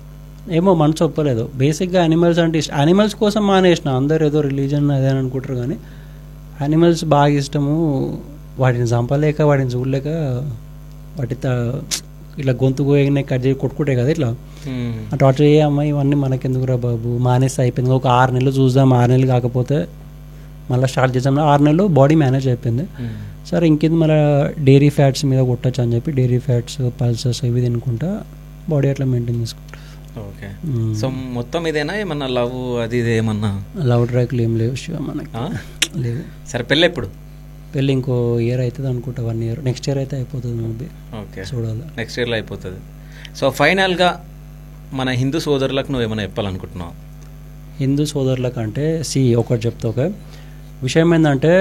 ఏమో మనసు ఒప్పలేదు. బేసిక్గా యానిమల్స్ అంటే ఇష్టం, యానిమల్స్ కోసం మానేసిన. అందరు ఏదో రిలీజన్ అదే అని అనుకుంటారు, కానీ యానిమల్స్ బాగా ఇష్టము. వాటిని చంపలేక, వాటిని చూడలేక, వాటి ఇట్లా గొంతు పోయినాయి కట్ చేసి కొట్టుకుంటాయి కదా ఇట్లా. అటు అటు ఏ అమ్మాయి ఇవన్నీ మనకెందుకురా బాబు, మానేసి అయిపోయింది. ఒక 6 నెలలు చూద్దాం, 6 నెలలు కాకపోతే మళ్ళీ స్టార్ట్ చేద్దాం. 6 నెలలు బాడీ మేనేజ్ అయిపోయింది. సరే ఇంకేంది మళ్ళీ డైరీ ఫ్యాట్స్ మీద కొట్టచ్చు అని చెప్పి డైరీ ఫ్యాట్స్, పల్సెస్ ఇవి తినుకుంటా బాడీ అట్లా మెయింటైన్ చేసుకుంటా. ఓకే, సో మొత్తం ఇదేనా? ఏమన్నా లవ్ అది ఇది ఏమన్నా? లవ్ ట్రాక్లు ఏం లేవు శివ మనకి, లేవు. సరే పెళ్ళి ఎప్పుడు? పెళ్ళి ఇంకో ఇయర్ అవుతుంది అనుకుంటా, 1 year. నెక్స్ట్ ఇయర్ అయితే అయిపోతుంది మేబీ. ఓకే, చూడాలి, నెక్స్ట్ ఇయర్లో అయిపోతుంది. సో ఫైనల్గా మన హిందూ సోదరులకు నువ్వు ఏమైనా చెప్పాలనుకుంటున్నావు? హిందూ సోదరులకు అంటే ఒకటి చెప్తా. ఒక విషయం ఏంటంటే,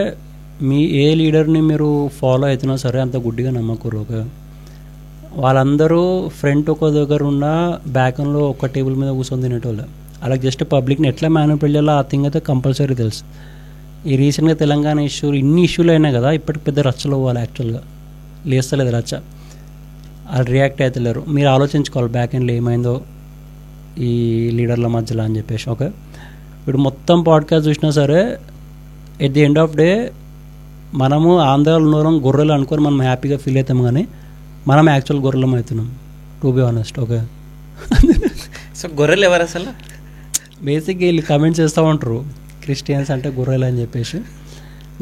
మీ ఏ లీడర్ని మీరు ఫాలో అవుతున్నా సరే అంత గుడ్డిగా నమ్మకూరు. ఓకే, వాళ్ళందరూ ఫ్రంట్ ఒక దగ్గర ఉన్న బ్యాక్లో ఒక టేబుల్ మీద కూర్చొని తినేటోళ్ళు. అలాగే జస్ట్ పబ్లిక్ని ఎట్లా మేనిపులేట్ చేయాలో ఆ థింగ్ అయితే కంపల్సరీ తెలుసు. ఈ రీసెంట్గా తెలంగాణ ఇన్ని ఇష్యూలు అయినాయి కదా, ఇప్పటికి పెద్ద రచ్చలు పోవాలి. యాక్చువల్గా లేస్తలేదు రచ్చ, వాళ్ళు రియాక్ట్ అవుతలేరు. మీరు ఆలోచించుకోవాలి బ్యాక్ ఎండ్లో ఏమైందో ఈ లీడర్ల మధ్యలో అని చెప్పేసి. ఓకే, ఇప్పుడు మొత్తం పాడ్కాస్ట్ చూసినా సరే at the end of day మనము ఆంధ్రాలో ఉన్నవారం గొర్రెలు అనుకొని మనం హ్యాపీగా ఫీల్ అవుతాం, కానీ మనం యాక్చువల్ గొర్రెలం అవుతున్నాం, to be honest. Okay, so గొర్రెలు ఎవరు అసలు? బేసిక్గా వీళ్ళు కమెంట్స్ చేస్తూ ఉంటారు, క్రిస్టియన్స్ అంటే గొర్రెలు అని చెప్పేసి,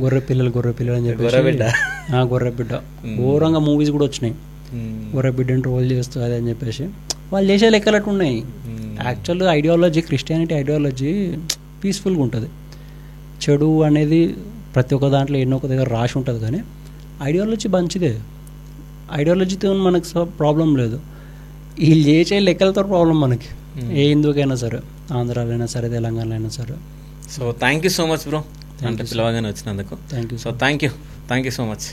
గొర్రె పిల్లలు అని చెప్పేసి. గొర్రె బిడ్డ ఘోరంగా మూవీస్ కూడా వచ్చినాయి, గొర్రె బిడ్డని ట్రోల్ చేస్తూ అది అని చెప్పేసి. వాళ్ళు చేసే లెక్కలట్టు ఉన్నాయి. యాక్చువల్ ఐడియాలజీ, క్రిస్టియానిటీ ఐడియాలజీ పీస్ఫుల్గా ఉంటుంది. చెడు అనేది ప్రతి ఒక్క దాంట్లో ఎన్నో ఒక దగ్గర రాసి ఉంటుంది, కానీ ఐడియాలజీ మంచిదే. ఐడియాలజీతో మనకు ప్రాబ్లం లేదు. వీళ్ళు చేసే లెక్కలతో ప్రాబ్లం మనకి, ఏ హిందూకైనా సరే, ఆంధ్రాలో అయినా సరే, తెలంగాణలో అయినా సరే. So thank you so much bro, అంటే పిలవగానే వచ్చినందుకు. Thank you. So thank you so much.